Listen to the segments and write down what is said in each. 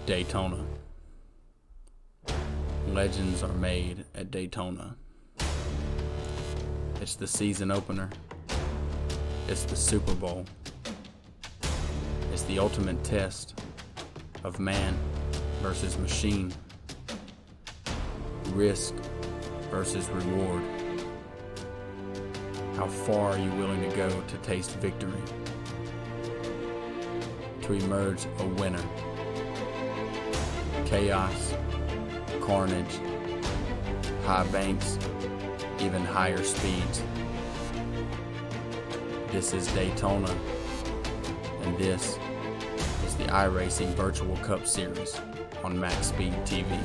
Daytona. Legends are made at Daytona. It's the season opener. It's the Super Bowl. It's the ultimate test of man versus machine. Risk versus reward. How far are you willing to go to taste victory? To emerge a winner. Chaos, carnage, high banks, even higher speeds. This is Daytona, and this is the iRacing Virtual Cup Series on MaxSpeedTV.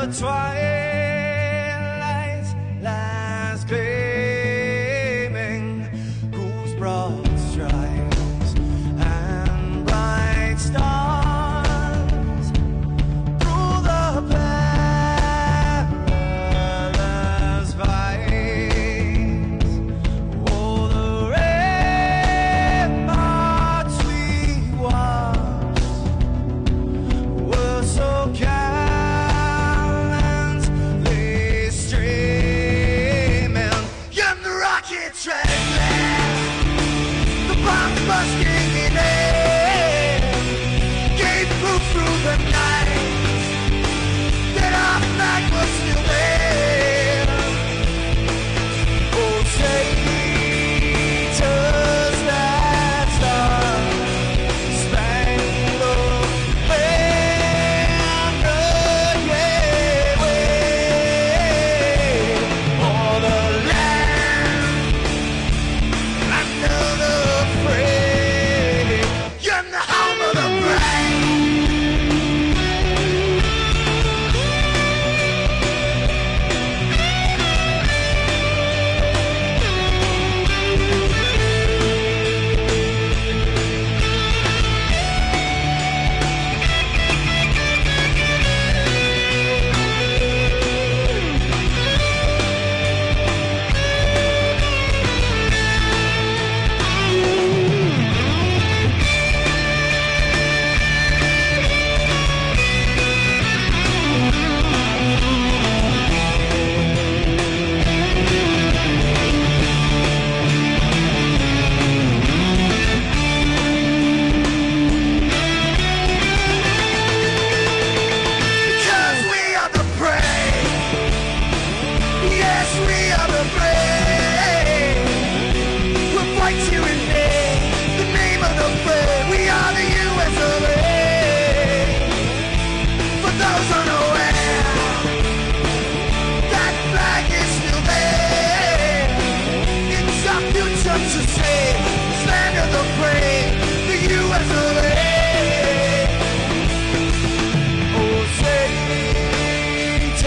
the twilight lies gleaming, whose broad stripes and bright stars through the perilous fights. Oh, the ramparts we watched were so gallantly streaming, and the rockets ran past, the bombs bursting in air, gave proof through the night that our flag was still there. Oh, traitors that star-spangled banner, yeah, wave for the land under the free, and the home of the brave. Because we are the brave. Yes, we are the brave. We'll fight you in the name of the brave. We are the US of A. For those unaware, that flag is still there. It's our future to save. Stand of the brave, the US of A. Oh, traitors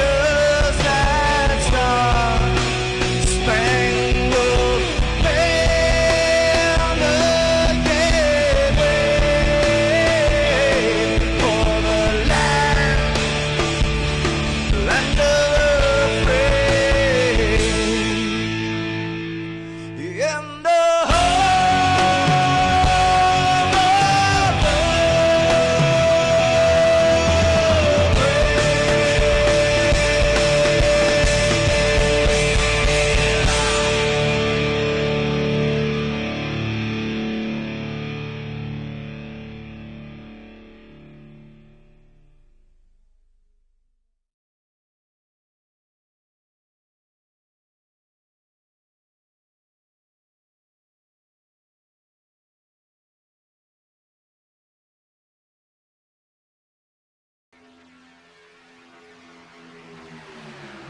that star-spangled banner, yeah, wave for the land under the free, and the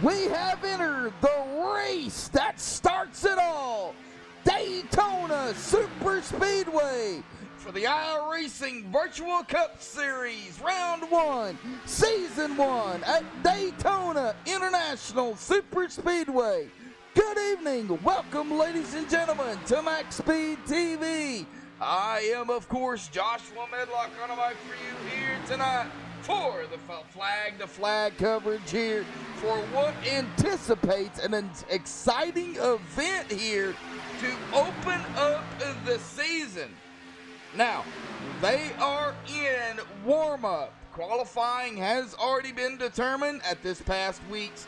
We have entered the race that starts it all. Daytona Super Speedway for the iRacing Virtual Cup Series, Round 1, Season 1 at Daytona International Super Speedway. Good evening. Welcome, ladies and gentlemen, to MaxSpeedTV. I am, of course, Joshua Medlock on a mic for you here tonight for the flag coverage here for what anticipates an exciting event here to open up the season. Now, they are in warm-up. Qualifying has already been determined at this past week's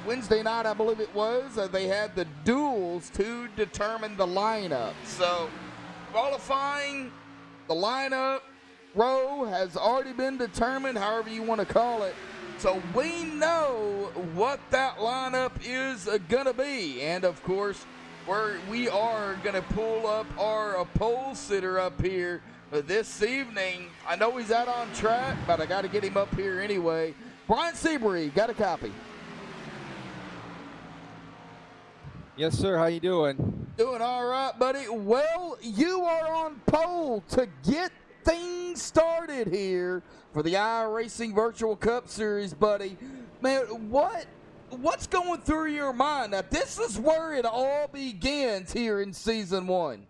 Wednesday night, I believe it was. They had the duels to determine the lineup. So, qualifying, the lineup, row has already been determined, however you want to call it. So we know what that lineup is going to be. And, of course, we are going to pull up our pole sitter up here this evening. I know he's out on track, but I got to get him up here anyway. Brian Seabury, got a copy. Yes, sir. How you doing? Doing all right, buddy. Well, you are on pole to get things started here for the iRacing Virtual Cup Series, buddy. Man, what's going through your mind? Now, this is where it all begins here in Season 1.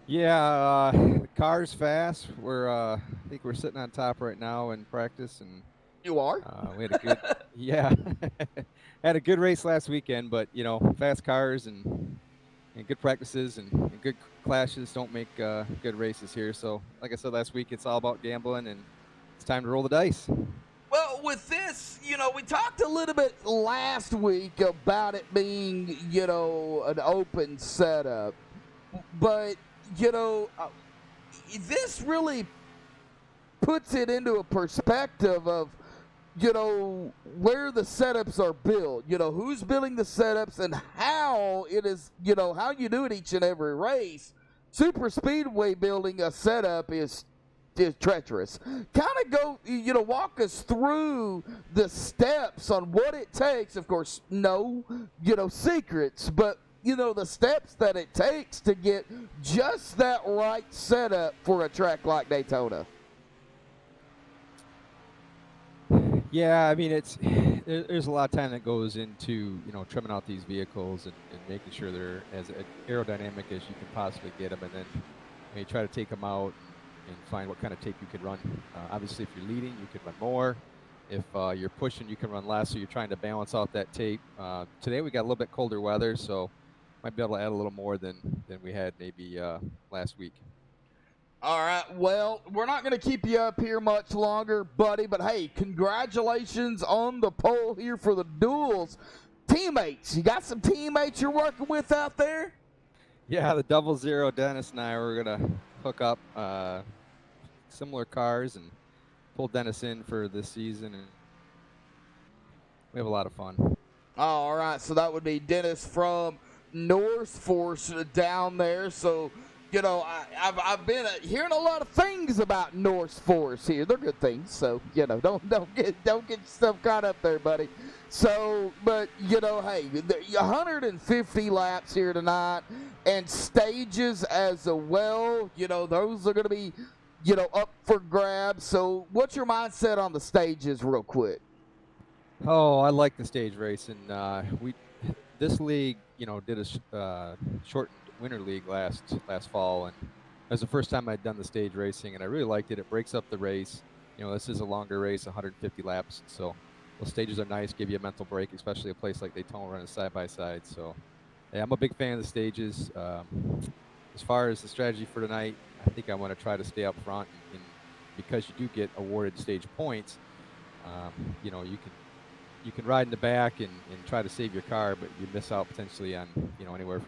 Yeah, the car's fast. I think we're sitting on top right now in practice, and You are? we had a good, yeah, had a good race last weekend. But fast cars and good practices and good clashes don't make good races here. So, like I said last week, it's all about gambling, and it's time to roll the dice. Well, with this, we talked a little bit last week about it being, an open setup. But, this really puts it into a perspective of, where the setups are built, who's building the setups and how it is, how you do it each and every race. Super Speedway building a setup is treacherous. Kind of go, walk us through the steps on what it takes. Of course, no, secrets, but, the steps that it takes to get just that right setup for a track like Daytona. Yeah, I mean, there's a lot of time that goes into trimming out these vehicles and making sure they're as aerodynamic as you can possibly get them, and then you try to take them out and find what kind of tape you could run. Obviously, if you're leading, you can run more. If you're pushing, you can run less. So you're trying to balance out that tape. Today we got a little bit colder weather, so might be able to add a little more than we had maybe last week. All right, well, we're not going to keep you up here much longer, buddy, but hey, congratulations on the pole here for the duels. Teammates, you got some teammates you're working with out there? Yeah, the 00 Dennis and I were going to hook up similar cars and pull Dennis in for this season, and we have a lot of fun. All right, so that would be Dennis from North Force down there, so... I've been hearing a lot of things about North Force here. They're good things, so don't get stuff caught up there, buddy. So, but hey, 150 laps here tonight, and stages as well. Those are going to be up for grabs. So, what's your mindset on the stages, real quick? Oh, I like the stage racing. This league, did a shortened winter league last fall, and it was the first time I'd done the stage racing, and I really liked it. It breaks up the race. This is a longer race, 150 laps, so those stages are nice, give you a mental break, especially a place like Daytona running side by side. So yeah, I'm a big fan of the stages. As far as the strategy for tonight, I think I want to try to stay up front, and because you do get awarded stage points, you can ride in the back and try to save your car, but you miss out potentially on anywhere from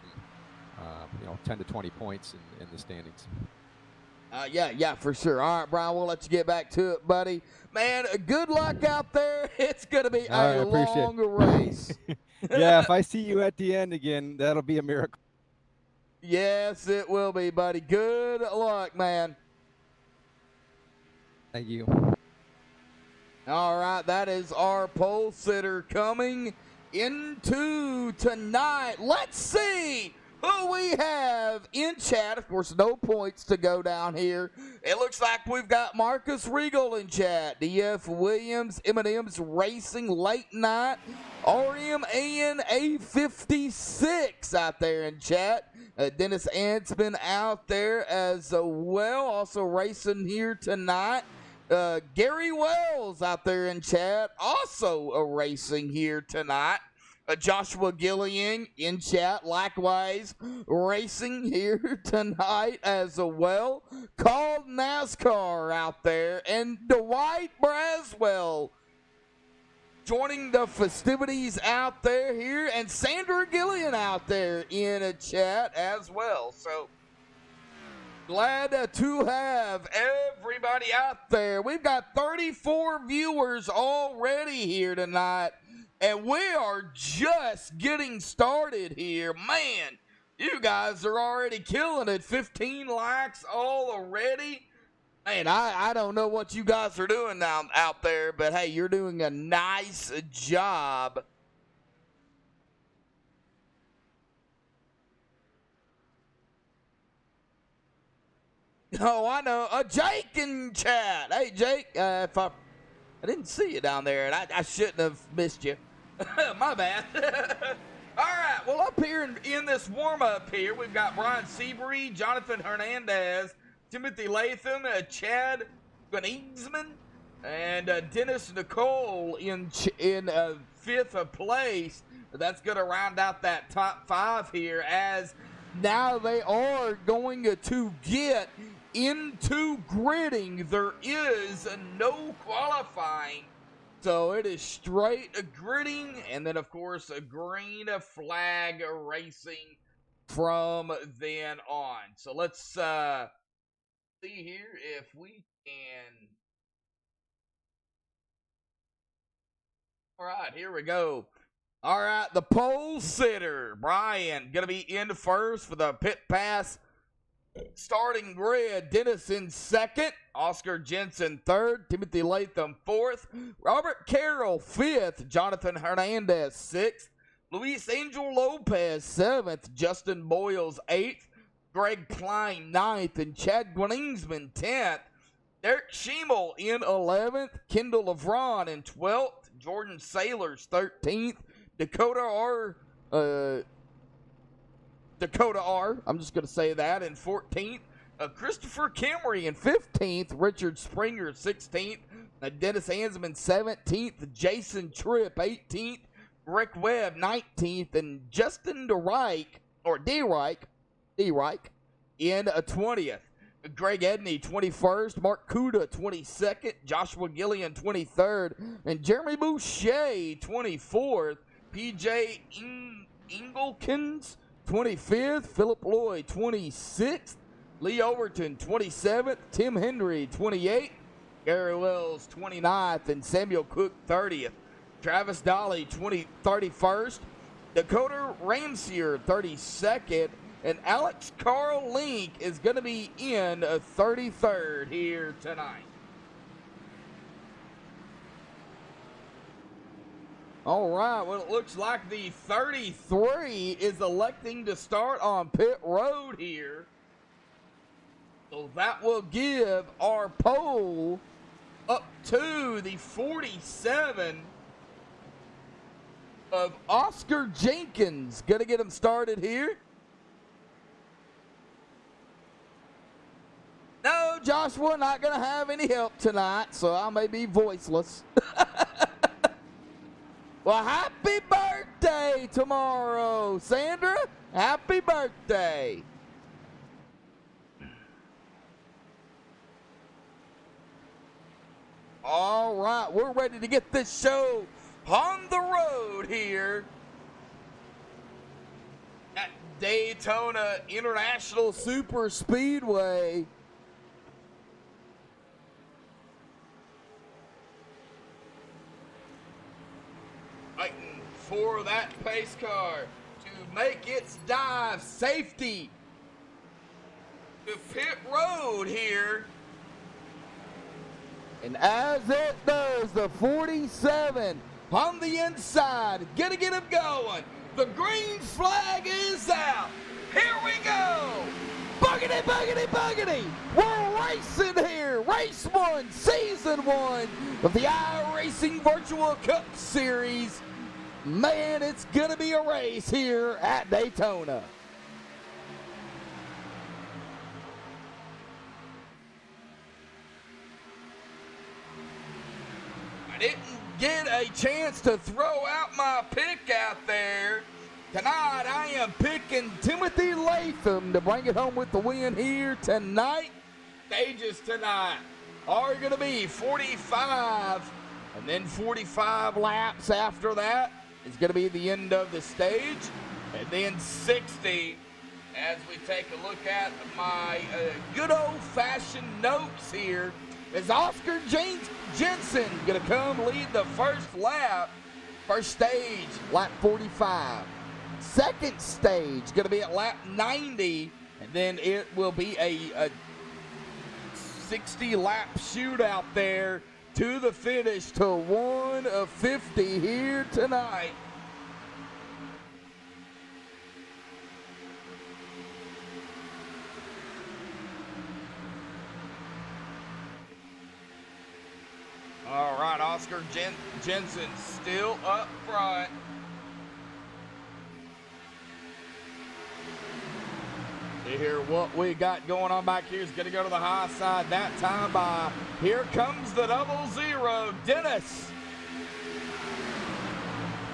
10 to 20 points in the standings. Yeah, for sure. All right, Brian, we'll let you get back to it, buddy. Man, good luck out there. It's going to be a long race. Yeah, if I see you at the end again, that'll be a miracle. Yes, it will be, buddy. Good luck, man. Thank you. All right, that is our pole sitter coming into tonight. Let's see who we have in chat. Of course, no points to go down here. It looks like we've got Marcus Regal in chat, DF Williams, M&M's Racing Late Night, RMAN A56 out there in chat. Dennis Ansman out there as well, also racing here tonight. Gary Wells out there in chat, also racing here tonight. Joshua Gillian in chat, likewise racing here tonight as well. Called NASCAR out there, and Dwight Braswell joining the festivities out there here, and Sandra Gillian out there in a chat as well. So glad to have everybody out there. We've got 34 viewers already here tonight, and we are just getting started here. Man, you guys are already killing it. 15 likes already. Man, I don't know what you guys are doing now out there, but hey, you're doing a nice job. Oh, I know. Jake in chat. Hey, Jake. If I didn't see you down there, and I shouldn't have missed you. My bad. All right. Well, up here in this warm-up here, we've got Brian Seabury, Jonathan Hernandez, Timothy Latham, Chad Gleansman, and Dennis Nicole in fifth place. That's going to round out that top five here, as now they are going to get into gridding. There is no qualifying, so it is straight gridding, and then of course a green flag racing from then on. So let's see here if we can. All right, here we go. All right, the pole sitter, Brian, going to be in first for the pit pass starting grid. Dennis in second, Oscar Jensen third, Timothy Latham fourth, Robert Carroll fifth, Jonathan Hernandez sixth, Luis Angel Lopez seventh, Justin Boyles eighth, Greg Klein ninth, and Chad Gleansman 10th. Derek Schimmel in 11th, Kendall Levron in 12th, Jordan Sailors 13th, Dakota R, I'm just going to say that, in 14th. Christopher Kimry in 15th. Richard Springer 16th. Dennis Hansman 17th. Jason Tripp 18th. Rick Webb 19th. And Justin DeReich in 20th. Greg Edney 21st. Mark Kuda 22nd. Joshua Gillian 23rd. And Jeremy Boucher 24th. PJ Engelkins 25th, Philip Lloyd 26th, Lee Overton 27th, Tim Henry 28th, Gary Wells 29th, and Samuel Cook 30th. Travis Dolly 31st, Dakota Ramsier 32nd, and Alex Carl Link is going to be in 33rd here tonight. All right, well, it looks like the 33 is electing to start on pit road here. So that will give our pole up to the 47 of Oscar Jenkins. Going to get him started here. No, Joshua, not going to have any help tonight, so I may be voiceless. Well, happy birthday tomorrow, Sandra. Happy birthday. All right, we're ready to get this show on the road here at Daytona International Super Speedway. Fighting for that pace car to make its dive safety to pit road here. And as it does, the 47 on the inside, gonna get him going. The green flag is out. Here we go. Buggity, buggity, buggity. We're racing here. Race 1, Season 1 of the iRacing Virtual Cup Series. Man, it's going to be a race here at Daytona. I didn't get a chance to throw out my pick out there. Tonight, I am picking Timothy Latham to bring it home with the win here tonight. Stages tonight are going to be 45, and then 45 laps after that is going to be the end of the stage, and then 60 as we take a look at my good old-fashioned notes here. Is Oscar Jensen going to come lead the first lap? First stage, lap 45. Second stage, going to be at lap 90, and then it will be a 60-lap shootout there to the finish to 1 of 50 here tonight. Oscar Jensen still up front. You hear what we got going on back here is going to go to the high side that time by, here comes the 00, Dennis.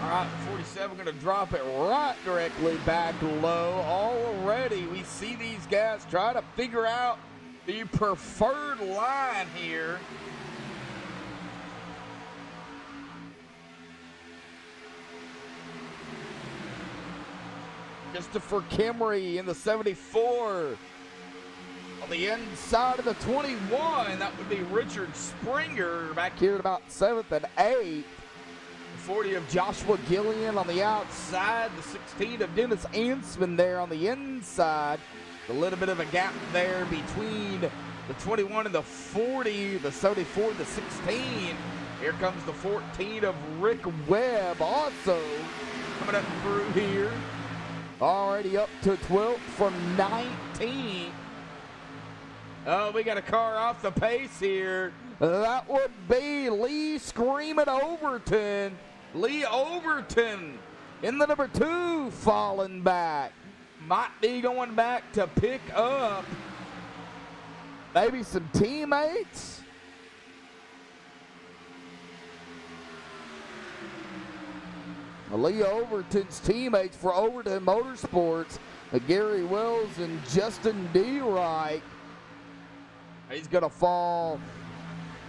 All right, 47 going to drop it right directly back low. Already we see these guys try to figure out the preferred line here. Christopher Kimry in the 74. On the inside of the 21, that would be Richard Springer back here at about 7th and 8th. The 40 of Joshua Gillian on the outside. The 16 of Dennis Ansman there on the inside. A little bit of a gap there between the 21 and the 40, the 74 and the 16. Here comes the 14 of Rick Webb also coming up through here. Already up to 12th from 19. Oh, we got a car off the pace here. That would be Lee Screaming Overton. Lee Overton in the number 2 falling back. Might be going back to pick up maybe some teammates. Lee Overton's teammates for Overton Motorsports, Gary Wells and Justin D. Wright. He's going to fall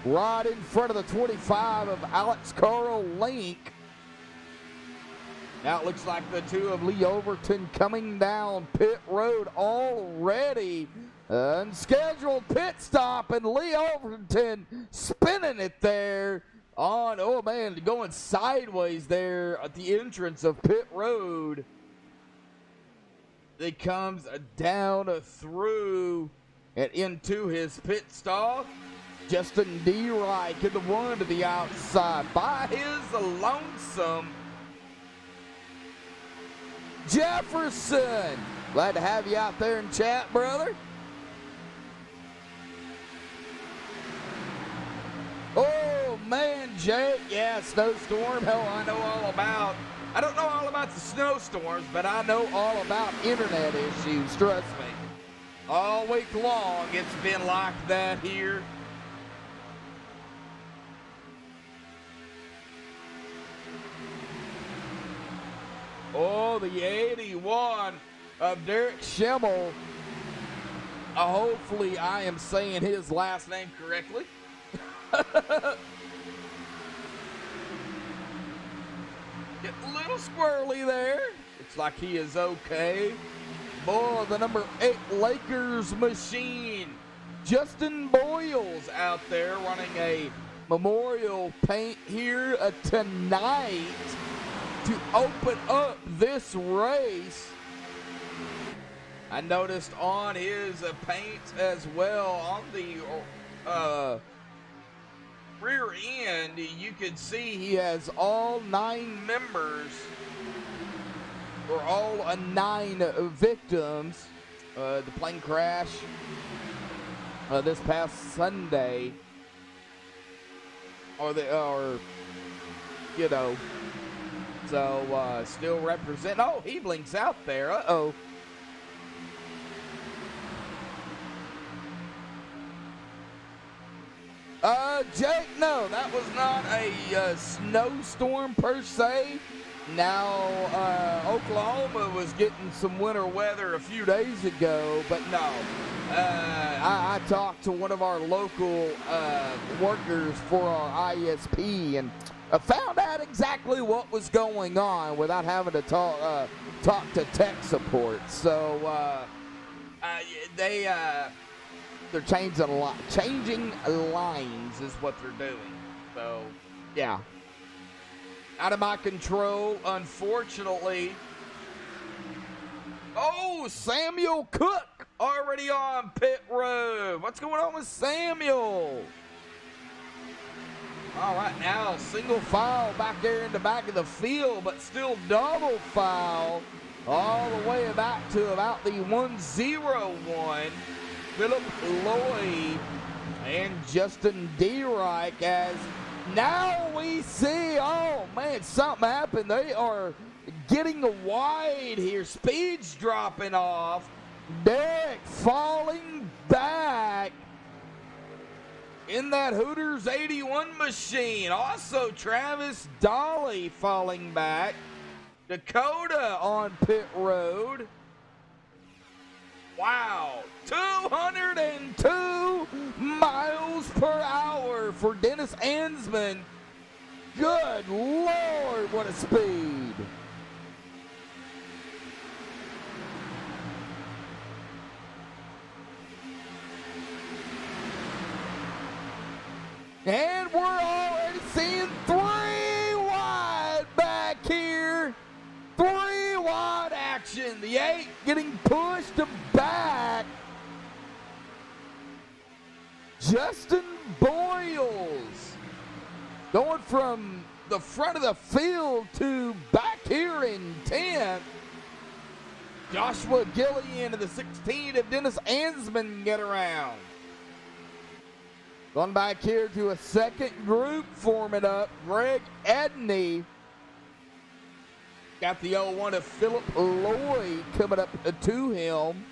right in front of the 25 of Alex Carl Link. Now it looks like the 2 of Lee Overton coming down pit road already. Unscheduled pit stop, and Lee Overton spinning it there. Oh man, going sideways there at the entrance of pit road. It comes down through and into his pit stop. Justin D. Wright in the 1 to the outside by his lonesome. Jefferson, glad to have you out there in chat, brother. Oh man, Jake, yeah, snowstorm. Hell, I know all about. I don't know all about the snowstorms, but I know all about internet issues, trust me. All week long, it's been like that here. Oh, the 81 of Derek Schimmel. Hopefully I am saying his last name correctly. Get a little squirrely there. Looks like he is okay. Boy, the number 8 Lakers machine. Justin Boyles out there running a memorial paint here tonight to open up this race. I noticed on his paint as well on the rear end, you could see he has all 9 members, or all 9 victims. The plane crash this past Sunday, so still represent. Oh, he blinks out there. Uh-oh. Jake, no, that was not a snowstorm per se. Now, Oklahoma was getting some winter weather a few days ago, but no. I talked to one of our local workers for our ISP and found out exactly what was going on without having to talk to tech support. So they're changing lines is what they're doing. So yeah, out of my control, unfortunately. Oh, Samuel Cook already on pit road. What's going on with Samuel? All right, now single file back there in the back of the field, but still double file all the way back to about the 101. Philip Lloyd and Justin D. Reich as Now we see, oh man, something happened. They are getting wide here. Speed's dropping off. Derek falling back in that Hooters 81 machine. Also, Travis Dolly falling back. Dakota on pit road. Wow, 202 miles per hour for Dennis Ansman. Good Lord, what a speed. And we're already seeing 3 wide back here. 3 wide action. The 8 getting pushed back. Justin Boyles going from the front of the field to back here in 10th. Joshua Gillian in the 16 if Dennis Ansman can get around. Going back here to a second group forming up. Greg Edney got the 01 of Philip Lloyd coming up to him,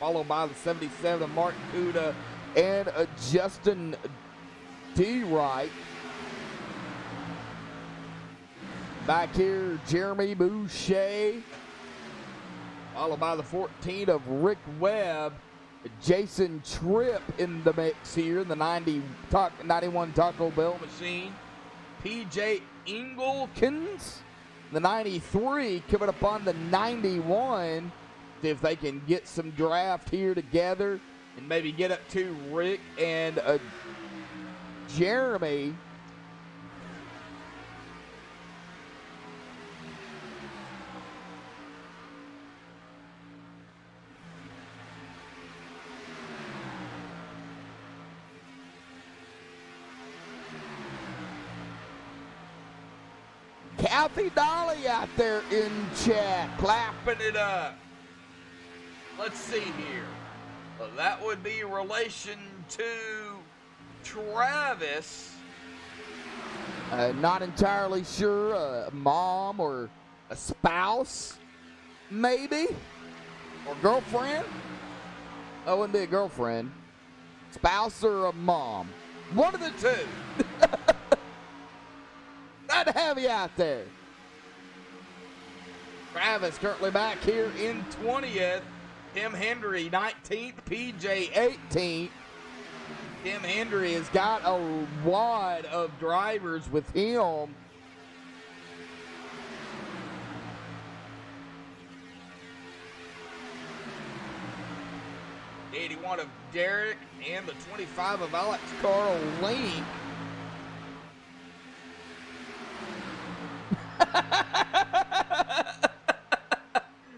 followed by the 77 of Mark Kuda and Justin D. Wright. Back here, Jeremy Boucher, followed by the 14 of Rick Webb. Jason Tripp in the mix here in the 91 Taco Bell machine. PJ Engelkins, the 93, coming up on the 91. See if they can get some draft here together and maybe get up to Rick and Jeremy. Kathy Dolly out there in chat, clapping it up. Let's see here. Well, that would be in relation to Travis. Not entirely sure, a mom or a spouse, maybe, or girlfriend. That wouldn't be a girlfriend. Spouse or a mom. One of the two. Glad to have you out there. Travis currently back here in 20th. Tim Hendry 19th, PJ 18th. Tim Hendry has got a wad of drivers with him. The 81 of Derek and the 25 of Alex Carl Link.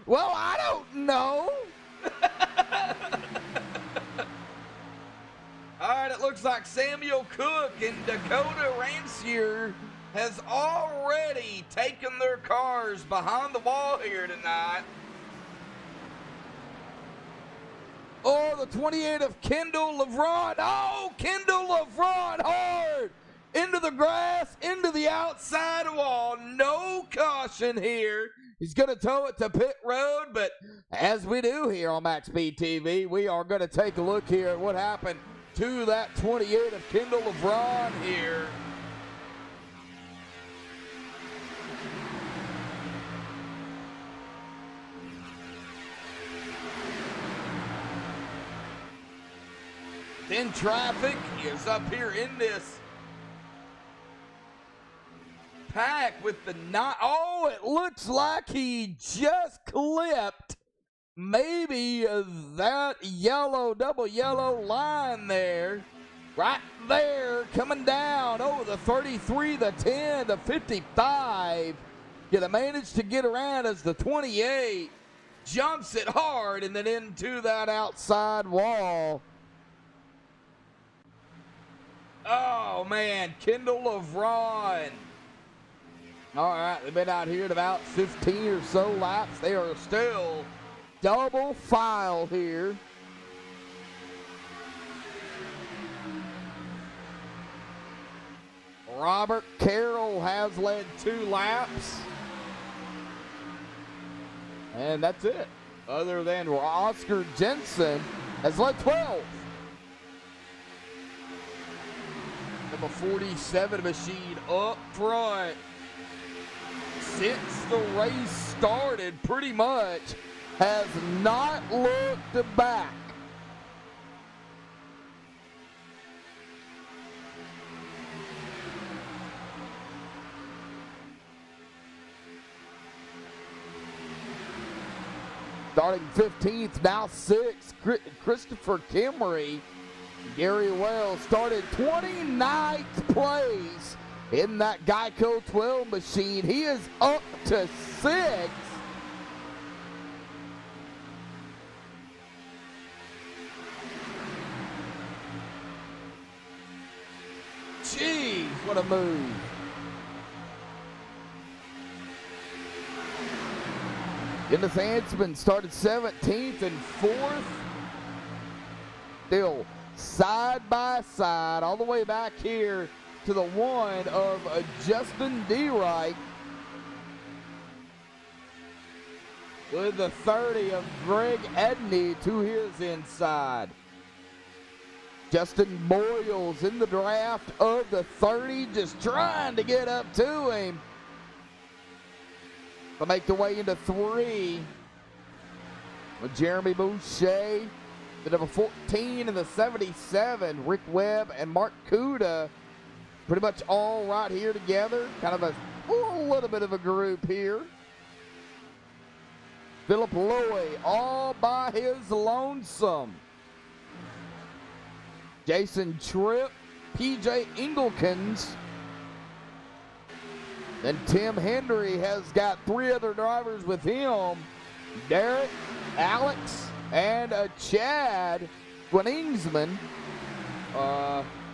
Well, I don't know. All right, it looks like Samuel Cook and Dakota Rancier has already taken their cars behind the wall here tonight. Oh, the 28 of Kendall LeVron. Oh, Kendall LeVron hard. Into the grass, into the outside wall. No caution here. He's going to tow it to pit road, but as we do here on MaxSpeedTV, we are going to take a look here at what happened to that 28 of Kendall LeVron here. Then traffic is up here in this pack with the oh, it looks like he just clipped maybe that yellow, double yellow line there. Right there, coming down. Oh, the 33, the 10, the 55. Gonna manage to get around as the 28 jumps it hard and then into that outside wall. Oh, man, Kendall LeVron. All right, they've been out here at about 15 or so laps. They are still double file here. Robert Carroll has led 2 laps. And that's it. Other than Oscar Jensen has led 12. Number 47 machine up front. Since the race started, pretty much has not looked back. Starting 15th, now 6th, Christopher Kimmery. Gary Wells started 29th place in that Geico 12 machine. He is up to 6th. Jeez, what a move. Dennis Hansman started 17th and 4th. Still side by side all the way back here to the one of Justin DeWright. With the 30 of Greg Edney to his inside. Justin Boyles in the draft of the 30, just trying to get up to him. To make their way into 3 with Jeremy Boucher, the number 14 and the 77, Rick Webb and Mark Kuda, pretty much all right here together. Kind of a little bit of a group here. Philip Loy all by his lonesome. Jason Tripp, PJ Engelkins. Then Tim Hendry has got 3 other drivers with him. Derek, Alex, and Chad Quinningsman.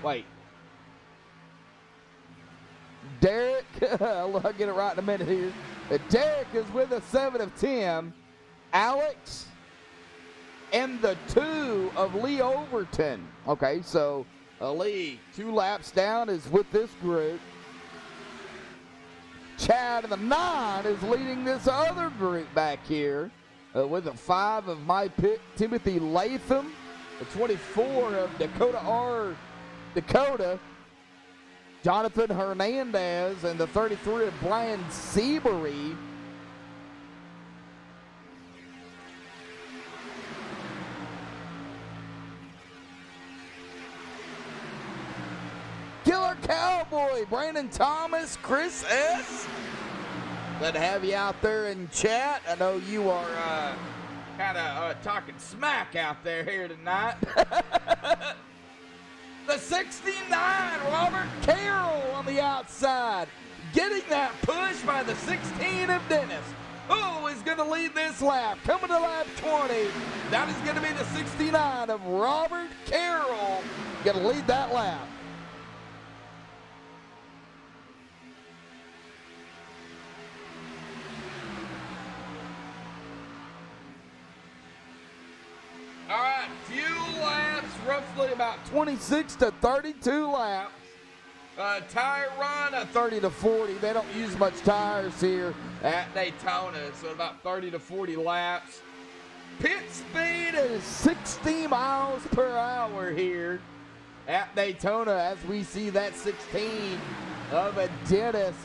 Wait. Derek, I'll get it right in a minute here. Derek is with a 7 of Tim. Alex and the 2 of Lee Overton. Okay, so Lee, 2 laps down, is with this group. Chad and the 9 is leading this other group back here with a 5 of my pick, Timothy Latham, the 24 of Dakota, Jonathan Hernandez, and the 33 of Brian Seabury. Killer Cowboy, Brandon Thomas, Chris S. Glad to have you out there in chat. I know you are kind of talking smack out there here tonight. The 69, Robert Carroll on the outside, getting that push by the 16 of Dennis. Who is going to lead this lap? Coming to lap 20. That is going to be the 69 of Robert Carroll. Going to lead that lap. All right, few laps, roughly about 26 to 32 laps. Tire run, 30 to 40. They don't use much tires here at Daytona, so about 30 to 40 laps. Pit speed is 60 miles per hour here at Daytona as we see that 16 of a Dennis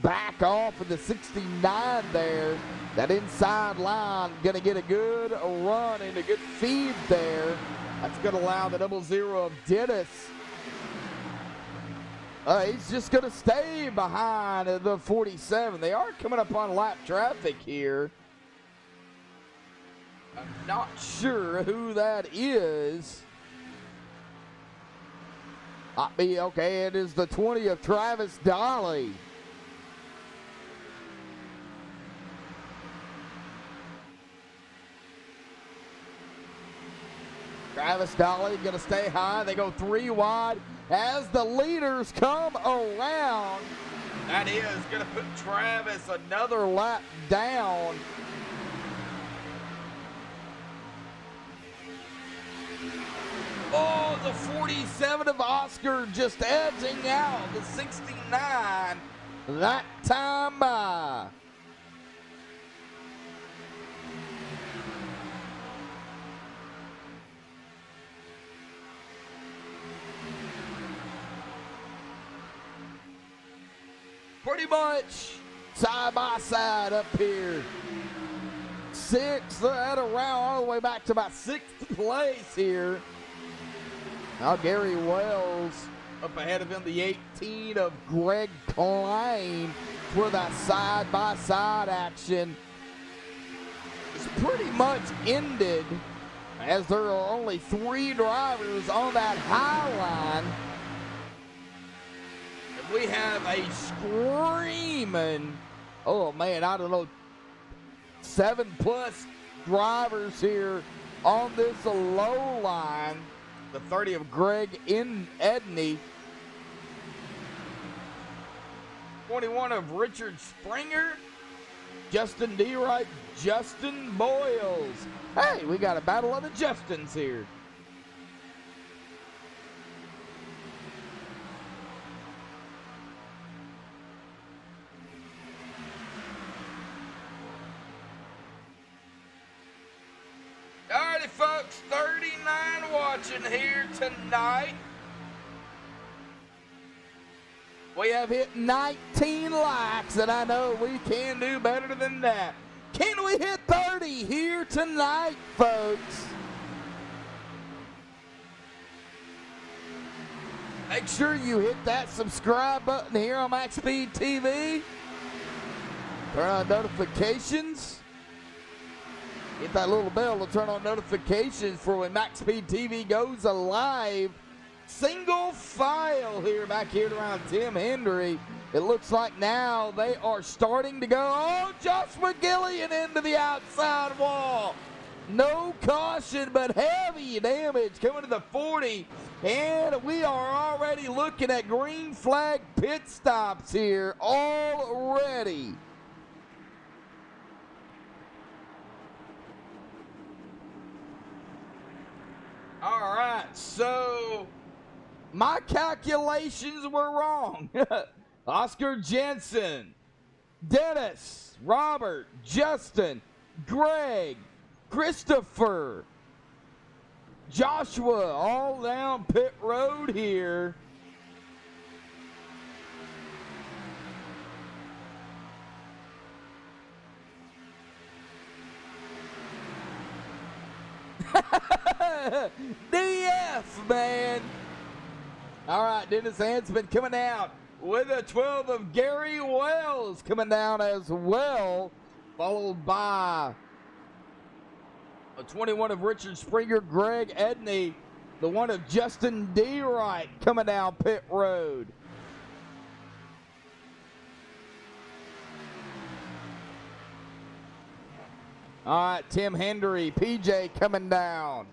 back off of the 69 there. That inside line going to get a good run and a good feed there. That's going to allow the 00 of Dennis. He's just going to stay behind the 47. They are coming up on lap traffic here. I'm not sure who that is. Might be, okay, it is the 20 of Travis Dolly. Travis Dolly going to stay high. They go 3 wide as the leaders come around. That is going to put Travis another lap down. Oh, the 47 of Oscar just edging out the 69 that time by. Pretty much side by side up here. Sixth, at around all the way back to about sixth place here. Now Gary Wells up ahead of him, the 18 of Greg Klein for that side by side action. It's pretty much ended as there are only 3 drivers on that high line. We have a screaming, oh man, I don't know, 7+ drivers here on this low line. The 30 of Greg Edney. 21 of Richard Springer. Justin D. Wright, Justin Boyles. Hey, we got a battle of the Justins here. Alrighty, folks, 39 watching here tonight. We have hit 19 likes, and I know we can do better than that. Can we hit 30 here tonight, folks? Make sure you hit that subscribe button here on MaxSpeedTV. Turn on notifications. Hit that little bell to turn on notifications for when MaxSpeedTV goes live. Single file here back here around Tim Hendry. It looks like now they are starting to go. Oh, Josh McGillian into the outside wall. No caution, but heavy damage coming to the 40. And we are already looking at green flag pit stops here already. All right, so my calculations were wrong. Oscar Jensen, Dennis, Robert, Justin, Greg, Christopher, Joshua, all down pit road here. DF, man. All right, Dennis Hansman coming out with a 12 of Gary Wells coming down as well, followed by a 21 of Richard Springer, Greg Edney, the 1 of Justin D. Wright coming down pit road. All right, Tim Hendry, PJ coming down.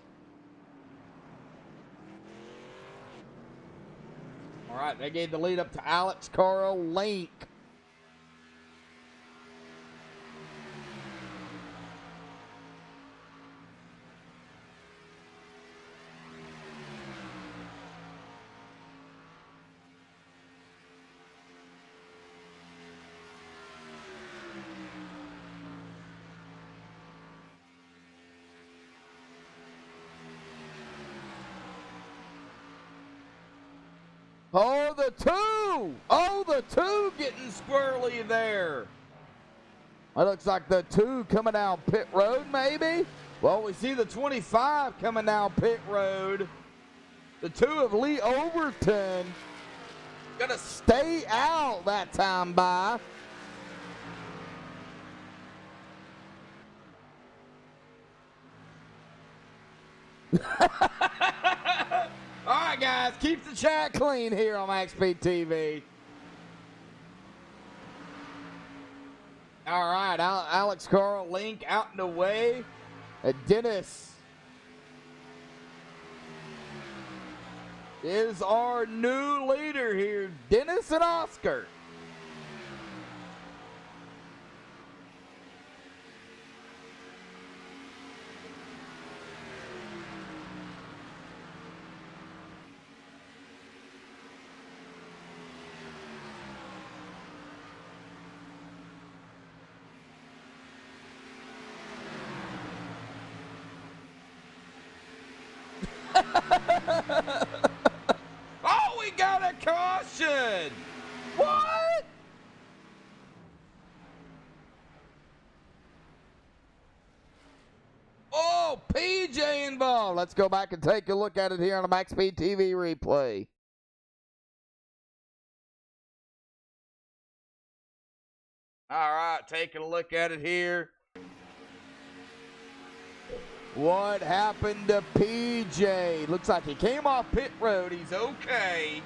All right, they gave the lead up to Alex Carl Link. Oh, the 2! Oh, the 2 getting squirrely there. It looks like the 2 coming down pit road, maybe. Well, we see the 25 coming down pit road. The 2 of Lee Overton gonna stay out that time by. All right, guys, keep the chat clean here on MaxSpeedTV. All right, Alex Carl Link out and away. Dennis is our new leader here. Dennis and Oscar. Oh, we got a caution. What? Oh, PJ involved. Let's go back and take a look at it here on the MaxSpeedTV replay. All right, taking a look at it here. What happened to PJ? Looks like he came off pit road. He's okay.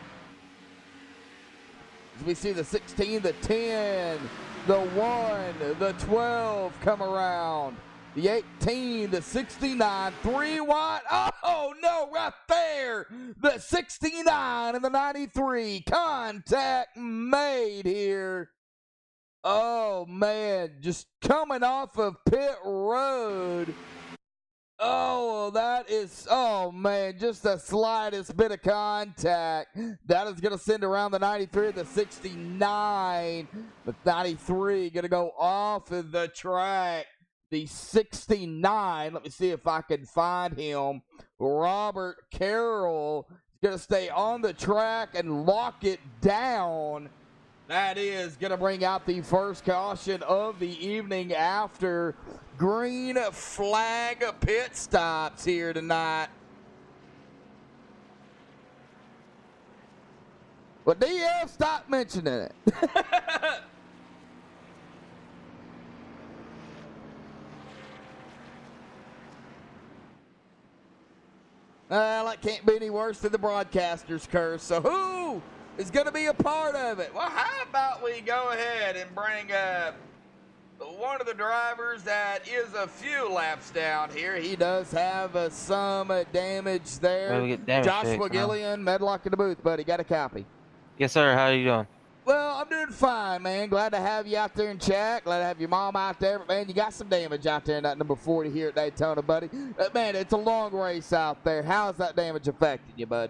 As we see the 16, the 10, the 1, the 12 come around. The 18, the 69, 3 wide. Oh, no, right there. The 69 and the 93. Contact made here. Oh, man, just coming off of pit road. Oh, that is, oh, man, just the slightest bit of contact. That is going to send around the 93, the 69. The 93 going to go off of the track. The 69, let me see if I can find him. Robert Carroll is going to stay on the track and lock it down. That is going to bring out the first caution of the evening after green flag pit stops here tonight. Well, DL, stop mentioning it. Well, it can't be any worse than the broadcaster's curse. So who is going to be a part of it? Well, how about we go ahead and bring up one of the drivers that is a few laps down here. He does have some damage there. Well, we get damage Joshua fixed, Gillian, Medlock in the booth, buddy. Got a copy. Yes, sir. How are you doing? Well, I'm doing fine, man. Glad to have you out there in chat. Glad to have your mom out there. But, man, you got some damage out there in that number 40 here at Daytona, buddy. Man, it's a long race out there. How is that damage affecting you, bud?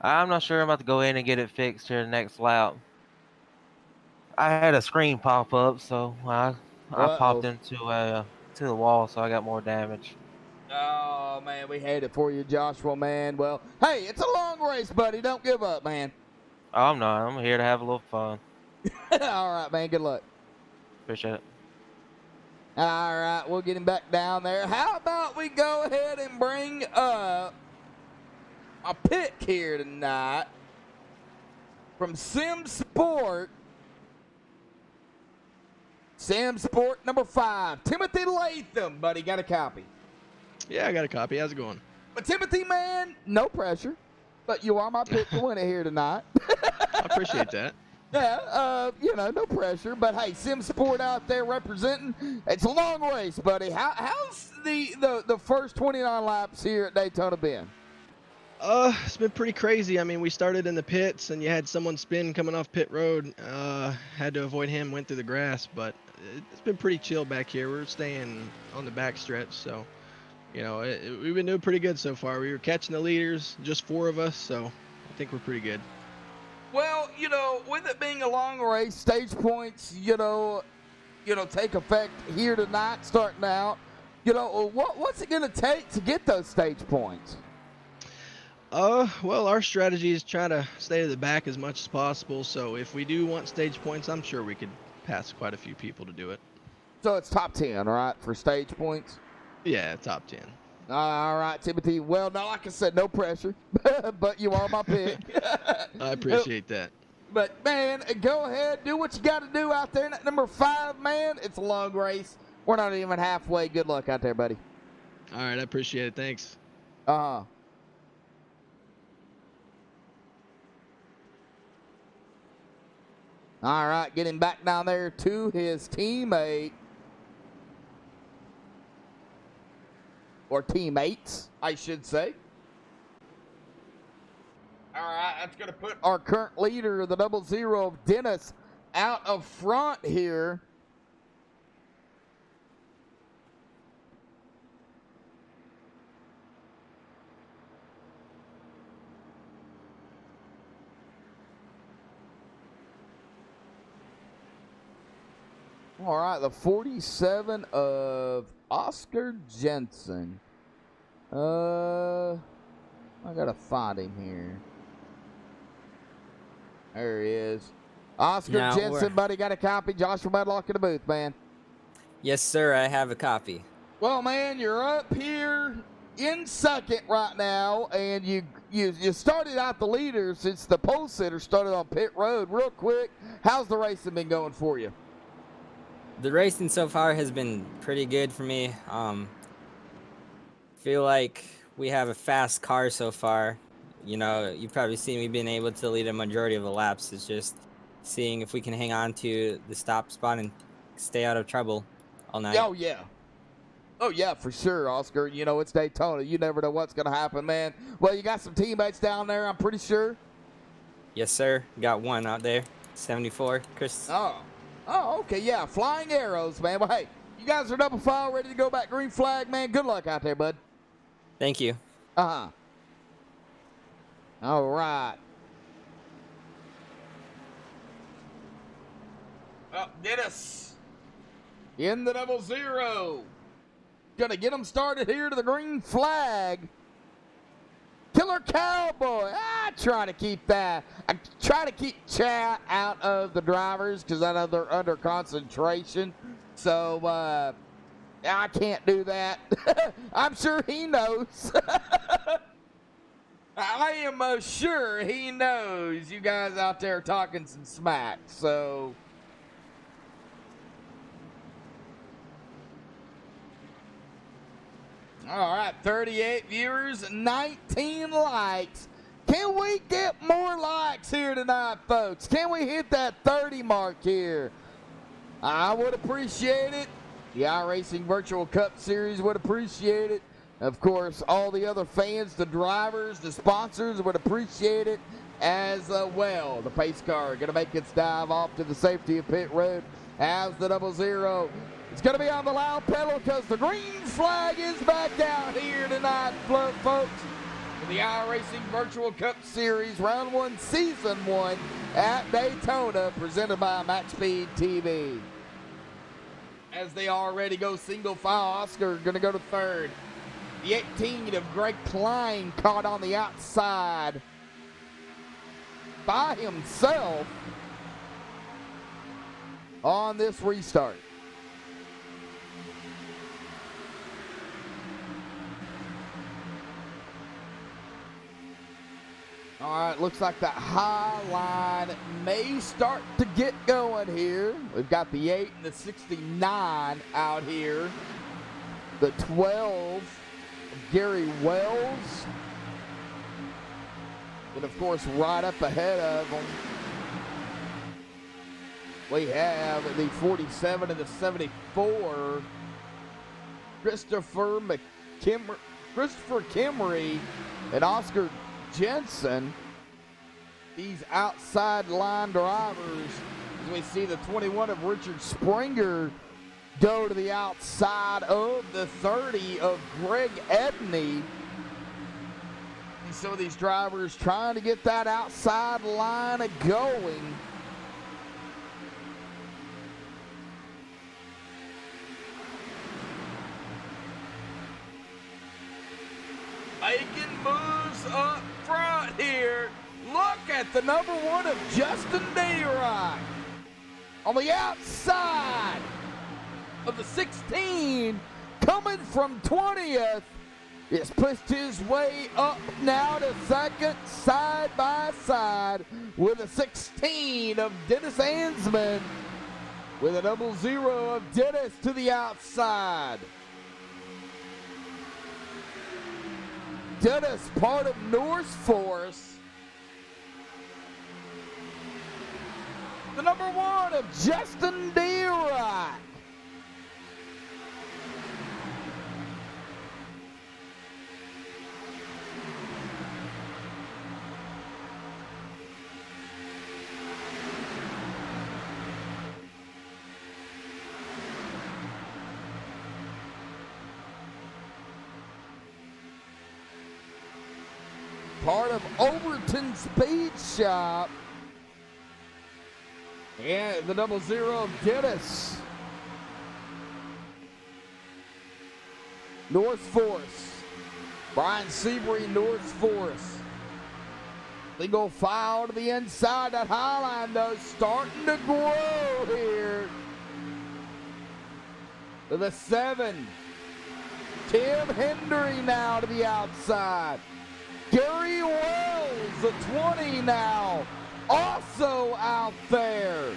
I'm not sure. I'm about to go in and get it fixed here the next lap. I had a screen pop up, so I popped into to the wall, so I got more damage. Oh, man, we hate it for you, Joshua, man. Well, hey, it's a long race, buddy. Don't give up, man. Oh, I'm not. I'm here to have a little fun. All right, man. Good luck. Appreciate it. All right, we'll get him back down there. How about we go ahead and bring up a pick here tonight from Sim Sport. Sim Sport number 5, Timothy Latham, buddy. Got a copy? Yeah, I got a copy. How's it going? But Timothy, man, no pressure. But you are my pick to win it here tonight. I appreciate that. Yeah, you know, no pressure. But hey, Sim Sport out there representing. It's a long race, buddy. How's the first 29 laps here at Daytona been? It's been pretty crazy. I mean, we started in the pits, and you had someone spin coming off pit road. Had to avoid him, went through the grass, but it's been pretty chill back here. We're staying on the back stretch, so, you know, we've been doing pretty good so far. We were catching the leaders, just 4 of us, so I think we're pretty good. Well, you know, with it being a long race, stage points, you know, take effect here tonight, starting out. You know, what's it going to take to get those stage points? Well, our strategy is try to stay to the back as much as possible. So if we do want stage points, I'm sure we could pass quite a few people to do it. So it's top 10, right, for stage points? Yeah, top 10. All right, Timothy. Well, no, like I said, no pressure, but you are my pick. I appreciate that. But, man, go ahead, do what you got to do out there. At number 5, man, it's a long race. We're not even halfway. Good luck out there, buddy. All right, I appreciate it. Thanks. Uh-huh. All right, getting back down there to his teammate. Or teammates, I should say. All right, that's going to put our current leader, the 00 of Dennis, out of front here. All right, the 47 of Oscar Jensen. I gotta find him here. There he is. Oscar Now Jensen, we're- buddy, got a copy. Joshua Medlock in the booth, man. Yes, sir. I have a copy. Well, man, you're up here in second right now, and you started out the leader since the pole sitter started on pit road. Real quick, how's the racing been going for you? The racing so far has been pretty good for me. Feel like we have a fast car so far. You know, you've probably seen me being able to lead a majority of the laps. It's just seeing if we can hang on to the stop spot and stay out of trouble all night. Oh, yeah. Oh, yeah, for sure, Oscar. You know, it's Daytona. You never know what's going to happen, man. Well, you got some teammates down there, I'm pretty sure. Yes, sir. Got one out there. 74. Chris. Oh, okay, yeah. Flying arrows, man. Well, hey, you guys are double file, ready to go back green flag, man. Good luck out there, bud. Thank you. Uh-huh. All right. Dennis in the 00. Gonna get them started here to the green flag. Killer Cowboy. I try to keep chat out of the drivers because I know they're under concentration. So I can't do that. I'm sure he knows. I am sure he knows you guys out there talking some smack. So all right, 38 viewers, 19 likes. Can we get more likes here tonight, folks? Can we hit that 30 mark here? I would appreciate it. The iRacing Virtual Cup Series would appreciate it. Of course, all the other fans, the drivers, the sponsors would appreciate it as well. The pace car going to make its dive off to the safety of pit road as the 00. It's going to be on the loud pedal because the green flag is back out here tonight, folks. For the iRacing Virtual Cup Series, Round 1, Season 1 at Daytona, presented by MaxSpeedTV. As they already go single file, Oscar going to go to third. The 18 of Greg Klein caught on the outside by himself on this restart. All right, looks like that high line may start to get going here. We've got the 8 and the 69 out here. The 12, Gary Wells. And, of course, right up ahead of them, we have the 47 and the 74, Christopher Kimmery and Oscar Jensen. These outside line drivers, as we see the 21 of Richard Springer go to the outside of the 30 of Greg Edney. And some of these drivers trying to get that outside line going. Making moves up front here. Look at the number 1 of Justin Dayrock on the outside of the 16, coming from 20th. He's pushed his way up now to second, side by side with a 16 of Dennis Ansman, with a 00 of Dennis to the outside. Dennis, part of Norse Force. The number 1 of Justin Dayrock. Part of Overton Speed Shop. And the 00 of Dennis. North Force. Brian Seabury, Norris Forest. Single file to the inside. That high line, though, starting to grow here. To the 7. Tim Hendry now to the outside. Gary Wells, the 20 now, also out there.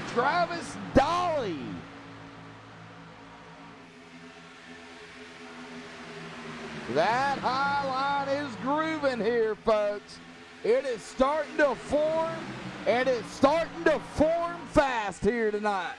Travis Dolly. That high line is grooving here, folks. It is starting to form, and it's starting to form fast here tonight.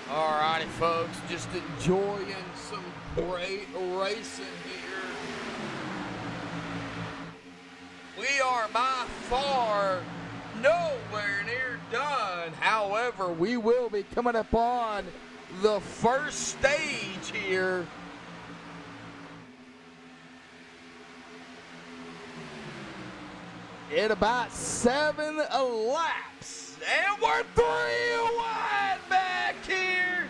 Alrighty, folks, just enjoying some great racing here. We are by far nowhere near done. However, we will be coming upon the first stage here. In about 7 laps. And we're 3 wide back here.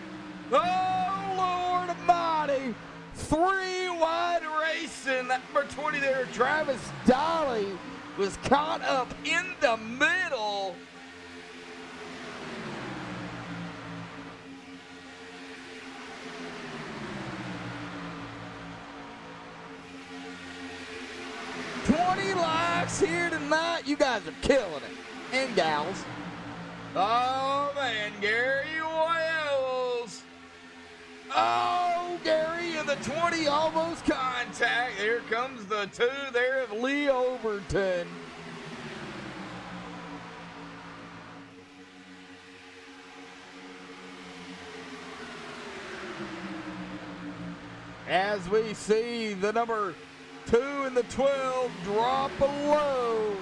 Oh, Lord Almighty. 3 wide racing. That number 20 there, Travis Dolly, was caught up in the middle. Here tonight, you guys are killing it, and gals. Oh man, Gary Wells. Oh, Gary in the 20, almost contact. Here comes the 2 there of Lee Overton. As we see the number 2 and the 12 drop below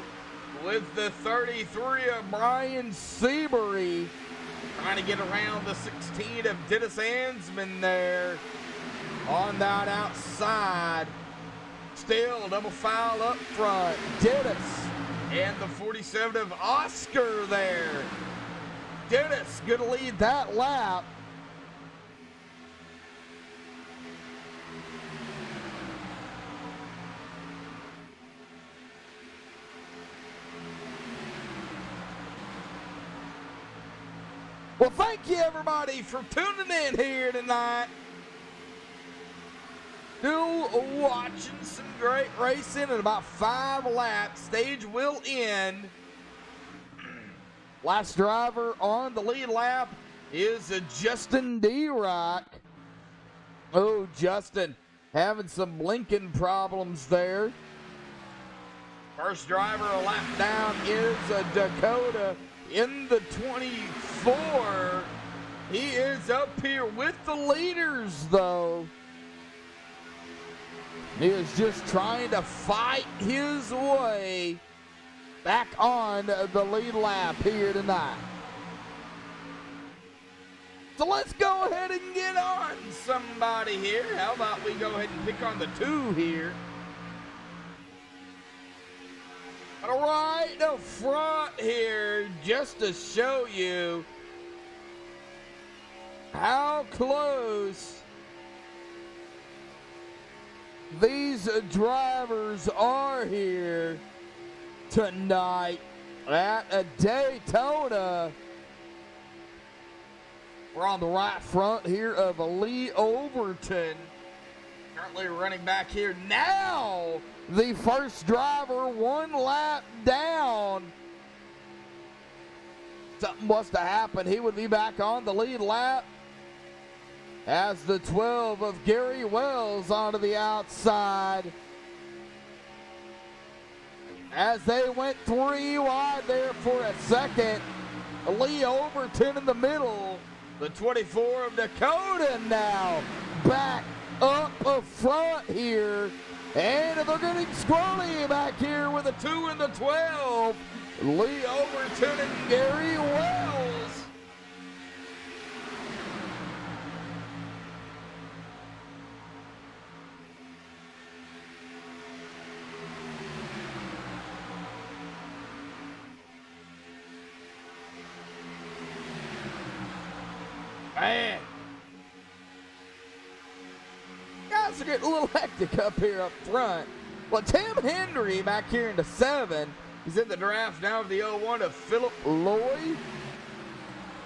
with the 33 of Brian Seabury trying to get around the 16 of Dennis Ansman there on that outside. Still double file up front, Dennis and the 47 of Oscar there. Dennis gonna lead that lap. Well, thank you, everybody, for tuning in here tonight. Still watching some great racing in about 5 laps. Stage will end. Last driver on the lead lap is Justin D-Rock. Oh, Justin having some blinking problems there. First driver a lap down is Dakota in the 24. He is up here with the leaders, though. He is just trying to fight his way back on the lead lap here tonight. So let's go ahead and get on somebody here. How about we go ahead and pick on the 2 here? Right up front here, just to show you how close these drivers are here tonight. at a Daytona. We're on the right front here of Lee Overton. Currently running back here now. The first driver 1 lap down. Something was to happen. He would be back on the lead lap as the 12 of Gary Wells onto the outside. As they went 3 wide there for a second. Lee Overton in the middle. The 24 of Dakota now back up front here. And they're getting squirrely back here with the 2 and the 12. Lee Overton and Gary Wells. Man. Guys are getting a little hectic up here up front. Well, Tim Henry back here in the 7. He's in the draft now of the 01 of Philip Lloyd.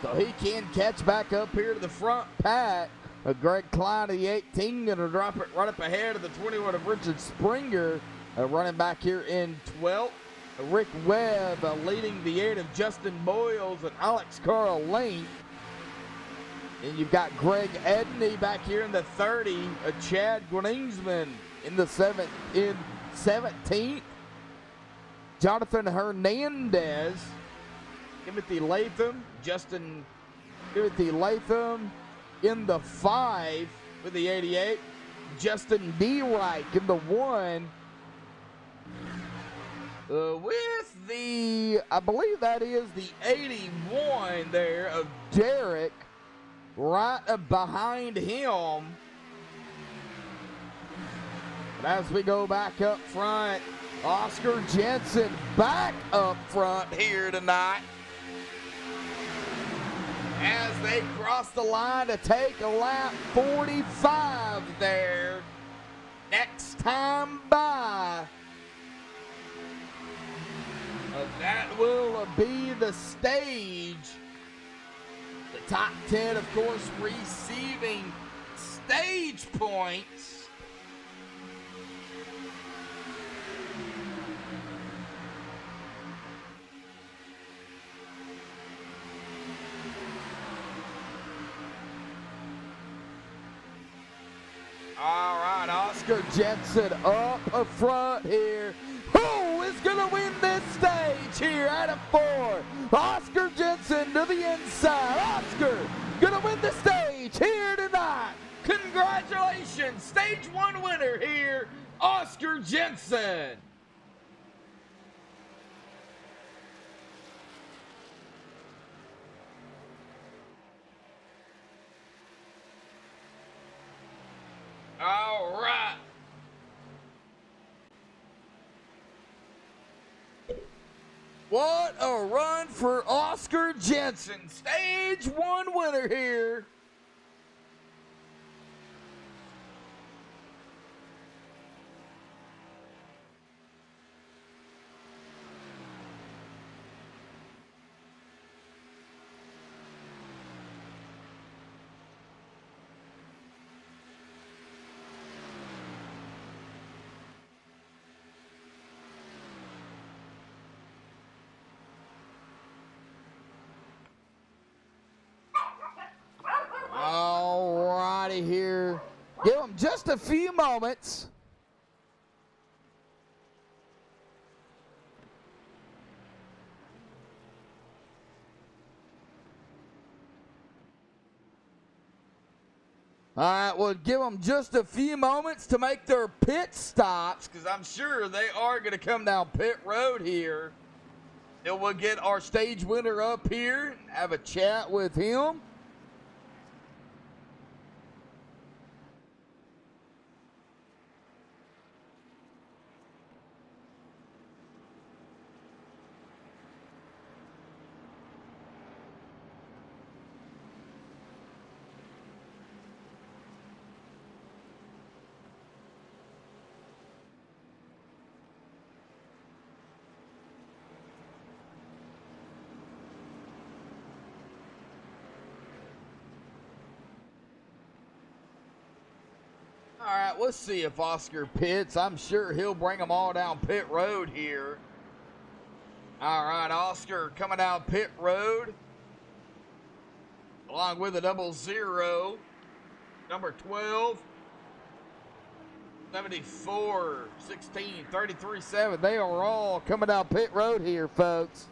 So he can catch back up here to the front pack. Greg Klein of the 18 going to drop it right up ahead of the 21 of Richard Springer. Running back here in 12th. Rick Webb leading the 8 of Justin Boyles and Alex Carl Lane. And you've got Greg Edney back here in the 30. Chad Greensman in the 17th. Jonathan Hernandez. Timothy Latham. Timothy Latham in the 5 with the 88. Justin D. Reich in the 1. With the, I believe that is the 81 there of Derek. Right behind him. But as we go back up front, Oscar Jensen back up front here tonight. As they cross the line to take a lap 45 there. Next time by. That will be the stage. The top 10, of course, receiving stage points. All right, Oscar Jensen up front here. Who is going to win this stage here out of 4? Oscar Jensen to the inside. Oscar going to win the stage here tonight. Congratulations, stage 1 winner here, Oscar Jensen. All right. What a run for Oscar Jensen. Stage 1 winner here. Here. Give them just a few moments. All right, we'll give them just a few moments to make their pit stops because I'm sure they are going to come down pit road here. Then we'll get our stage winner up here and have a chat with him. All right, let's see if Oscar pits. I'm sure he'll bring them all down pit road here. All right, Oscar coming down pit road. Along with a 00. Number 12. 74, 16, 33, 7. They are all coming down pit road here, folks.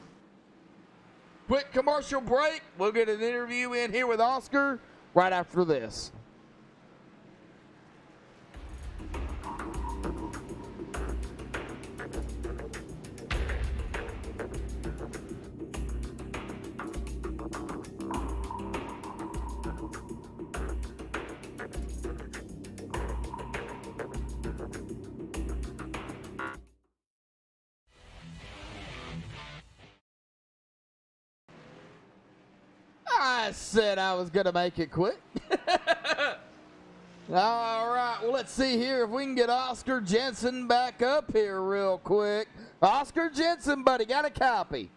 Quick commercial break. We'll get an interview in here with Oscar right after this. I said I was going to make it quick. All right, well, let's see here if we can get Oscar Jensen back up here real quick. Oscar Jensen, buddy, got a copy?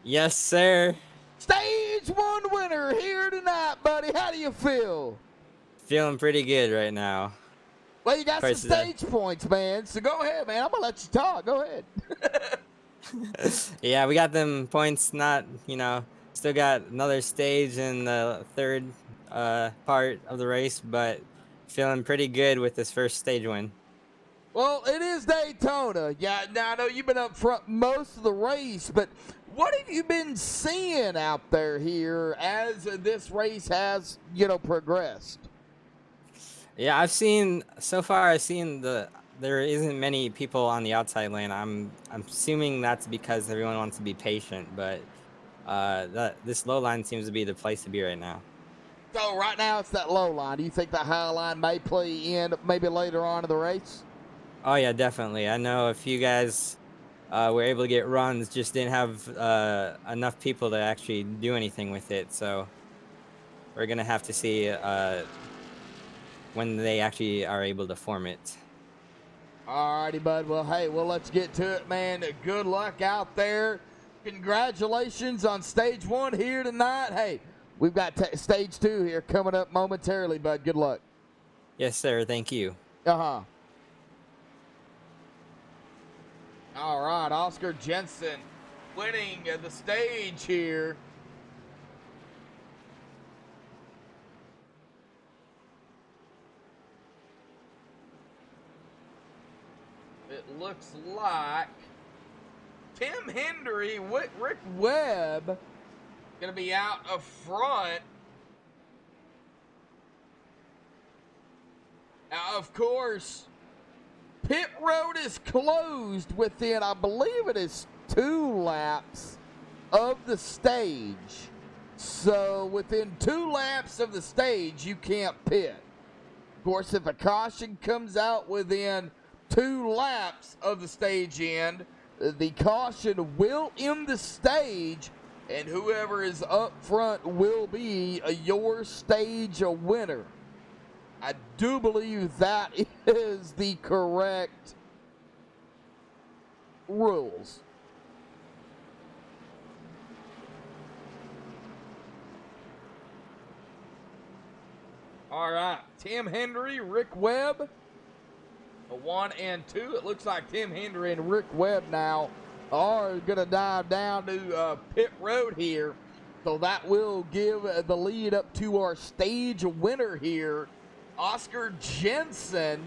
Yes, sir. Stage 1 winner here tonight, buddy. How do you feel? Feeling pretty good right now. Well, you got some Price of that. stage points, man, so go ahead, man. I'm going to let you talk. Go ahead. Yeah, we got them points, not, still got another stage in the third part of the race, but feeling pretty good with this first stage win. Well, it is Daytona. Yeah, now I know you've been up front most of the race, but what have you been seeing out there here as this race has, progressed? Yeah, I've seen there isn't many people on the outside lane. I'm assuming that's because everyone wants to be patient, but this low line seems to be the place to be right now. So right now it's that low line. Do you think that high line may play in maybe later on in the race? Oh yeah, definitely. I know if you guys were able to get runs, just didn't have enough people to actually do anything with it. So we're gonna have to see when they actually are able to form it. Alrighty, bud. Well, hey, let's get to it, man. Good luck out there. Congratulations on stage 1 here tonight. Hey, we've got stage 2 here coming up momentarily, bud. Good luck. Yes, sir. Thank you. Uh-huh. All right, Oscar Jensen winning the stage here. It looks like Tim Hendry with Rick Webb going to be out up front. Now, of course, pit road is closed within, I believe it is 2 laps of the stage. So within 2 laps of the stage, you can't pit. Of course, if a caution comes out within 2 laps of the stage end, the caution will end the stage, and whoever is up front will be your stage winner. I do believe that is the correct rules. All right, Tim Hendry, Rick Webb, 1 and 2. It looks like Tim Hendry and Rick Webb now are going to dive down to pit road here. So that will give the lead up to our stage winner here, Oscar Jensen.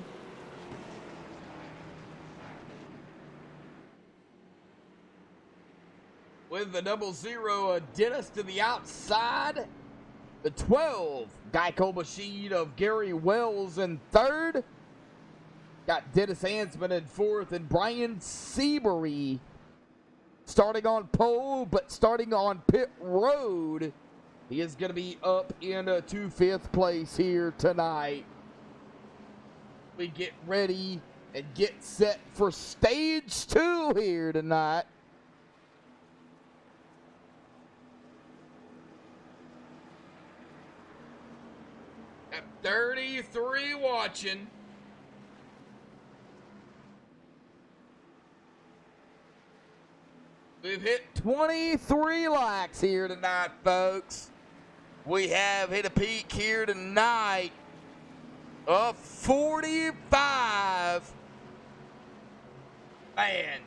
With the 00, Dennis to the outside. The 12, Geico Bashid of Gary Wells in 3rd. Got Dennis Hansman in 4th, and Brian Seabury starting on pole, but starting on pit road. He is going to be up into 5th place here tonight. We get ready and get set for stage 2 here tonight. At 33 watching. We've hit 23 likes here tonight, folks. We have hit a peak here tonight of 45. Man.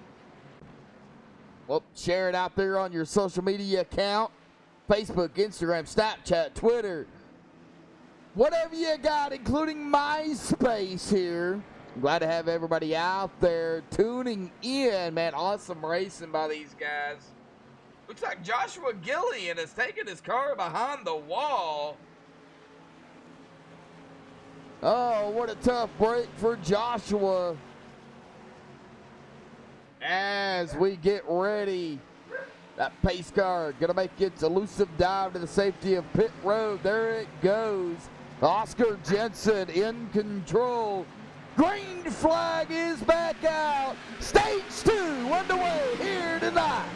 Well, share it out there on your social media account. Facebook, Instagram, Snapchat, Twitter. Whatever you got, including MySpace here. I'm glad to have everybody out there tuning in, man. Awesome racing by these guys. Looks like Joshua Gillian has taken his car behind the wall. Oh, what a tough break for Joshua. As we get ready, that pace car gonna make its elusive dive to the safety of pit road. There it goes. Oscar Jensen in control. Green flag is back out. Stage 2 underway here tonight.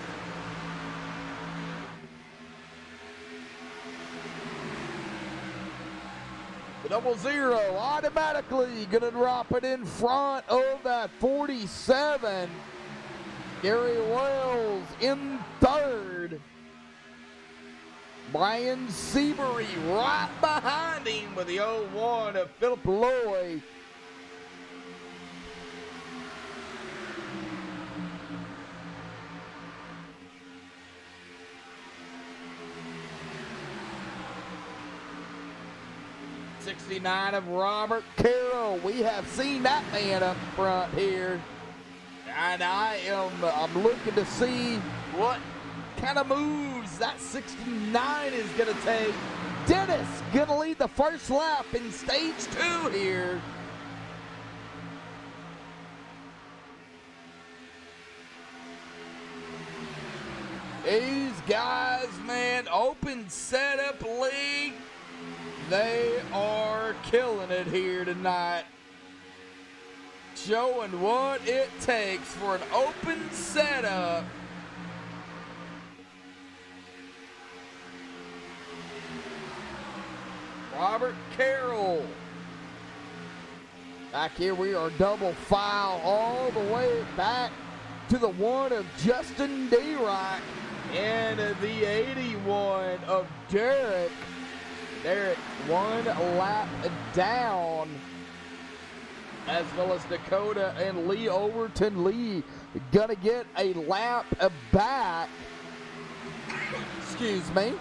The 00 automatically gonna drop it in front of that 47. Gary Wells in third. Brian Seabury right behind him with the 01 of Philip Lloyd. '69 of Robert Carroll. We have seen that man up front here. And I'm looking to see what kind of moves that 69 is going to take. Dennis going to lead the first lap in stage 2 here. These guys, man, open setup league, they are killing it here tonight. Showing what it takes for an open setup. Robert Carroll. Back here we are double file all the way back to the 1 of Justin Derock and the 81 of Derek. Derek 1 lap down. As well as Dakota and Lee Overton. Lee gonna get a lap back. Excuse me.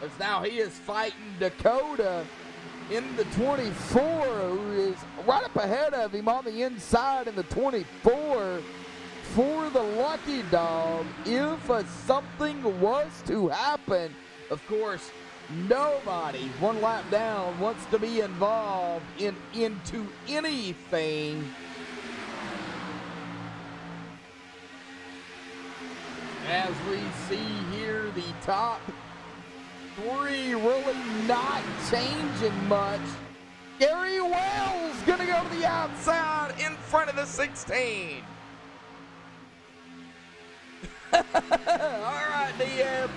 As now he is fighting Dakota in the 24, who is right up ahead of him on the inside in the 24 for the Lucky Dog. If something was to happen, of course, nobody 1 lap down wants to be involved into anything. As we see here, the top 3 really not changing much. Gary Wells gonna go to the outside in front of the 16. All right, DM.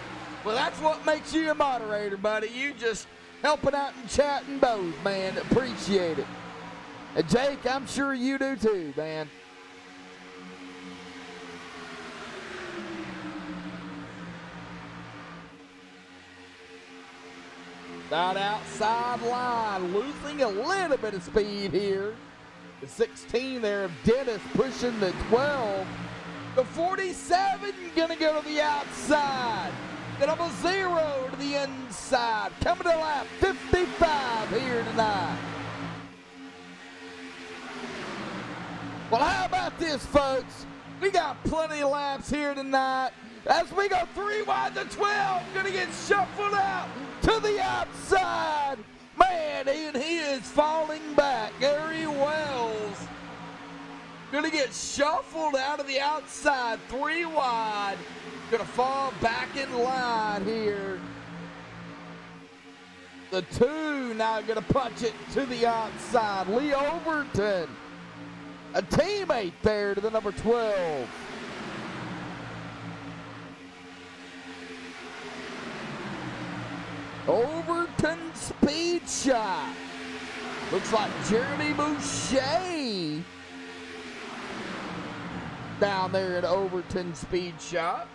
Well, that's what makes you a moderator, buddy. You just helping out and chatting both, man. Appreciate it. And Jake, I'm sure you do too, man. That outside line, losing a little bit of speed here. The 16 there of Dennis pushing the 12. The 47 gonna go to the outside. The 00 to the inside. Coming to lap 55 here tonight. Well, how about this, folks? We got plenty of laps here tonight. As we go 3 wide to 12, gonna get shuffled out to the outside. Man, and he is falling back. Gary Wells gonna get shuffled out of the outside, 3 wide. Gonna fall back in line here. The 2 now gonna punch it to the outside. Lee Overton, a teammate there to the number 12. Overton speed shot. Looks like Jeremy Boucher down there at Overton speed shot.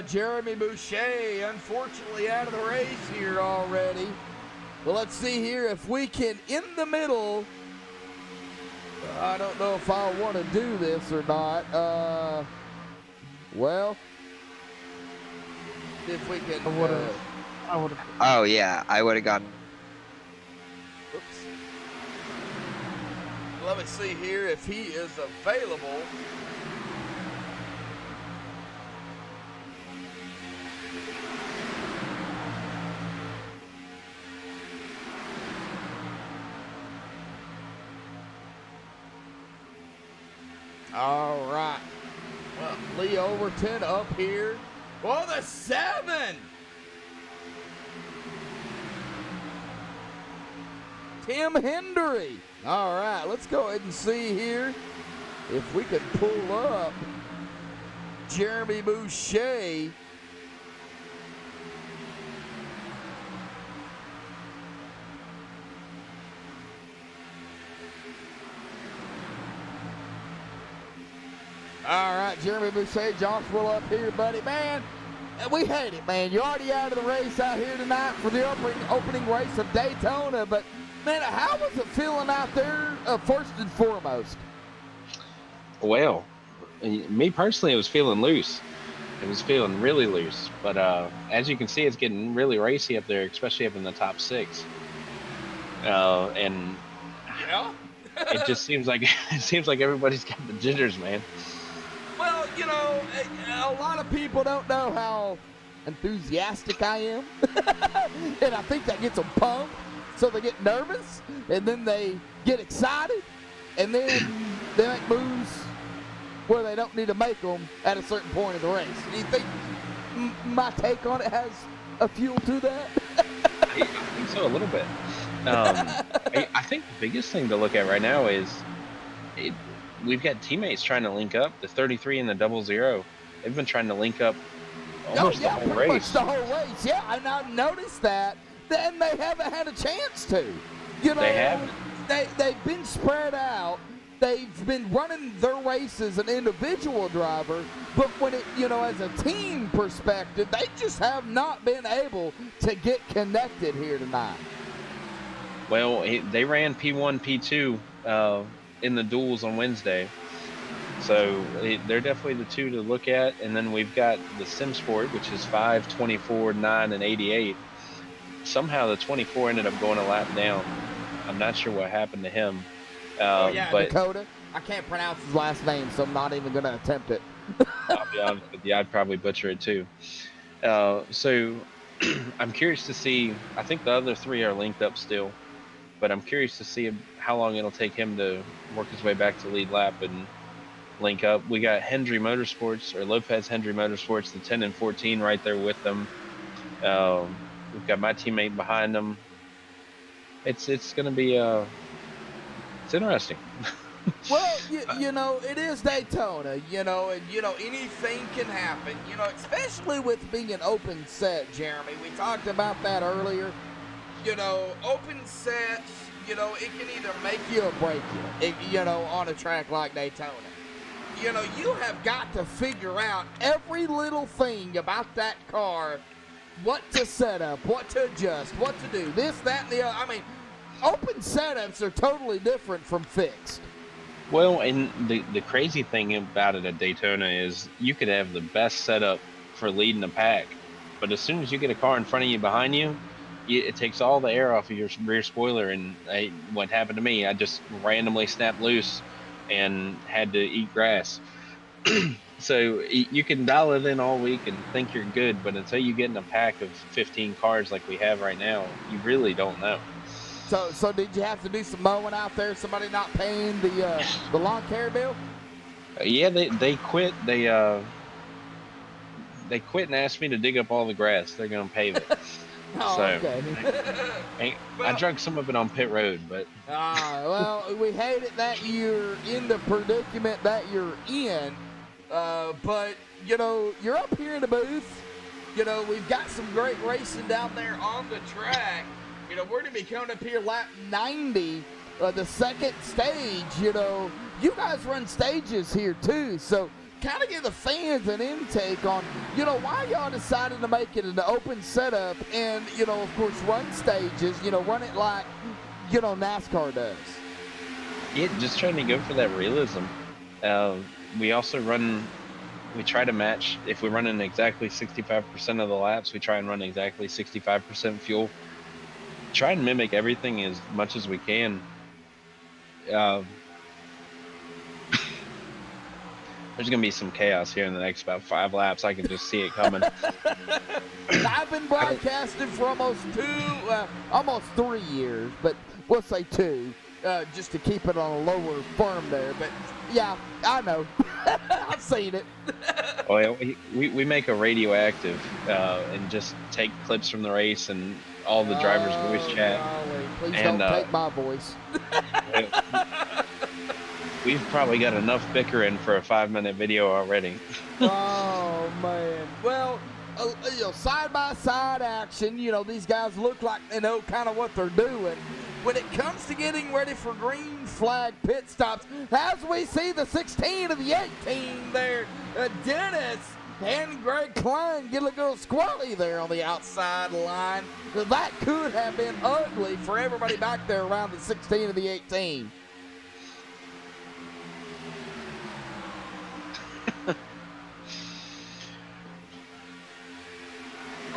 Jeremy Boucher, unfortunately out of the race here already. Well, let's see here if we can, in the middle. I don't know if I want to do this or not. Well, if we can. I would have. Oh yeah, I would have gone. Oops. Let me see here if he is available. All right. Well, Lee Overton up here. Well, the 7. Tim Hendry. All right, let's go ahead and see here if we can pull up Jeremy Boucher. All right, Jeremy Boucher, Joshua up here, buddy. Man, we hate it, man. You're already out of the race out here tonight for the opening race of Daytona, but man, how was it feeling out there, first and foremost? Well, me personally, it was feeling loose. It was feeling really loose. But as you can see, it's getting really racy up there, especially up in the top 6. And yeah, it just seems like everybody's got the jitters, man. Well, you know, a lot of people don't know how enthusiastic I am, and I think that gets them pumped. So they get nervous, and then they get excited, and then they make moves where they don't need to make them at a certain point of the race. Do you think my take on it has a fuel to that? I think so, a little bit. I think the biggest thing to look at right now is we've got teammates trying to link up. The 33 and the 00, they've been trying to link up almost the whole race. Much the whole race, yeah. And I noticed that. Then they haven't had a chance to. You know, they haven't. They've been spread out. They've been running their race as an individual driver, but when it, you know, as a team perspective, they just have not been able to get connected here tonight. Well, they ran P1, P2 in the duels on Wednesday. So they're definitely the two to look at. And then we've got the SimSport, which is 5, 24, 9, and 88. Somehow the 24 ended up going a lap down. I'm not sure what happened to him. Oh, yeah, but Dakota. I can't pronounce his last name, so I'm not even going to attempt it. I'll be honest with you, I'd probably butcher it too. So I'm curious to see. I think the other 3 are linked up still, but I'm curious to see how long it'll take him to work his way back to lead lap and link up. We got Hendry Motorsports, or Lopez Hendry Motorsports, the 10 and 14 right there with them. We've got my teammate behind them. It's going to be it's interesting. Well, you know, it is Daytona, you know, and, you know, anything can happen, you know, especially with being an open set, Jeremy. We talked about that earlier. You know, open sets, you know, it can either make you or break you, you know, on a track like Daytona. You know, you have got to figure out every little thing about that car, what to set up, what to adjust, what to do, this, that, and the other. I mean, open setups are totally different from fixed. Well, and the crazy thing about it at Daytona is you could have the best setup for leading a pack, but as soon as you get a car in front of you, behind you, it takes all the air off of your rear spoiler. And what happened to me, I just randomly snapped loose and had to eat grass. So you can dial it in all week and think you're good, but until you get in a pack of 15 cars like we have right now, you really don't know. So did you have to do some mowing out there? Somebody not paying the lawn care bill? Yeah, they quit. They quit and asked me to dig up all the grass. They're gonna pave it. Oh, so, okay. I drug some of it on pit road, but. Well, we hate it that you're in the predicament that you're in, but you know you're up here in the booth. You know we've got some great racing down there on the track. You know, we're going to be coming up here lap 90, the second stage. You know, you guys run stages here too. So kind of give the fans an intake on, why y'all decided to make it an open setup and, of course, run stages, run it like, NASCAR does. Yeah, just trying to go for that realism. We also we try to match, if we're running exactly 65% of the laps, we try and run exactly 65% fuel. Try and mimic everything as much as we can. There's going to be some chaos here in the next about 5 laps. I can just see it coming. I've been broadcasting for almost 3 years, but we'll say 2, just to keep it on a lower firm there. But yeah, I know. I've seen it. Well, we make a radioactive and just take clips from the race and all the drivers' voice chat. Golly, please and don't take my voice. We've probably got enough bickering for a 5-minute video already. Oh man. Well, side-by-side action, these guys look like they know kind of what they're doing. When it comes to getting ready for green flag pit stops, as we see the 16 of the 18 there, Dennis and Greg Klein get a little squirrely there on the outside line. That could have been ugly for everybody back there around the 16 of the 18.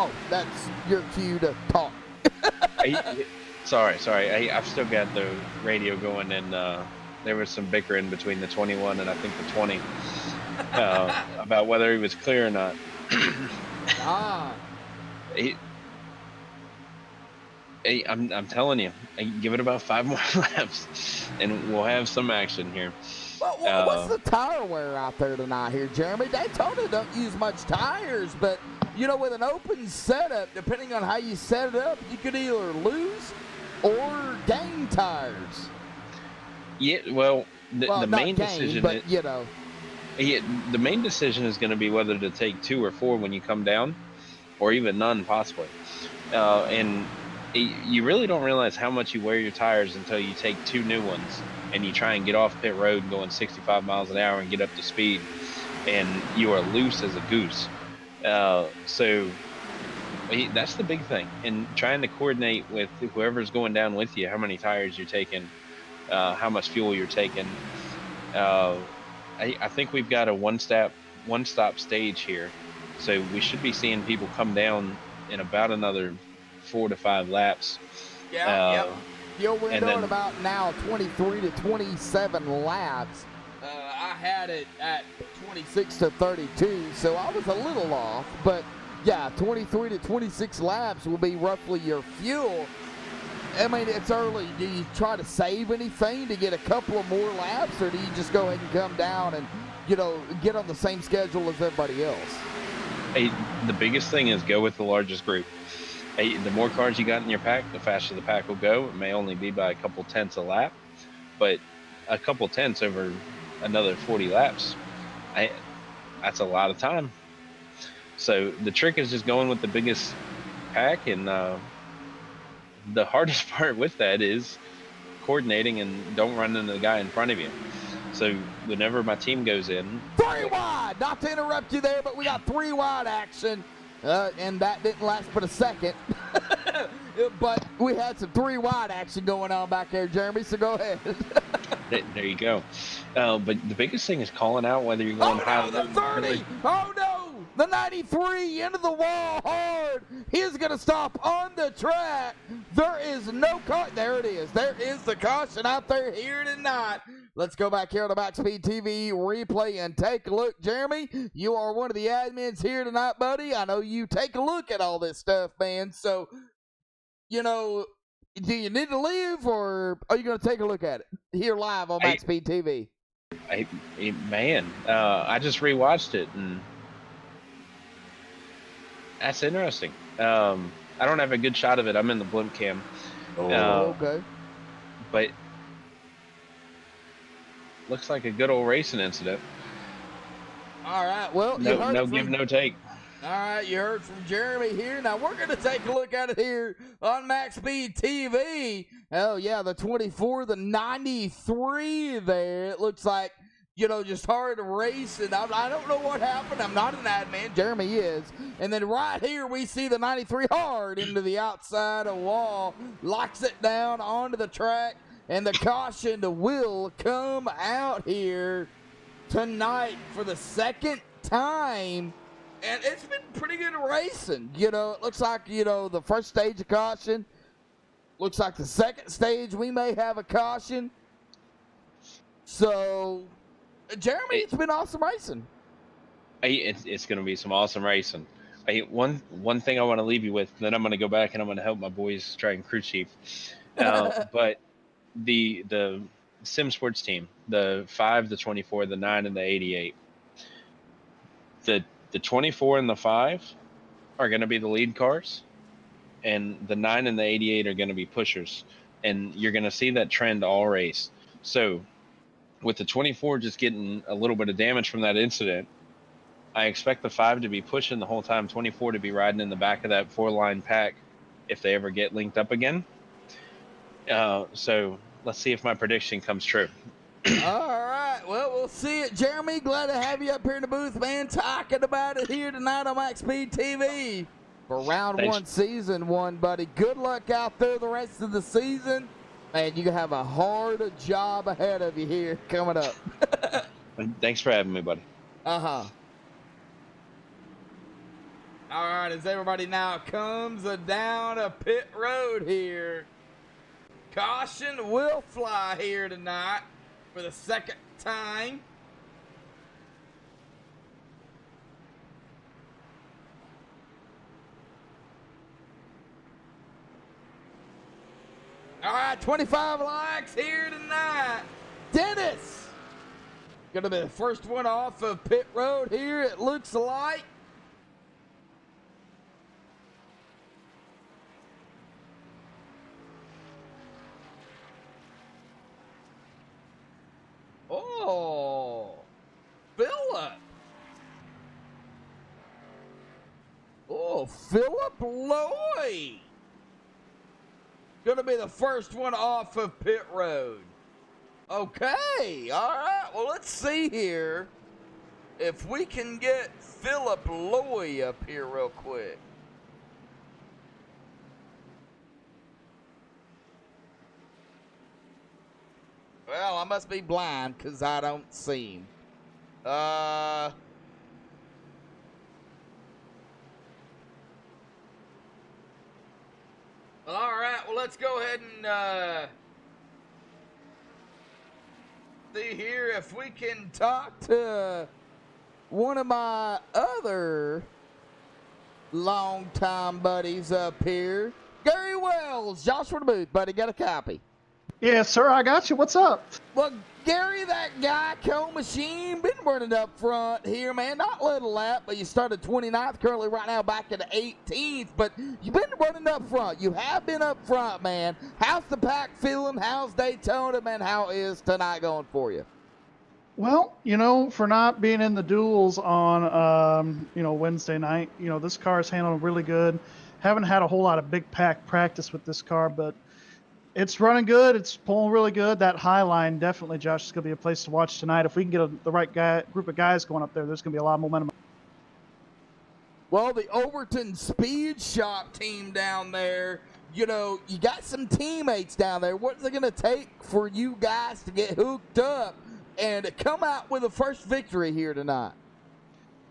Oh, that's your cue to talk. Sorry. I've still got the radio going, and there was some bickering between the 21 and I think the 20 about whether he was clear or not. I'm telling you, give it about 5 more laps, and we'll have some action here. Well, what's the tire wear out there tonight here, Jeremy? Daytona don't use much tires, but, with an open setup, depending on how you set it up, you could either lose or gain tires. Yeah, well, the main decision, but, yeah, the main decision is going to be whether to take 2 or 4 when you come down, or even none possibly. And you really don't realize how much you wear your tires until you take 2 new ones and you try and get off pit road going 65 miles an hour and get up to speed, and you are loose as a goose. So that's the big thing, and trying to coordinate with whoever's going down with you, how many tires you're taking, how much fuel you're taking. I think we've got a one-stop stage here, so we should be seeing people come down in about another 4 to 5 laps. Yep. Fuel window then, at about now 23 to 27 laps. I had it at 26 to 32, so I was a little off, but yeah, 23 to 26 laps will be roughly your fuel. I mean, it's early. Do you try to save anything to get a couple of more laps, or do you just go ahead and come down and, get on the same schedule as everybody else? Hey, the biggest thing is go with the largest group. Hey, the more cars you got in your pack, the faster the pack will go. It may only be by a couple tenths a lap, but a couple tenths over another 40 laps, that's a lot of time. So the trick is just going with the biggest pack, and the hardest part with that is coordinating and don't run into the guy in front of you. So whenever my team goes in, 3 wide. Not to interrupt you there, but we got 3 wide action, and that didn't last but a second. But we had some 3 wide action going on back there, Jeremy. So go ahead. There you go. But the biggest thing is calling out whether you're going high. The 30. Oh no! The 93 into the wall hard. He's going to stop on the track. There is no car. There it is. There is the caution out there here tonight. Let's go back here to MaxSpeedTV replay and take a look. Jeremy, you are one of the admins here tonight, buddy. I know you take a look at all this stuff, man. So, do you need to leave, or are you going to take a look at it here live on MaxSpeedTV? Man, I just rewatched it, and that's interesting. I don't have a good shot of it. I'm in the blimp cam. Okay. But looks like a good old racing incident. All right. Well, no give, no take. All right, you heard from Jeremy here. Now we're going to take a look at it here on MaxSpeedTV. Oh, yeah, the 24, the 93 there. It looks like, just hard to race, and I don't know what happened. I'm not an ad man. Jeremy is. And then right here we see the 93 hard into the outside of wall, locks it down onto the track, and the caution will come out here tonight for the second time. And it's been pretty good racing. It looks like, the first stage of caution. Looks like the second stage we may have a caution. So, Jeremy, it's been awesome racing. It's going to be some awesome racing. One thing I want to leave you with, then I'm going to go back and I'm going to help my boys try and crew chief. But the Sim Sports team, the 5, the 24, the 9, and the 88. The 24 and the 5 are going to be the lead cars, and the 9 and the 88 are going to be pushers. And you're going to see that trend all race. So, with the 24 just getting a little bit of damage from that incident, I expect the 5 to be pushing the whole time, 24 to be riding in the back of that 4-line pack if they ever get linked up again. So let's see if my prediction comes true. All right. Well, we'll see it. Jeremy, glad to have you up here in the booth, man, talking about it here tonight on MaxSpeedTV for round 1, season 1, buddy. Good luck out there the rest of the season. Man, you have a hard job ahead of you here coming up. Thanks for having me, buddy. Uh-huh. All right, as everybody now comes down a pit road here, caution will fly here tonight for the second time. All right, 25 likes here tonight. Dennis, gonna be the first one off of pit road here, it looks like. Oh, Phillip. Oh, Phillip Lloyd. Gonna be the first one off of pit road. Okay, all right. Well, let's see here if we can get Phillip Lloyd up here real quick. Well, I must be blind because I don't see him. All right, well, let's go ahead and see here if we can talk to one of my other longtime buddies up here. Gary Wells, Joshua the Booth, buddy, got a copy. Yes, sir, I got you. What's up? Well, Gary, that guy, Cole Machine, been running up front here, man. Not led a lap, but you started 29th, currently right now back at the 18th. But you've been running up front. You have been up front, man. How's the pack feeling? How's Daytona, man? How is tonight going for you? Well, for not being in the duels on, Wednesday night, this car is handling really good. Haven't had a whole lot of big pack practice with this car, but it's running good. It's pulling really good. That high line, definitely, Josh, is going to be a place to watch tonight. If we can get the right group of guys going up there, there's going to be a lot of momentum. Well, the Overton Speed Shop team down there, you got some teammates down there. What's it going to take for you guys to get hooked up and to come out with a first victory here tonight?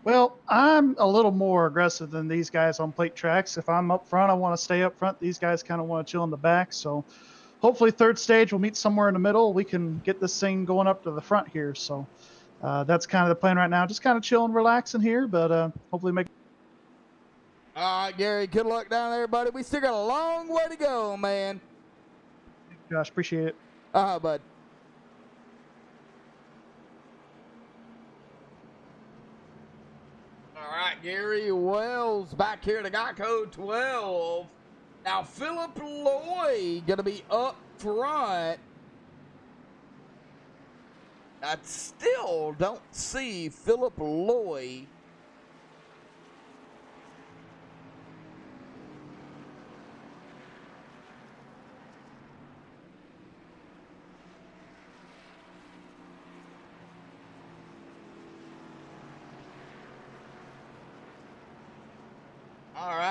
Well, I'm a little more aggressive than these guys on plate tracks. If I'm up front, I want to stay up front. These guys kind of want to chill in the back. So hopefully third stage we'll meet somewhere in the middle. We can get this thing going up to the front here. So that's kind of the plan right now. Just kind of chilling, relaxing here, but hopefully make. All right, Gary, good luck down there, buddy. We still got a long way to go, man. Josh, appreciate it. Bud. All right, Gary Wells back here to Geico 12. Now, Phillip Lloyd going to be up front. I still don't see Phillip Lloyd.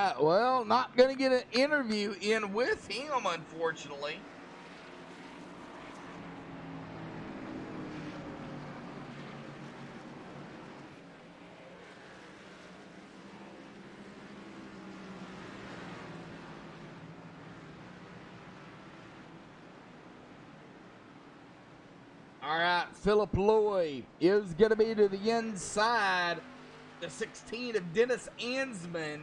right. Well, not going to get an interview in with him, unfortunately. All right, Philip Lloyd is going to be to the inside. The 16 of Dennis Ansman.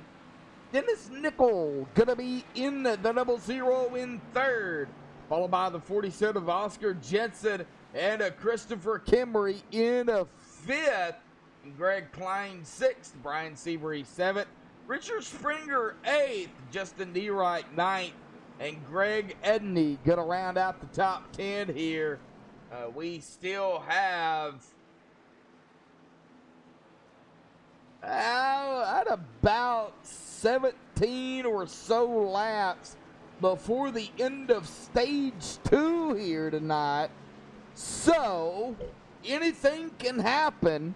Dennis Nickel going to be in the 00 in third. Followed by the 47 of Oscar Jensen and a Christopher Kimberly in a fifth. And Greg Klein sixth. Brian Seabury seventh. Richard Springer eighth. Justin DeWright ninth. And Greg Edney going to round out the top 10 here. We still have at about 17 or so laps before the end of stage 2 here tonight. So anything can happen.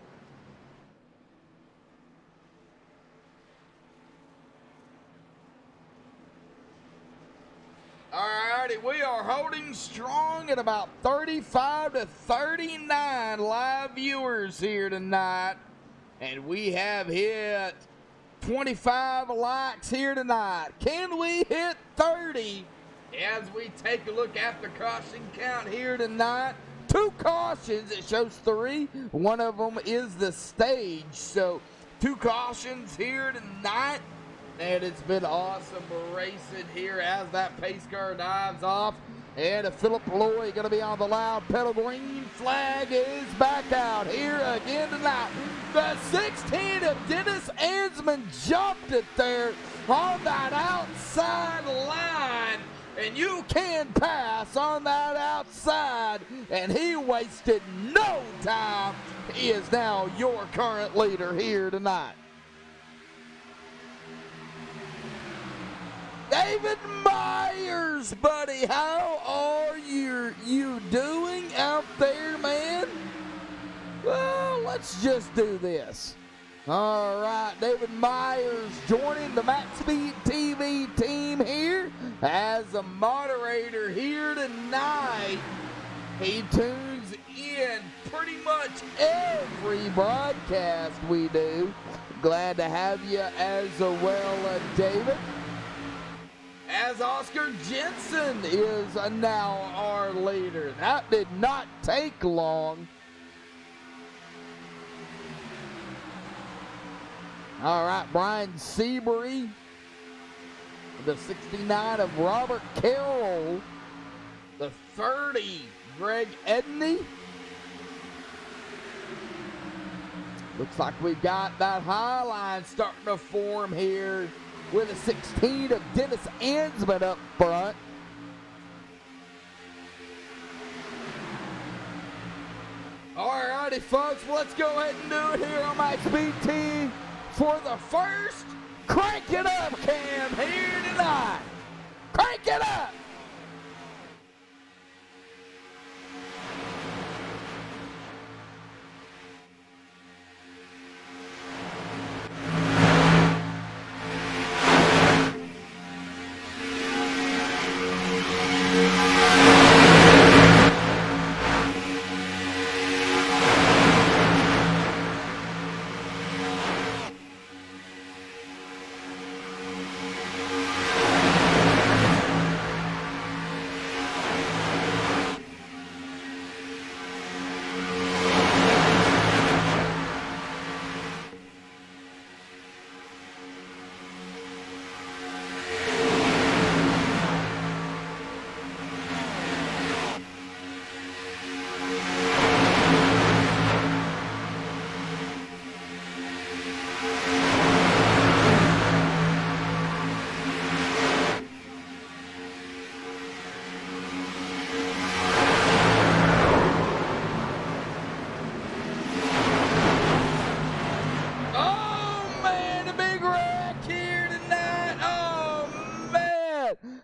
Alrighty, we are holding strong at about 35 to 39 live viewers here tonight. And we have hit 25 likes here tonight. Can we hit 30 as we take a look at the caution count here tonight? 2 cautions, it shows 3. One of them is the stage. So 2 cautions here tonight. And it's been awesome racing here as that pace car dives off. And Philip Lloyd going to be on the loud pedal. Green flag is back out here again tonight. The 16 of Dennis Ansman jumped it there on that outside line. And you can pass on that outside. And he wasted no time. He is now your current leader here tonight. David Myers, buddy, how are you doing out there, man? Well, let's just do this. All right, David Myers joining the MaxSpeedTV team here as a moderator here tonight. He tunes in pretty much every broadcast we do. Glad to have you as well, David. As Oscar Jensen is now our leader. That did not take long. All right, Brian Seabury, the 69 of Robert Carroll, the 30, Greg Edney. Looks like we've got that high line starting to form here with a 16 of Dennis Ansman up front. Alrighty, folks, let's go ahead and do it here on MaxSpeedTV for the first Crank It Up cam here tonight. Crank it up!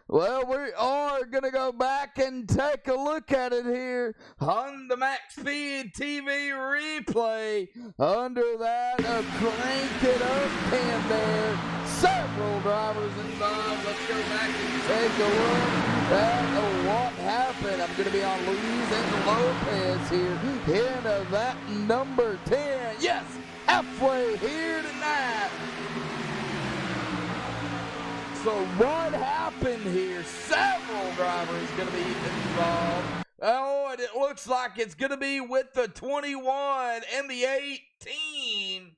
Well, we are going to go back and take a look at it here on the MaxSpeedTV replay. Under that, a Crank It Up cam there. Several drivers involved. Let's go back and take a look at what happened. I'm going to be on Luis and Lopez here in that number 10. Yes, halfway here tonight. So what happened here? Several drivers going to be involved. Oh, and it looks like it's going to be with the 21 and the 18.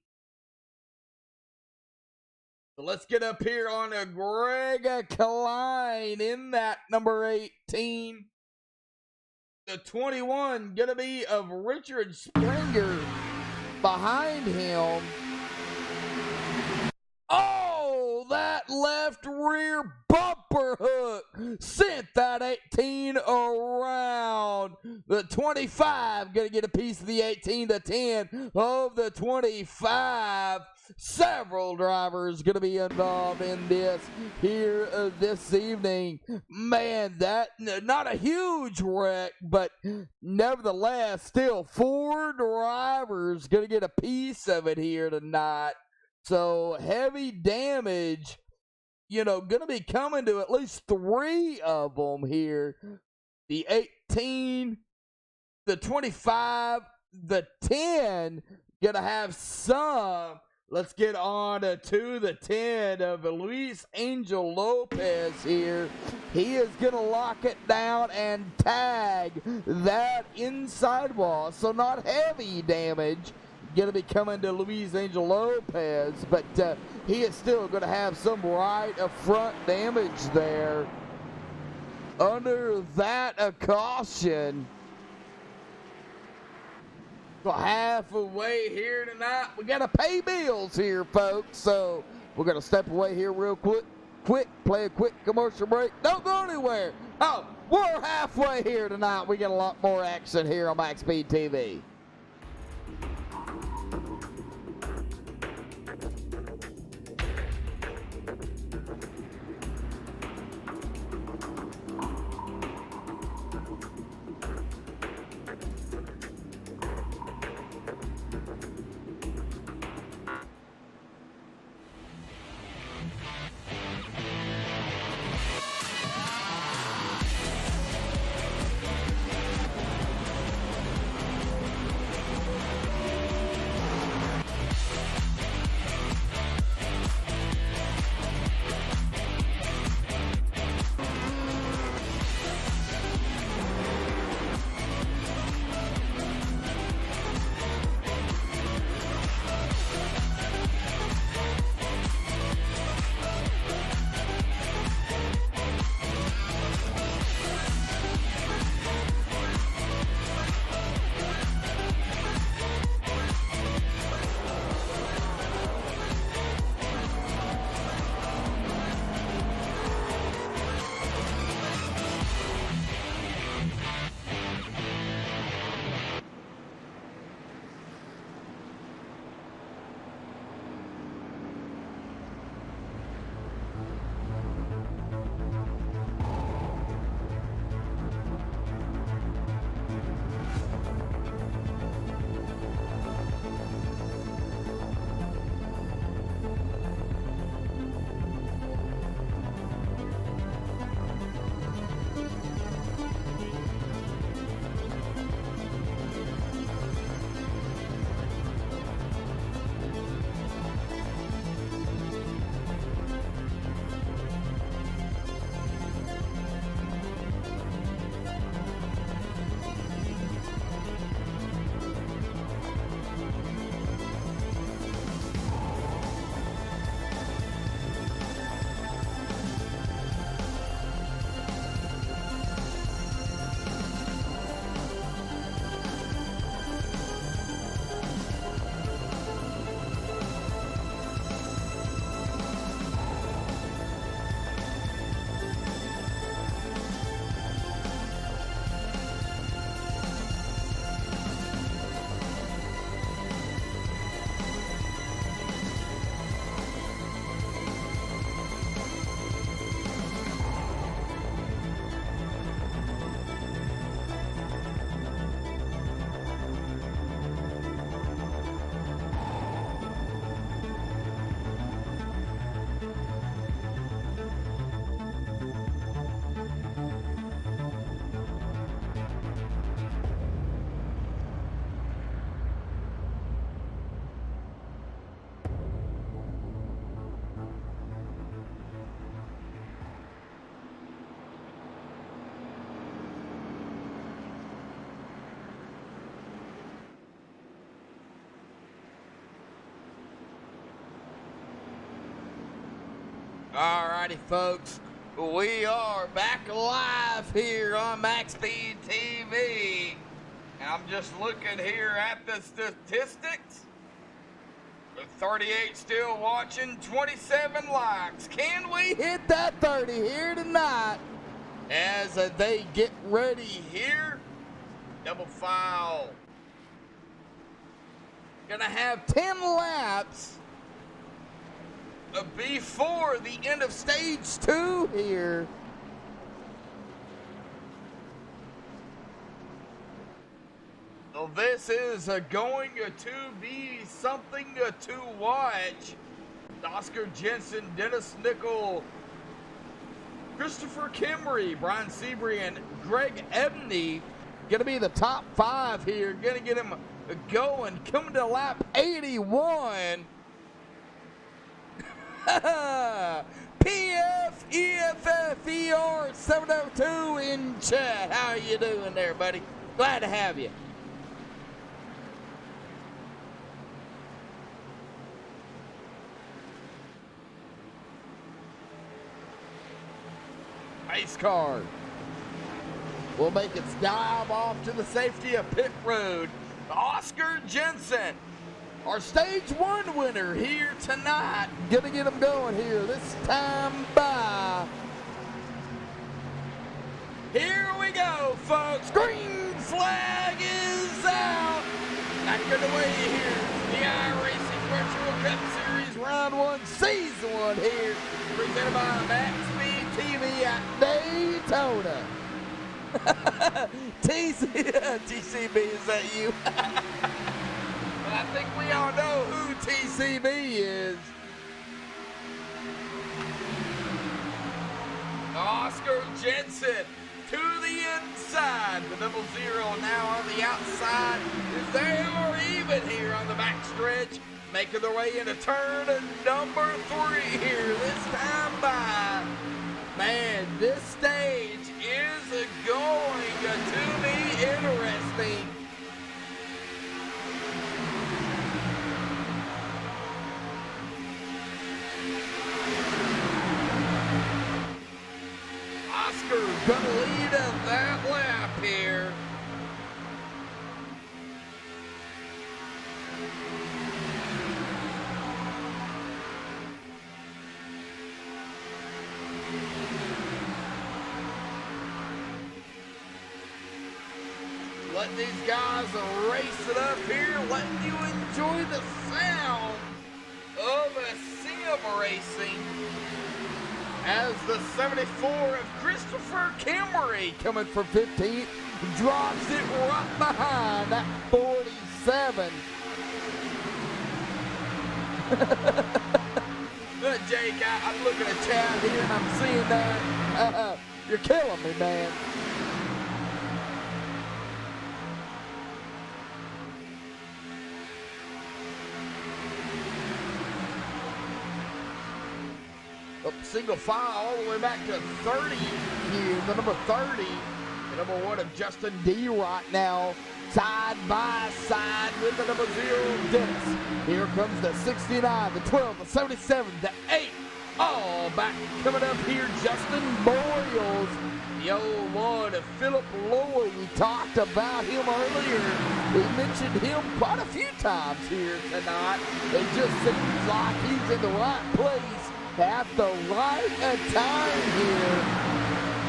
So let's get up here on a Greg Klein in that number 18. The 21 going to be of Richard Springer behind him. Oh, that left rear bumper hook sent that 18 around. The 25 going to get a piece of the 18, the 10 of the 25. Several drivers going to be involved in this here this evening. Man, that not a huge wreck, but nevertheless, still 4 drivers going to get a piece of it here tonight. So heavy damage, you know, going to be coming to at least 3 of them here. The 18, the 25, the 10, going to have some. Let's get on to the 10 of Luis Angel Lopez here. He is going to lock it down and tag that inside wall. So not heavy damage going to be coming to Luis Angel Lopez, but he is still going to have some right of front damage there. Under that, a caution. So halfway here tonight, we got to pay bills here, folks. So we're going to step away here real quick, play a quick commercial break. Don't go anywhere. Oh, we're halfway here tonight. We get a lot more action here on MaxSpeedTV. Alrighty, folks, we are back live here on MaxSpeedTV. And I'm just looking here at the statistics. The 38 still watching, 27 likes. Can we hit that 30 here tonight as they get ready here? Double file. Gonna have 10 laps before the end of stage 2 here. So this is going to be something to watch. Oscar Jensen, Dennis Nickel, Christopher Kimry, Brian Seabury, and Greg Ebney gonna be the top 5 here. Gonna get him going. Coming to lap 81. PFEFFER 702 in chat. How you doing there, buddy? Glad to have you. Race car will make its dive off to the safety of pit road. Oscar Jensen, our stage 1 winner here tonight. Gonna get him going here this time by. Here we go, folks. Green flag is out. Back underway here. The iRacing Virtual Cup Series Round 1, Season 1 here. Presented by MaxSpeedTV at Daytona. TCB, is that you? But I think we all know who TCB is. Oscar Jensen to the inside. The 00 now on the outside. They are even here on the backstretch. Making their way into turn number 3 here. This time by. Man, this stage is going to be interesting. Oscar gonna lead that lap here. Letting these guys race it up here, letting you enjoy the sound of a sim racing as the 74 of Christopher Kimry coming for 15th drops it right behind that 47. Jake, I'm looking at chat here and I'm seeing that. You're killing me, man. Up single file all the way back to 30 here. The number 30, the number 1 of Justin D right now, side by side with the number 0, Dennis. Here comes the 69, the 12, the 77, the 8. All back coming up here, Justin Boyles. The old one of Philip Lloyd. We talked about him earlier. We mentioned him quite a few times here tonight. It just seems like he's in the right place at the right time here.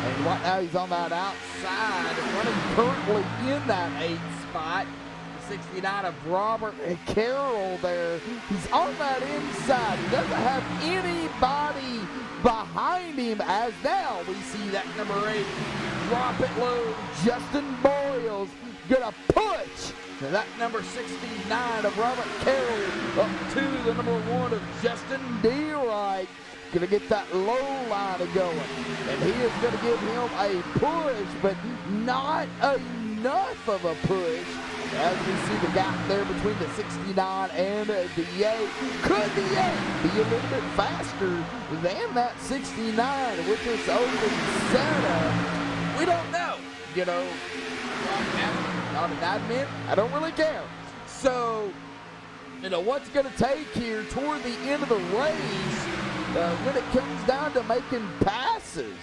And right now he's on that outside, running currently in that 8th spot. The 69 of Robert Carroll there. He's on that inside. He doesn't have anybody behind him as now we see that number 8 drop it low. Justin Boyles gonna push that number 69 of Robert Carroll up to the number 1 of Justin D. Wright. Gonna get that low line going. And he is gonna give him a push, but not enough of a push. As we see the gap there between the 69 and the 8. Could the 8 be a little bit faster than that 69 with this open setup? We don't know. You know, not an admin, I don't really care. So, you know, what's going to take here toward the end of the race when it comes down to making passes.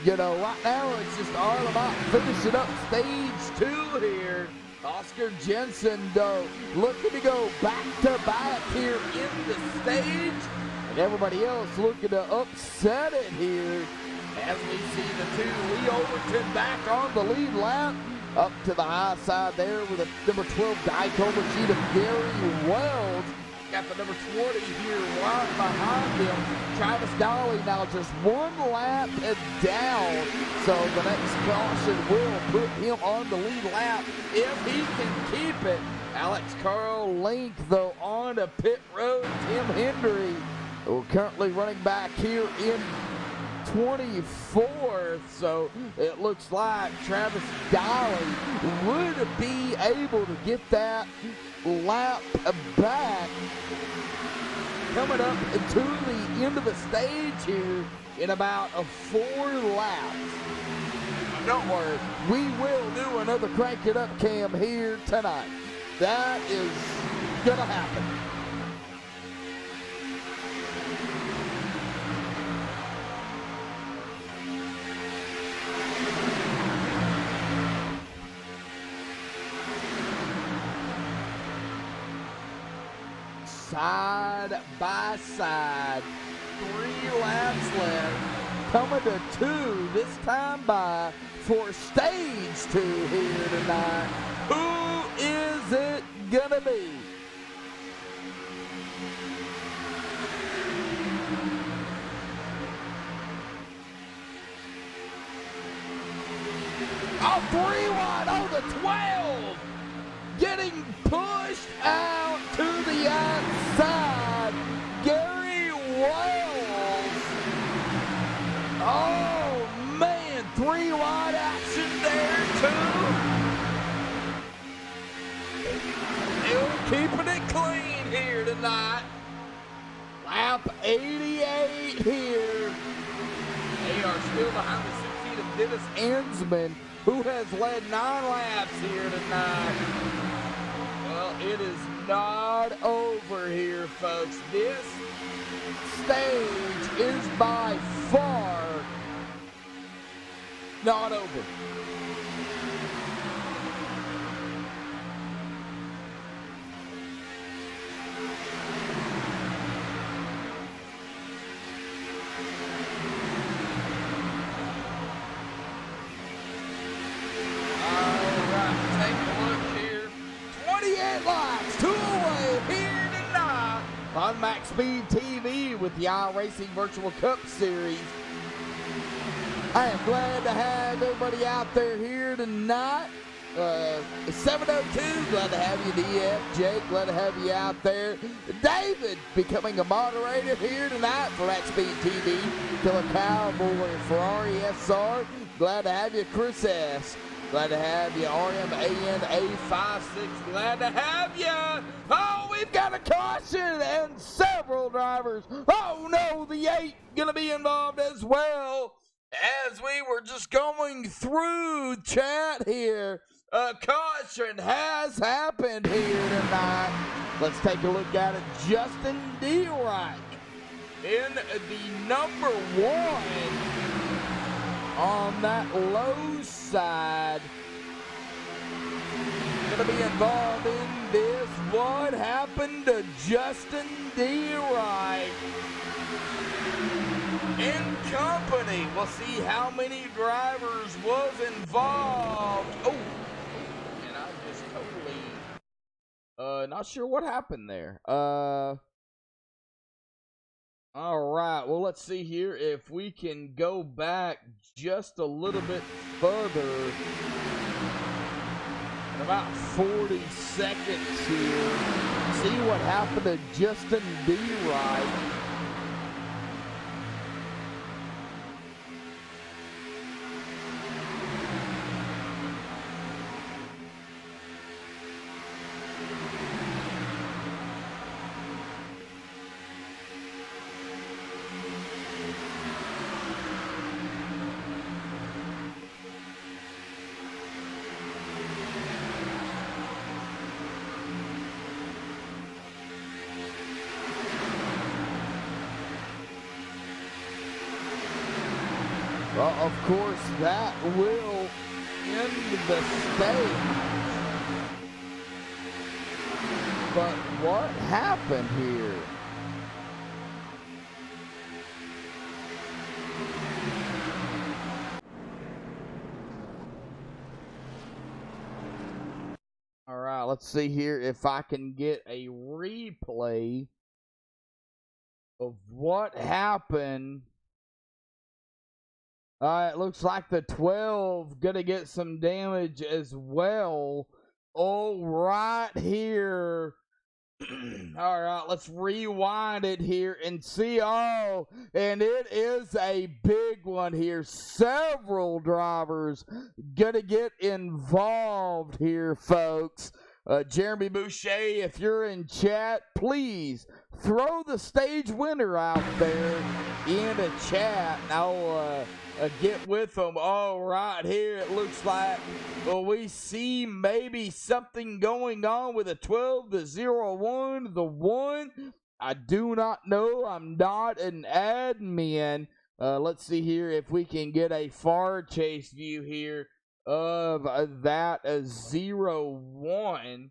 You know, right now it's just all about finishing up stage 2 here. Oscar Jensen, though, looking to go back-to-back here in the stage. And everybody else looking to upset it here. As we see the two, Lee Overton back on the lead lap. Up to the high side there with a number 12 Daytona sheet of Gary Wells. Got the number 20 here right behind him. Travis Dolly now just one lap and down. So the next caution will put him on the lead lap if he can keep it. Alex Carl Link, though, on to pit road. Tim Hendry, currently running back here in 24th, so it looks like Travis Dolly would be able to get that lap back. Coming up to the end of the stage here in about 4 laps. Don't worry, we will do another Crank It Up cam here tonight. That is gonna happen. Side by side, 3 laps left, coming to 2 this time by for stage 2 here tonight. Who is it gonna be? Oh, 3 wide on the 12, getting pushed out to the outside, Gary Wells. Oh man, 3 wide action there too. Still keeping it clean here tonight. Lap 88 here. They are still behind the 6 feet of Dennis Ansman, who has led 9 laps here tonight. Well, it is not over here, folks. This stage is by far not over. On MaxSpeedTV with the iRacing Virtual Cup Series. I am glad to have everybody out there here tonight. 702, glad to have you, DF. Jake, glad to have you out there. David becoming a moderator here tonight for MaxSpeedTV. Killer Cowboy, Ferrari SR, glad to have you, Chris S. Glad to have you, RMANA56. Glad to have you. Oh, we've got a caution and several drivers. Oh no, the 8 gonna be involved as well. As we were just going through chat here, a caution has happened here tonight. Let's take a look at it. Justin D. Wright in the number 1. On that low side, gonna be involved in this. What happened to Justin D. Wright in company? We'll see how many drivers was involved. Oh, and I just totally not sure what happened there. All right, well, let's see here if we can go back just a little bit further. In about 40 seconds here. See what happened to Justin D. Wright. Well, of course, that will end the stage. But what happened here? All right, let's see here if I can get a replay of what happened. It looks like the 12 gonna get some damage as well. Oh, right here. All right, let's rewind it here and see. Oh, and it is a big one here. Several drivers gonna get involved here, folks. Jeremy Boucher, if you're in chat, please throw the stage winner out there in a chat. I'll get with them. All right, here it looks like we see maybe something going on with a 12, the 0-1, the 1. I do not know. I'm not an admin. Let's see here if we can get a far chase view here of that 0-1.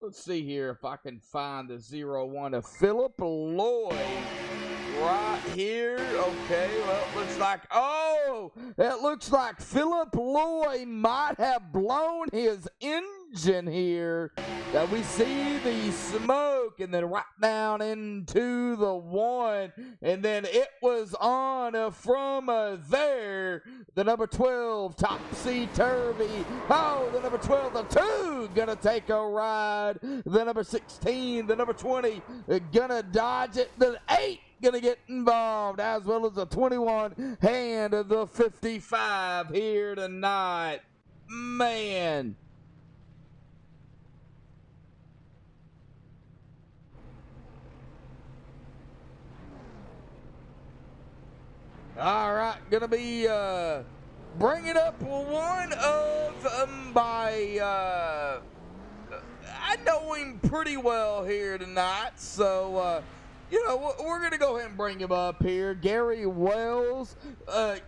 Let's see here if I can find the 0-1 of Philip Lloyd right here. Okay, well, it looks like, oh, it looks like Philip Lloyd might have blown his engine here. We see the smoke and then right down into the 1, and then it was on from there. The number 12, topsy-turvy. Oh, the number 12, the 2, gonna take a ride. The number 16, the number 20, gonna dodge it. The 8, gonna get involved, as well as the 21 and the 55 here tonight. Man. All right, gonna be bringing up one of my I know him pretty well here tonight, so you know, we're going to go ahead and bring him up here. Gary Wells,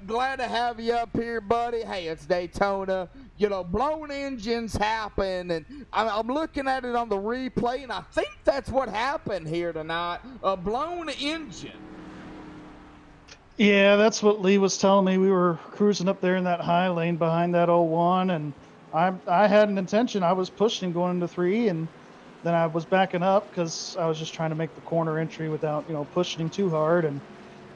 glad to have you up here, buddy. Hey, it's Daytona. You know, blown engines happen, and I'm looking at it on the replay, and I think that's what happened here tonight, a blown engine. Yeah, that's what Lee was telling me. We were cruising up there in that high lane behind that 01, and I had an intention. I was pushing going into 3, and then I was backing up because I was just trying to make the corner entry without, you know, pushing him too hard. And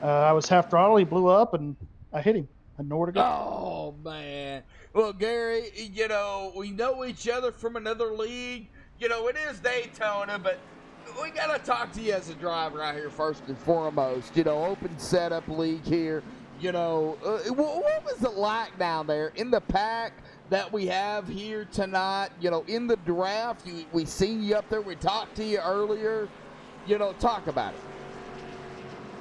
I was half throttle. He blew up, and I hit him. I had nowhere to go. Oh, man. Well, Gary, you know, we know each other from another league. You know, it is Daytona, but we got to talk to you as a driver out here first and foremost. You know, open setup league here. You know, what was it like down there in the pack that we have here tonight? You know, in the draft, we seen you up there. We talked to you earlier. You know, talk about it.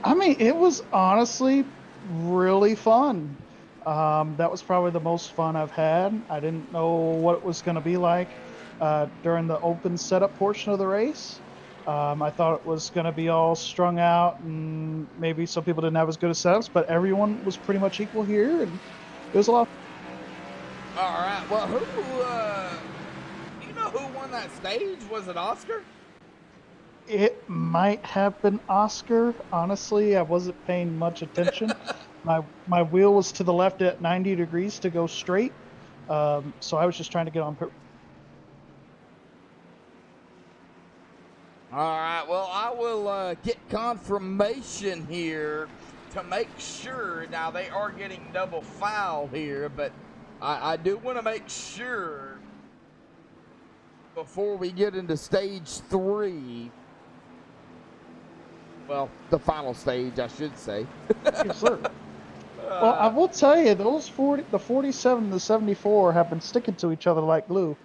I mean, it was honestly really fun. That was probably the most fun I've had. I didn't know what it was going to be like during the open setup portion of the race. I thought it was going to be all strung out, and maybe some people didn't have as good as setups, but everyone was pretty much equal here, and it was a lot. All right. Well, you know who won that stage? Was it Oscar? It might have been Oscar. Honestly, I wasn't paying much attention. My wheel was to the left at 90 degrees to go straight, so I was just trying to get on. All right, well, I will get confirmation here to make sure. Now, they are getting double foul here, but I do want to make sure before we get into stage 3. Well, the final stage, I should say. Yes, sir. Well, I will tell you, the 47 and the 74 have been sticking to each other like glue.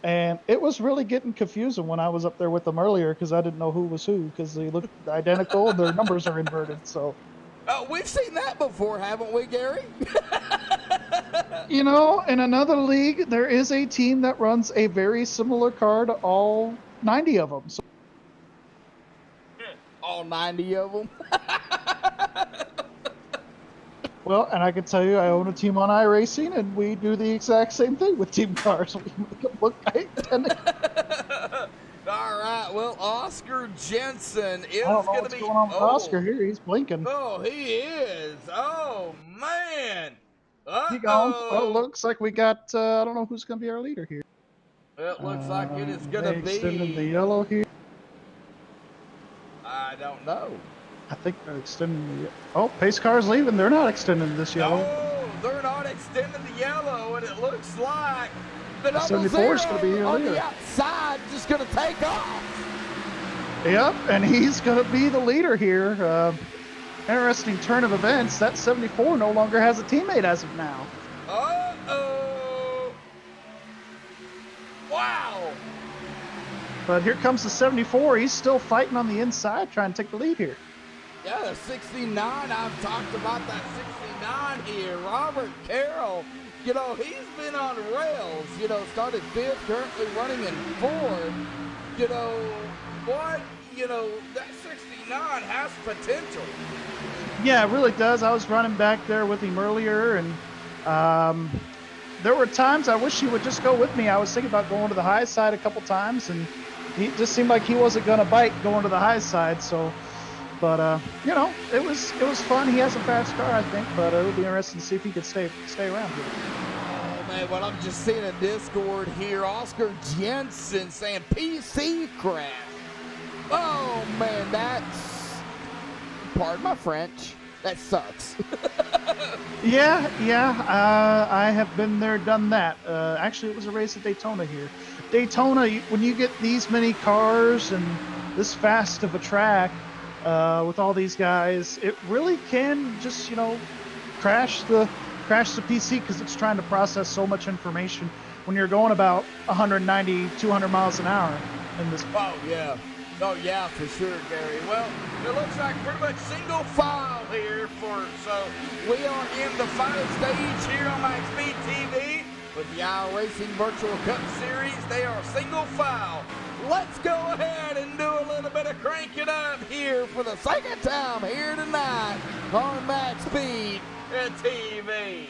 And it was really getting confusing when I was up there with them earlier because I didn't know who was who because they looked identical and their numbers are inverted. So, we've seen that before, haven't we, Gary? You know, in another league, there is a team that runs a very similar car to all 90 of them. So, all 90 of them? Well, and I can tell you, I own a team on iRacing, and we do the exact same thing with team cars. We make them look identical. All right. Well, Oscar Jensen is I don't know going to what's be. going on with Oscar here. He's blinking. Oh, he is. Oh, man. He gone. Well, Uh-oh. looks like we got. I don't know who's going to be our leader here. It looks like it is going They to extended the be. yellow here. I don't know. I think they're extending the. Oh, pace car's leaving. They're not extending this yellow. No, they're not extending the yellow, and it looks like the double 74 is gonna be your on leader. the outside just going to take off. Yep, and he's going to be the leader here. Interesting turn of events. That 74 no longer has a teammate as of now. Uh-oh. Wow. But here comes the 74. He's still fighting on the inside, trying to take the lead here. Yeah, the 69, I've talked about that 69 here. Robert Carroll, you know, he's been on rails, you know, started fifth, currently running in fourth. You know, what? You know, that 69 has potential. Yeah, it really does. I was running back there with him earlier, and there were times I wish he would just go with me. I was thinking about going to the high side a couple times, and he just seemed like he wasn't going to bite going to the high side. So, but you know, it was fun. He has a fast car, I think, but it'll be interesting to see if he could stay around here. Oh man, well I'm just seeing a Discord here. Oscar Jensen saying PC crash. Oh man, that's, pardon my French, that sucks. Yeah. I have been there, done that. Actually, it was a race at Daytona here. Daytona, when you get these many cars and this fast of a track with all these guys, it really can just, you know, crash the PC because it's trying to process so much information when you're going about 190, 200 miles an hour in this. Oh yeah, for sure, Gary. Well, it looks like pretty much single file here so we are in the final stage here on MaxSpeedTV with the iRacing Virtual Cup Series. They are single file. Let's go ahead and do a little bit of cranking up here for the second time here tonight on MaxSpeedTV.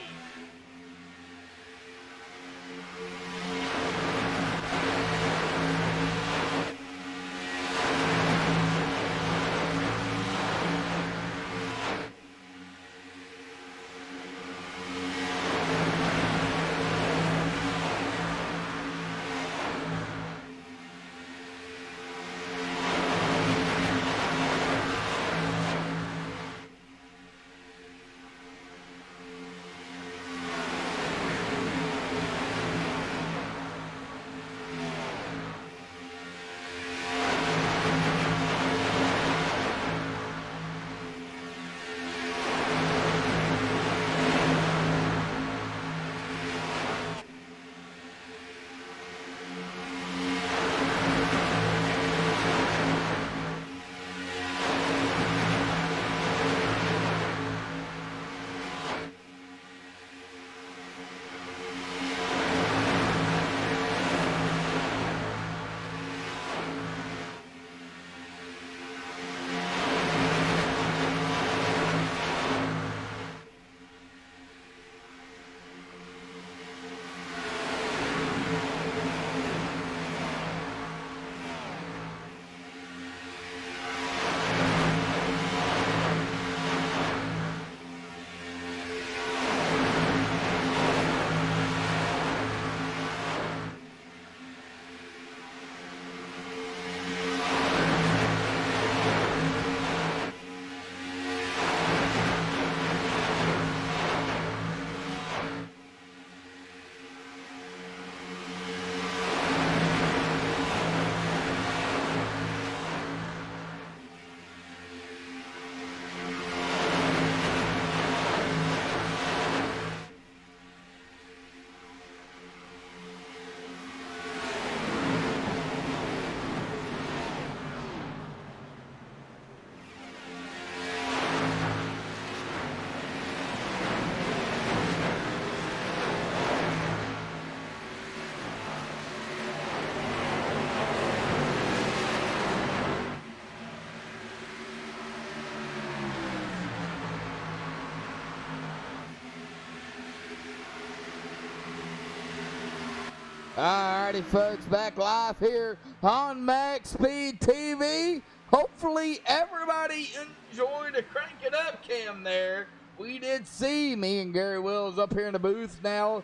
Alrighty, folks, back live here on MaxSpeedTV. Hopefully, everybody enjoyed the Crank It Up cam there. We did see me and Gary Wills up here in the booth now.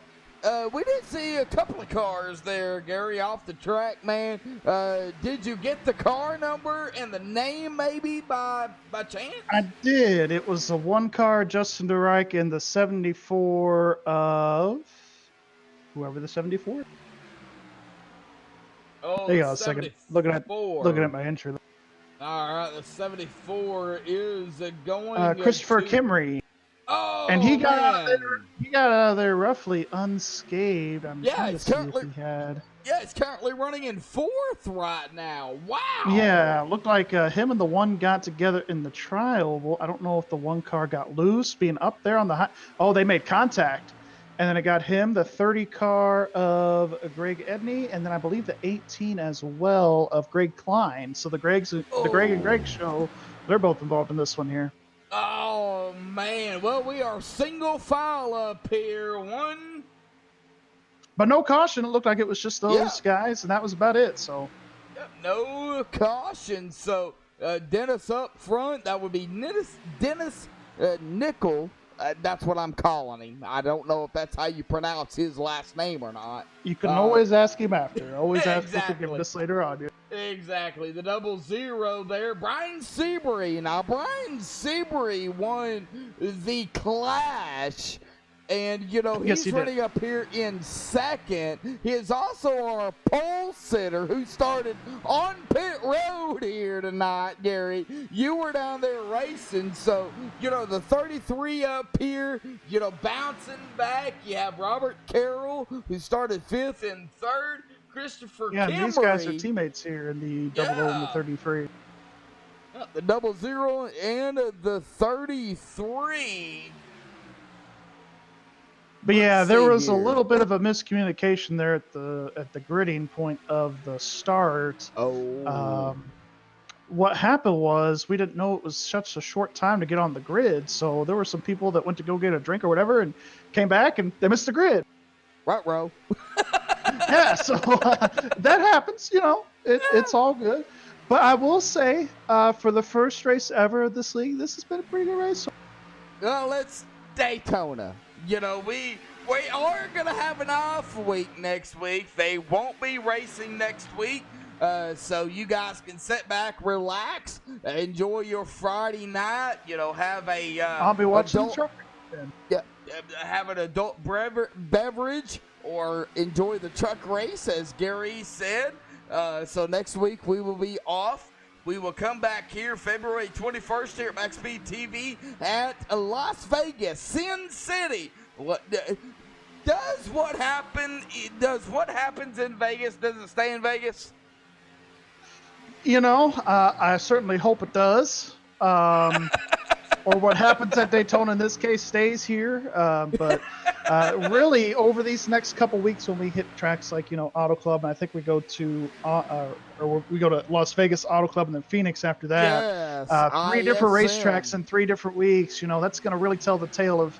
We did see a couple of cars there, Gary, off the track, man. Did you get the car number and the name maybe by chance? I did. It was the one car, Justin DeReich, in the 74 of whoever the 74. Oh, Hang on a second. Looking at my entry. All right, the 74 is going Christopher to... Kimry. Oh, and he got out of man. there. He got out of there roughly unscathed. I'm trying to see if he had. Yeah, he's currently running in 4th right now. Wow. Yeah, looked like him and the one got together in the trial. Well, I don't know if the one car got loose, being up there on the high. Oh, they made contact. And then it got him, the 30 car of Greg Edney, and then I believe the 18 as well of Greg Klein. So the Greg and Greg show, they're both involved in this one here. Oh, man. Well, we are single file up here. One. But no caution. It looked like it was just those guys, and that was about it. So. Yep, no caution. So Dennis up front. That would be Dennis Nickel. That's what I'm calling him. I don't know if that's how you pronounce his last name or not. You can always ask him after. Always ask for Exactly. forgiveness later on. Yeah. Exactly. The 00 there. Brian Seabury. Now, Brian Seabury won the Clash. And, you know, he's running up here in 2nd. He is also our pole sitter who started on pit road here tonight, Gary. You were down there racing. So, you know, the 33 up here, you know, bouncing back. You have Robert Carroll, who started 5th and 3rd. Christopher Kimmery. Yeah, these guys are teammates here in the 00 and the 33. The 00 and the 33. But yeah, there was a little bit of a miscommunication there at the gridding point of the start. Oh. What happened was we didn't know it was such a short time to get on the grid, so there were some people that went to go get a drink or whatever and came back and they missed the grid. Right, bro. Yeah, so that happens, you know. It's all good. But I will say, for the first race ever of this league, this has been a pretty good race. Well, it's Daytona. You know, we are going to have an off week next week. They won't be racing next week. So you guys can sit back, relax, enjoy your Friday night. You know, have a I'll be watching the truck. Yeah, have an adult beverage or enjoy the truck race, as Gary said. So next week we will be off. We will come back here February 21st here at MaxSpeedTV at Las Vegas, Sin City. Does what happens in Vegas, does it stay in Vegas? You know, I certainly hope it does. Or what happens at Daytona in this case stays here. But really, over these next couple weeks, when we hit tracks like, you know, Auto Club, and I think we go to we go to Las Vegas Auto Club and then Phoenix after that. Yes, 3 different racetracks in 3 different weeks. You know, that's going to really tell the tale of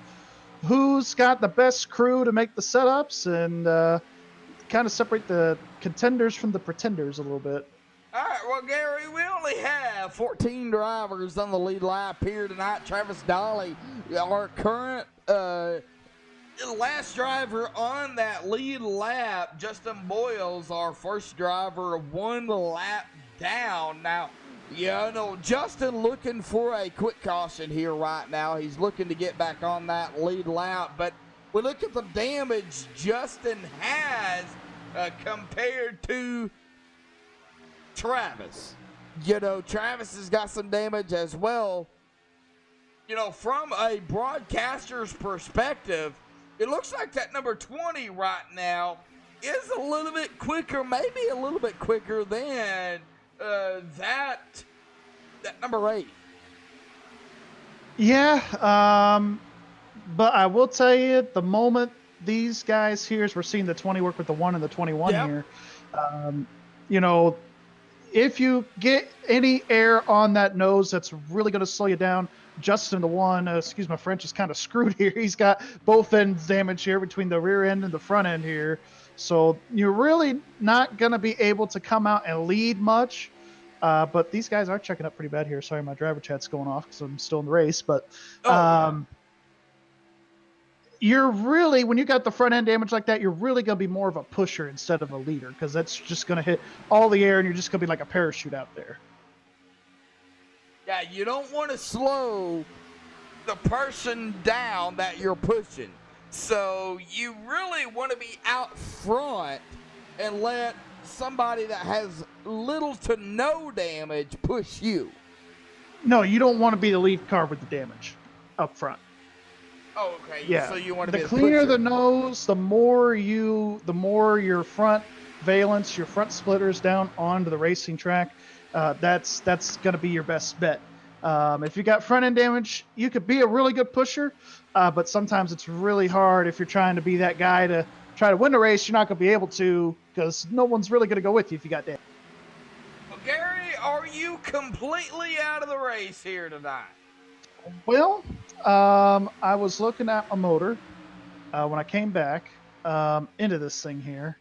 who's got the best crew to make the setups and kind of separate the contenders from the pretenders a little bit. All right, well, Gary, we only have 14 drivers on the lead lap here tonight. Travis Dolly, our current last driver on that lead lap. Justin Boyles, our first driver, 1 lap down. Now, yeah, no, Justin looking for a quick caution here right now. He's looking to get back on that lead lap. But we look at the damage Justin has compared to Travis. You know, Travis has got some damage as well. You know, from a broadcaster's perspective, it looks like that number 20 right now is a little bit quicker, maybe a little bit quicker than that number 8. Yeah, but I will tell you, the moment these guys here, as we're seeing the 20 work with the 1 and the 21 here, you know, if you get any air on that nose, that's really going to slow you down. Justin, the one, excuse my French, is kind of screwed here. He's got both ends damaged here between the rear end and the front end here. So you're really not going to be able to come out and lead much. But these guys are checking up pretty bad here. Sorry, my driver chat's going off because I'm still in the race. But you're really, when you got the front end damage like that, you're really going to be more of a pusher instead of a leader, because that's just going to hit all the air and you're just going to be like a parachute out there. Yeah, you don't want to slow the person down that you're pushing. So you really want to be out front and let somebody that has little to no damage push you. No, you don't want to be the lead car with the damage up front. Oh, okay. Yeah. So you want to be the cleaner pusher. the nose, the more your front valence, your front splitters down onto the racing track. That's going to be your best bet. If you got front end damage, you could be a really good pusher, but sometimes it's really hard if you're trying to be that guy to try to win the race. You're not going to be able to, because no one's really going to go with you if you got damage. Well, Gary, are you completely out of the race here tonight? Well, I was looking at my motor when I came back into this thing here,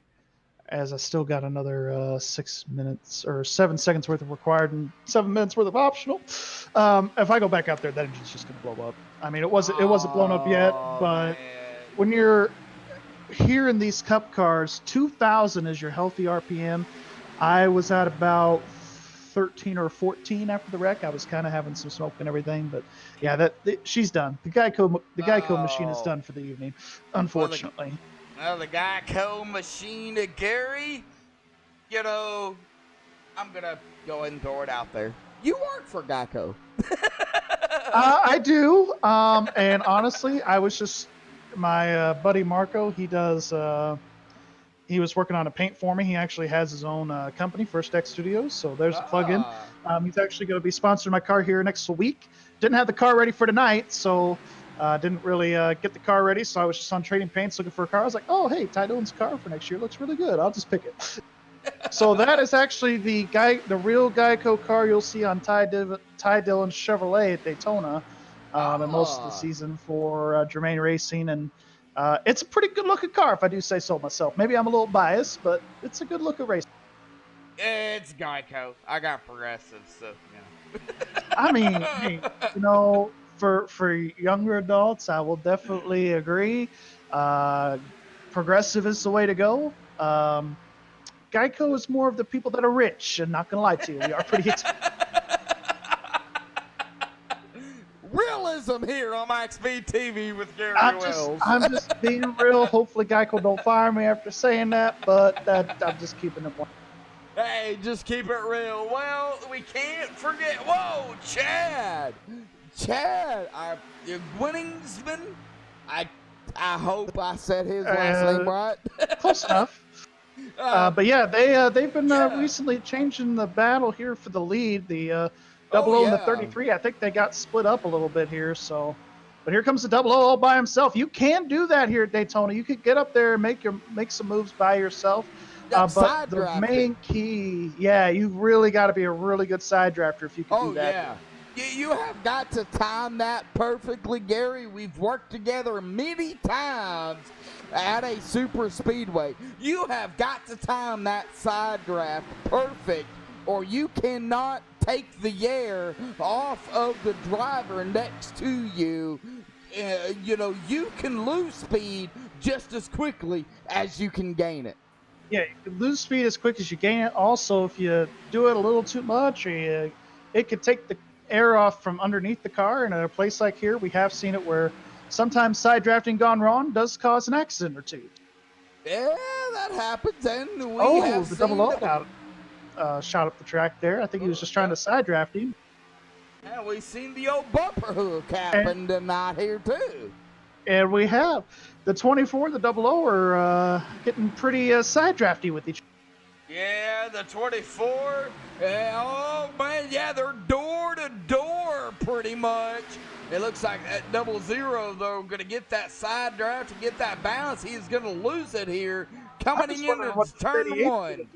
as I still got another 6 minutes or 7 seconds worth of required and 7 minutes worth of optional. If I go back out there, that engine's just going to blow up. I mean, it wasn't blown up yet, but man, when you're here in these cup cars, 2,000 is your healthy RPM. I was at about 13 or 14 after the wreck. I was kind of having some smoke and everything, but yeah, she's done. The Geico machine is done for the evening, unfortunately. Well, the Geico machine, Gary, you know, I'm going to go ahead and throw it out there. You work for Geico. I do. And honestly, I was just, my buddy Marco, he was working on a paint for me. He actually has his own company, First Deck Studios. So there's a plug-in. He's actually going to be sponsoring my car here next week. Didn't have the car ready for tonight, so didn't really get the car ready. So I was just on Trading Paints looking for a car. I was like, oh, hey, Ty Dillon's car for next year looks really good. I'll just pick it. So that is actually the real Geico car you'll see on Ty Dillon Chevrolet at Daytona and most of the season for Germain Racing. And it's a pretty good looking car, if I do say so myself. Maybe I'm a little biased, but it's a good looking race. It's Geico. I got Progressive, so you know. I mean, hey, you know, for younger adults, I will definitely agree. Progressive is the way to go. Geico is more of the people that are rich, and not gonna lie to you, we are pretty expensive. Realism here on MaxSpeedTV with Gary Wells. I'm just being real. Hopefully Geico don't fire me after saying that, but I'm just keeping it one. Hey, just keep it real. Well, we can't forget. Whoa, Chad, your Winningsman. I hope I said his last name right. Close enough. But yeah, they've been recently changing the battle here for the lead. The 00 and the 33. I think they got split up a little bit here. So, but here comes the 00 all by himself. You can do that here at Daytona. You could get up there and make some moves by yourself. But the main key, you've really got to be a really good side drafter if you can do that. You have got to time that perfectly, Gary. We've worked together many times at a super speedway. You have got to time that side draft perfect, or you cannot take the air off of the driver next to you. You know, you can lose speed just as quickly as you can gain it. Yeah, you can lose speed as quick as you gain it. Also, if you do it a little too much, it could take the air off from underneath the car. And in a place like here, we have seen it where sometimes side drafting gone wrong does cause an accident or two. Yeah, that happens. And we have the 00 shot up the track there. I think he was just trying to side draft him. Yeah, we've seen the old bumper hook happen tonight here too. And we have the 24, the 00 are getting pretty side drafty with each other. Yeah, the 24. Oh man, yeah, they're door to door pretty much. It looks like that 00 though going to get that side draft to get that balance. He's going to lose it here coming into turn one.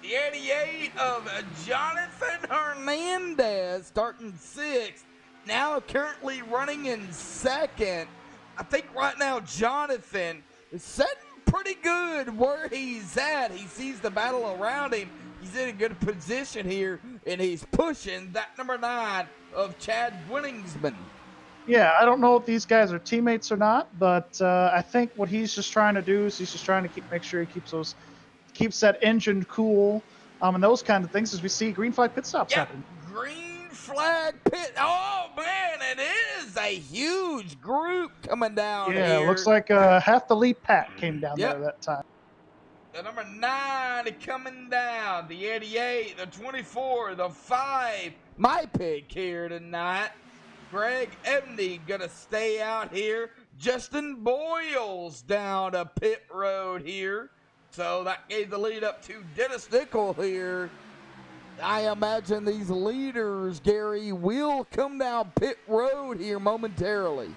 The 88 of Jonathan Hernandez starting 6th. Now currently running in 2nd. I think right now Jonathan is setting pretty good where he's at. He sees the battle around him. He's in a good position here, and he's pushing that number 9 of Chad Winningsman. Yeah, I don't know if these guys are teammates or not, but I think what he's just trying to do is he's just trying to make sure he keeps that engine cool, and those kind of things. As we see green flag pit stops happen. Green flag pit. Oh man, it is a huge group coming down here. Yeah, looks like half the lead pack came down there that time. The number 9 coming down. The 88, the 24, the 5. My pick here tonight. Greg Ebney gonna stay out here. Justin Boyles down a pit road here. So that gave the lead up to Dennis Nickel here. I imagine these leaders, Gary, will come down pit road here momentarily.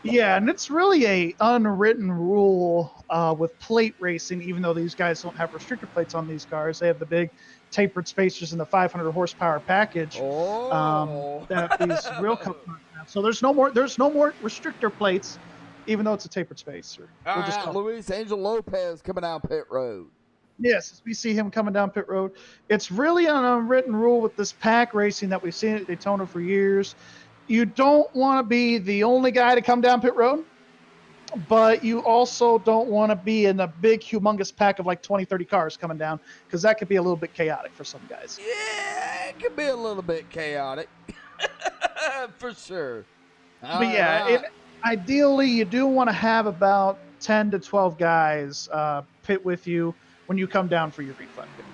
Yeah, and it's really a unwritten rule with plate racing, even though these guys don't have restrictor plates on these cars. They have the big tapered spacers in the 500 horsepower package that these real cars have. So there's no more restrictor plates, even though it's a tapered spacer. All right, Luis Angel Lopez coming down pit road. Yes, as we see him coming down pit road. It's really an unwritten rule with this pack racing that we've seen at Daytona for years. You don't want to be the only guy to come down pit road, but you also don't want to be in a big, humongous pack of like 20, 30 cars coming down, because that could be a little bit chaotic for some guys. Yeah, it could be a little bit chaotic. For sure. But yeah, ideally, you do want to have about 10 to 12 guys pit with you when you come down for your green flag pit.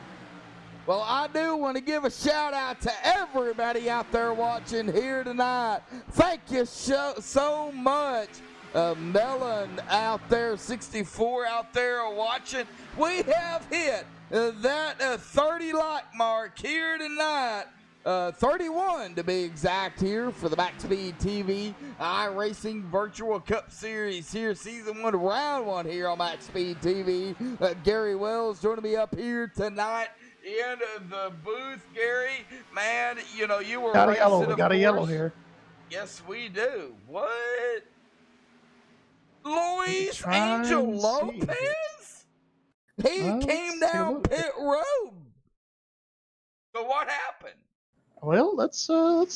Well, I do want to give a shout out to everybody out there watching here tonight. Thank you so much. Melon out there, 64 out there watching. We have hit that 30 like mark here tonight. 31 to be exact here for the MaxSpeedTV iRacing Virtual Cup Series here, Season 1, Round 1 here on MaxSpeedTV. Gary Wells joining me up here tonight in the booth. Gary, man, you know, you were got a yellow. We got a yellow here. Yes, we do. What? Luis Angel Lopez? He came down pit road. So what happened? Well, let's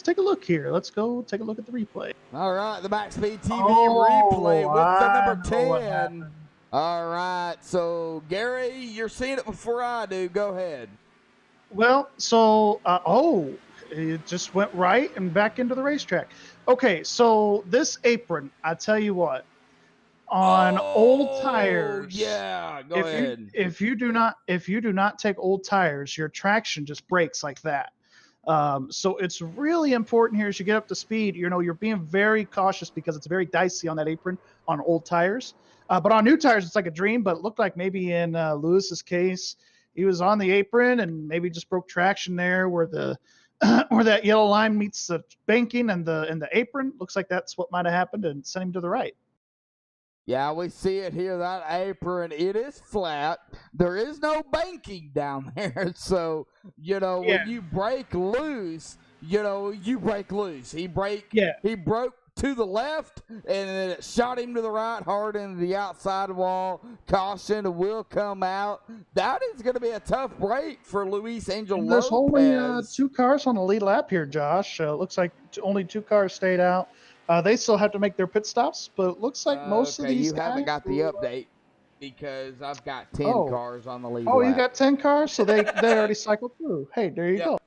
take a look here. Let's go take a look at the replay. All right, the MaxSpeedTV replay with the number 10. All right, so Gary, you're seeing it before I do. Go ahead. Well, so it just went right and back into the racetrack. Okay, so this apron, I tell you what, on old tires, yeah, go ahead. If you do not take old tires, your traction just breaks like that. So it's really important here as you get up to speed. You know, you're being very cautious because it's very dicey on that apron on old tires. But on new tires, it's like a dream. But it looked like maybe in Lewis's case, he was on the apron and maybe just broke traction there where the where that yellow line meets the banking and the apron. Looks like that's what might have happened and sent him to the right. Yeah, we see it here, that apron, it is flat. There is no banking down there. So, you know, when you break loose, you break loose. He broke to the left, and then it shot him to the right hard into the outside wall. Caution will come out. That is going to be a tough break for Luis Angel Lopez. There's only 2 cars on the lead lap here, Josh. Looks like only 2 cars stayed out. They still have to make their pit stops, but it looks like most of these you haven't got the update because I've got 10 cars on the lead lap. You got 10 cars? So they already cycled through. Hey, there you go.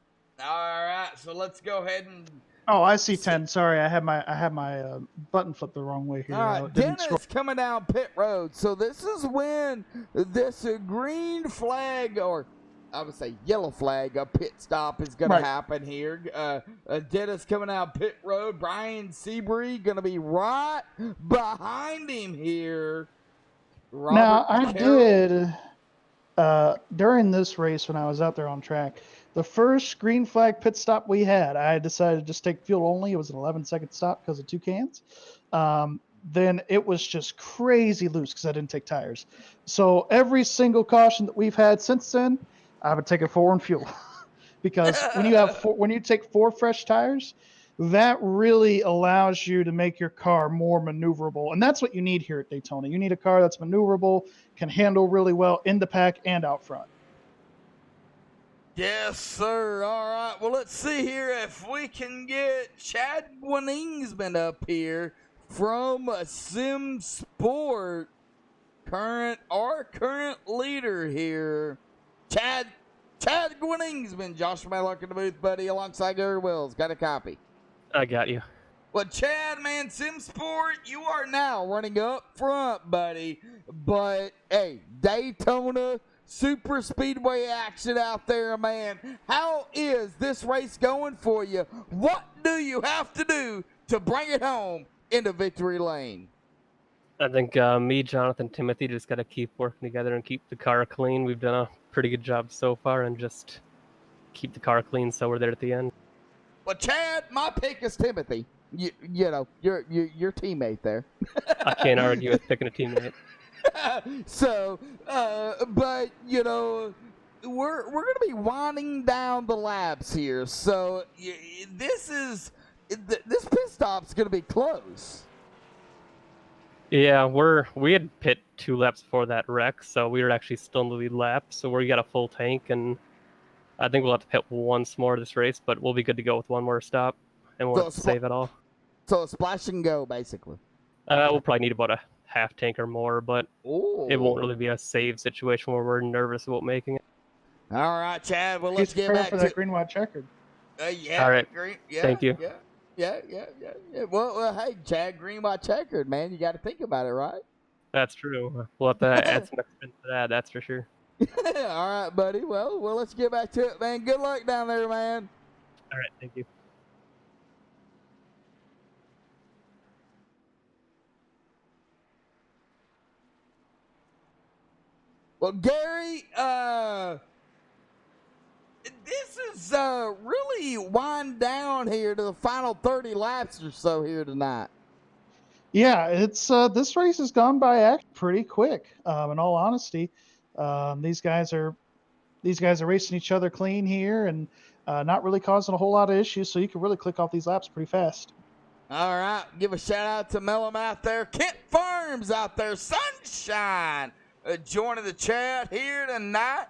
All right, so let's go ahead and... Oh, I see 10. Sorry, I had my button flipped the wrong way here. All right, Dennis coming down pit road. So this is when this green flag, or I would say yellow flag, a pit stop is going to happen here. Dennis coming out pit road. Brian Seabury going to be right behind him here. Now, I did, during this race when I was out there on track, the first green flag pit stop we had, I decided to just take fuel only. It was an 11-second stop because of 2 cans. Then it was just crazy loose because I didn't take tires. So every single caution that we've had since then, I would take a 4 in fuel. Because when you take 4 fresh tires, that really allows you to make your car more maneuverable. And that's what you need here at Daytona. You need a car that's maneuverable, can handle really well in the pack and out front. Yes, sir. All right. Well, let's see here if we can get Chad Winningsman up here from Sim Sport. Our current leader here. Chad Winningsman. Josh Maylock in the booth, buddy, alongside Gary Wills. Got a copy. I got you. Well, Chad, man, Sim Sport, you are now running up front, buddy. But, hey, Daytona Super Speedway action out there, man. How is this race going for you? What do you have to do to bring it home into victory lane? I think me, Jonathan, Timothy just got to keep working together and keep the car clean. We've done a pretty good job so far, and just keep the car clean so we're there at the end. Well, Chad, my pick is Timothy. You know, your teammate there. I can't argue with picking a teammate. So, but you know, we're gonna be winding down the laps here. So this pit stop's gonna be close. Yeah, we had pit 2 laps before that wreck, so we were actually still in the lead lap. So we got a full tank, and I think we'll have to pit once more this race, but we'll be good to go with one more stop, and we'll save it all. So a splash and go, basically. We'll probably need about a half tank or more, but it won't really be a save situation where we're nervous about making it. All right, Chad. Well, let's get back for that green white checkered. Yeah. All right. Green, yeah, Thank you. Yeah. Well, hey, Chad, green white checkered, man. You got to think about it, right? That's true. We'll have to add some expense to that. That's for sure. All right, buddy. Well, let's get back to it, man. Good luck down there, man. All right. Thank you. Well, Gary, this is really wind down here to the final 30 laps or so here tonight. Yeah, it's this race has gone by pretty quick. In all honesty, these guys are racing each other clean here and not really causing a whole lot of issues. So you can really click off these laps pretty fast. All right, give a shout out to Mellum out there, Kent Farms out there, Sunshine. Joining the chat here tonight,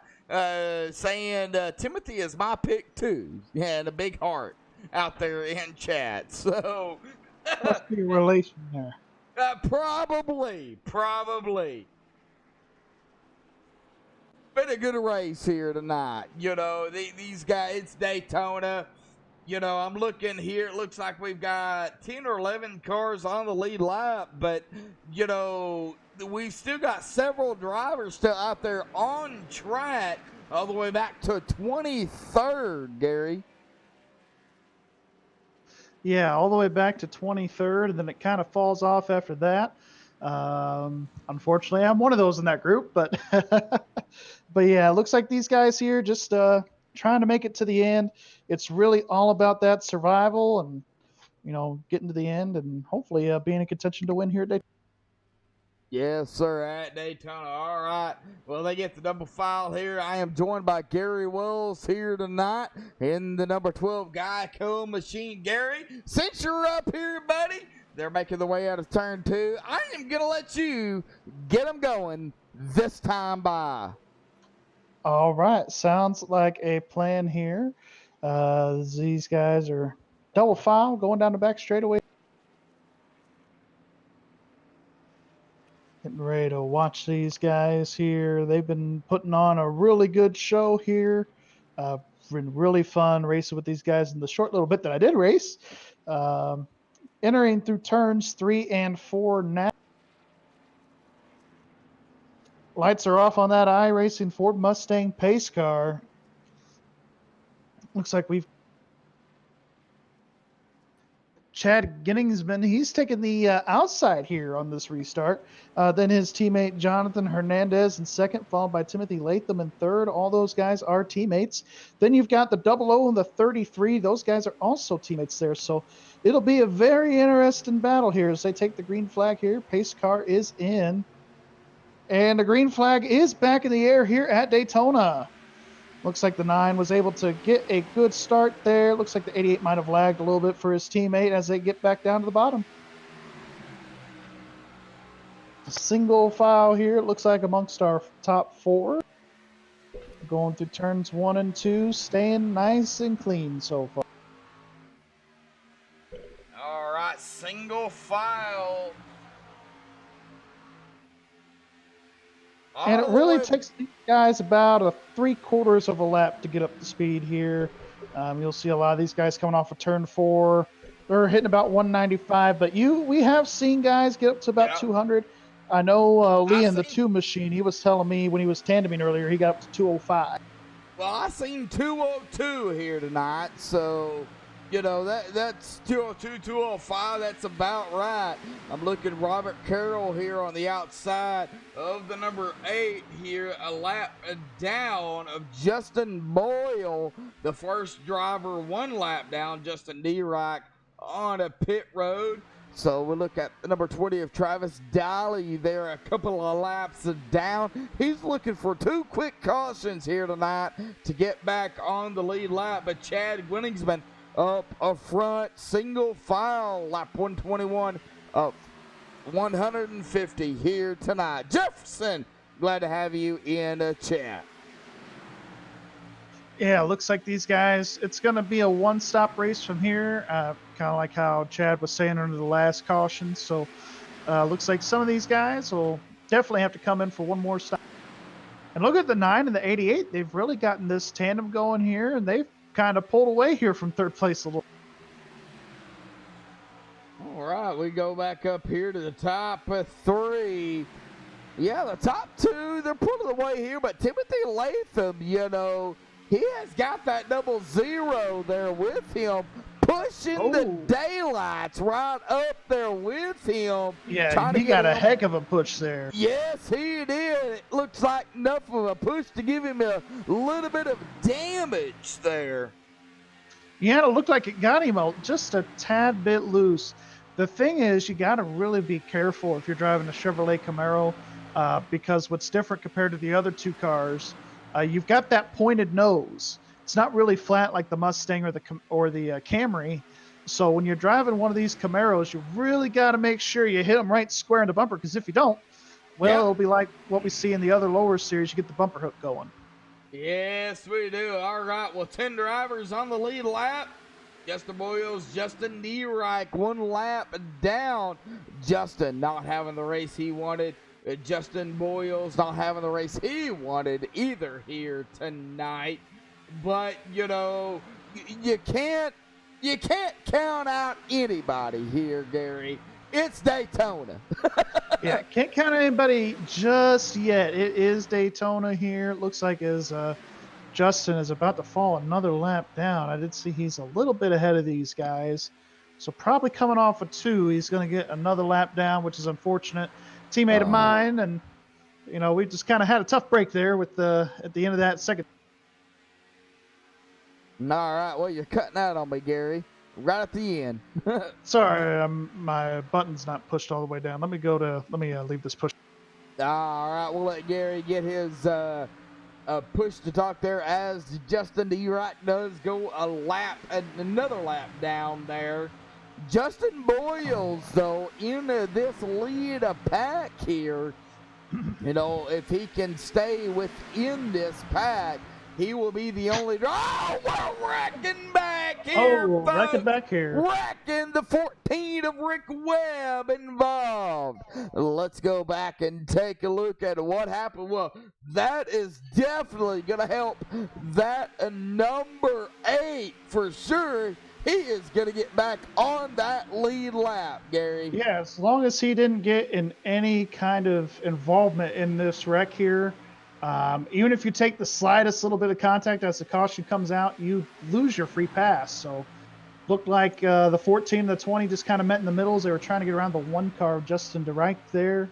saying Timothy is my pick too. Yeah, and a big heart out there in chat. So, must be a relation there. Probably. Been a good race here tonight. You know, these guys, it's Daytona. You know, I'm looking here. It looks like we've got 10 or 11 cars on the lead lap, but, you know, we've still got several drivers still out there on track all the way back to 23rd, Gary. Yeah, all the way back to 23rd, and then it kind of falls off after that. Unfortunately, I'm one of those in that group, but but yeah, it looks like these guys here just trying to make it to the end. It's really all about that survival and, you know, getting to the end and hopefully being in contention to win here at Daytona. Yes, sir, at Daytona. All right. Well, they get the double file here. I am joined by Gary Wells here tonight in the number 12 Geico machine. Gary, since you're up here, buddy, they're making their way out of turn 2. I am going to let you get them going this time by. All right. Sounds like a plan here. These guys are double file going down the back straightaway. Getting ready to watch these guys here. They've been putting on a really good show here. Been really fun racing with these guys in the short little bit that I did race. Entering through turns 3 and 4 now. Lights are off on that iRacing Ford Mustang pace car. Looks like we've Chad Ginningsman, he's taking the outside here on this restart. Then his teammate Jonathan Hernandez in second, followed by Timothy Latham in third. All those guys are teammates. Then you've got the 00 and the 33. Those guys are also teammates there. So it'll be a very interesting battle here as they take the green flag here. Pace car is in. And the green flag is back in the air here at Daytona. Looks like the 9 was able to get a good start there. Looks like the 88 might have lagged a little bit for his teammate as they get back down to the bottom. Single file here, it looks like amongst our top 4. Going through turns 1 and 2, staying nice and clean so far. All right, single file. And it really takes these guys about a 3/4 of a lap to get up to speed here. You'll see a lot of these guys coming off of turn 4. They're hitting about 195, but we have seen guys get up to about 200. I know Lee in the 2 machine, he was telling me when he was tandeming earlier, he got up to 205. Well, I seen 202 here tonight, so you know that's 202, 205. That's about right. I'm looking at Robert Carroll here on the outside of the number 8 here, a lap down of Justin Boyle, the first driver, 1 lap down. Justin Dirac on a pit road. So we look at the number 20 of Travis Daly there, a couple of laps down. He's looking for 2 quick cautions here tonight to get back on the lead lap. But Chad Winningsman up front, single file, lap 121 of 150 here tonight. Jefferson, glad to have you in the chat. Yeah, looks like these guys, it's going to be a one-stop race from here, kind of like how Chad was saying under the last caution. So looks like some of these guys will definitely have to come in for one more stop. And look at the 9 and the 88. They've really gotten this tandem going here, and they've kind of pulled away here from third place a little. All right, we go back up here to the top 3. Yeah, the top 2, they're pulling away here, but Timothy Latham, you know, he has got that 00 there with him, pushing the daylights right up there with him. Yeah, he got a heck of a push there. Yes, he did. It looks like enough of a push to give him a little bit of damage there. Yeah, it looked like it got him just a tad bit loose. The thing is, you got to really be careful if you're driving a Chevrolet Camaro, because what's different compared to the other 2 cars, you've got that pointed nose. It's not really flat like the Mustang or the Camry. So when you're driving one of these Camaros, you really got to make sure you hit them right square in the bumper, because if you don't, well, it'll be like what we see in the other lower series. You get the bumper hook going. Yes, we do. All right, well, 10 drivers on the lead lap. Justin Boyles, Justin Dirac, 1 lap down. Justin not having the race he wanted. Justin Boyles not having the race he wanted either here tonight. But, you know, you can't count out anybody here, Gary. It's Daytona. Yeah, can't count on anybody just yet. It is Daytona here. It looks like as Justin is about to fall another lap down. I did see he's a little bit ahead of these guys. So probably coming off of 2, he's going to get another lap down, which is unfortunate. Teammate of mine, and you know, we just kind of had a tough break there with at the end of that second. All right, well, you're cutting out on me, Gary, right at the end. Sorry, my button's not pushed all the way down. Let me leave this push. All right, we'll let Gary get his push to talk there as Justin Dirac does go another lap down there. Justin Boyles, though, in this lead pack here, you know, if he can stay within this pack, he will be the only. Oh, we're wrecking back here, folks. Wrecking back here. Wrecking the 14 of Rick Webb involved. Let's go back and take a look at what happened. Well, that is definitely going to help that number 8 for sure. He is going to get back on that lead lap, Gary. Yeah, as long as he didn't get in any kind of involvement in this wreck here, even if you take the slightest little bit of contact as the caution comes out, you lose your free pass. So looked like the 14 and the 20 just kind of met in the middle as they were trying to get around the 1 car of Justin Dirac there.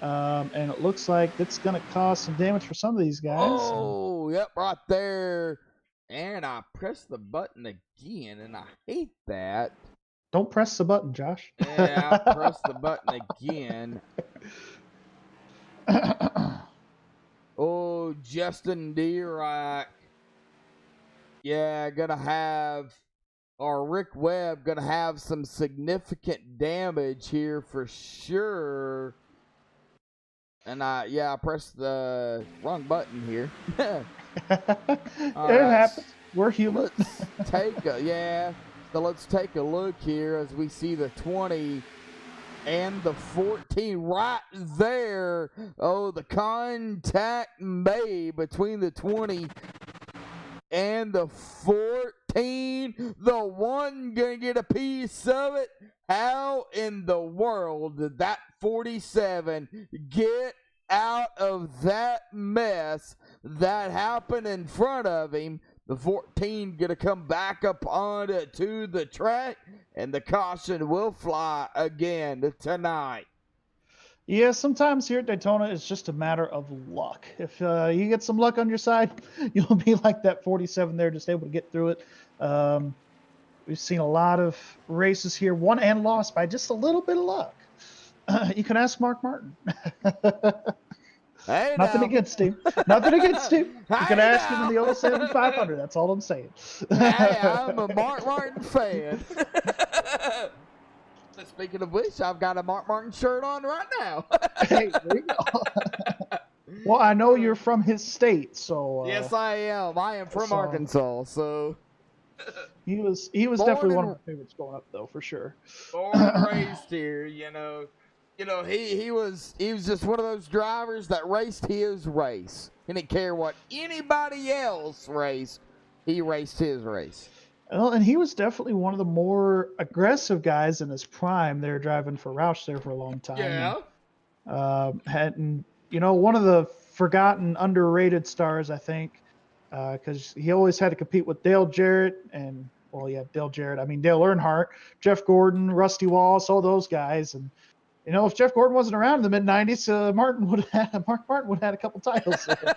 And it looks like it's going to cause some damage for some of these guys. Oh, yep, right there. And I pressed the button again, and I hate that. Don't press the button, Josh. Yeah, I pressed the button again. Oh, Justin Dirac Yeah, gonna have, or Rick Webb gonna have some significant damage here for sure. And I pressed the wrong button here. It right. happens. We're human. Let's take a look here as we see the 20 and the 14 right there. Oh, the contact made between the 20 and the 14. The one gonna get a piece of it. How in the world did that 47 get out of that mess that happened in front of him? The 14 gonna come back up onto the track, and the caution will fly again tonight. Yeah, sometimes here at Daytona, it's just a matter of luck. If you get some luck on your side, you'll be like that 47 there, just able to get through it. We've seen a lot of races here, won and lost by just a little bit of luck. You can ask Mark Martin. Hey, Nothing now. against him. Nothing against him. You Hey, can ask now. him in the 07 500. That's all I'm saying. Hey, I'm a Mark Martin fan. Speaking of which, I've got a Mark Martin shirt on right now. Hey, there you go. Well, I know you're from his state, so. Yes, I am. I am from Arkansas, so. He was definitely one of my favorites growing up, though, for sure. Born and raised here, you know. He was just one of those drivers that raced his race. He didn't care what anybody else raced. He raced his race. Well, and he was definitely one of the more aggressive guys in his prime. They were driving for Roush there for a long time. Yeah. And one of the forgotten, underrated stars, I think, because he always had to compete with Dale Jarrett and, Dale Jarrett. I mean, Dale Earnhardt, Jeff Gordon, Rusty Wallace, all those guys. And, if Jeff Gordon wasn't around in the mid-'90s, Mark Martin would have had a couple titles. But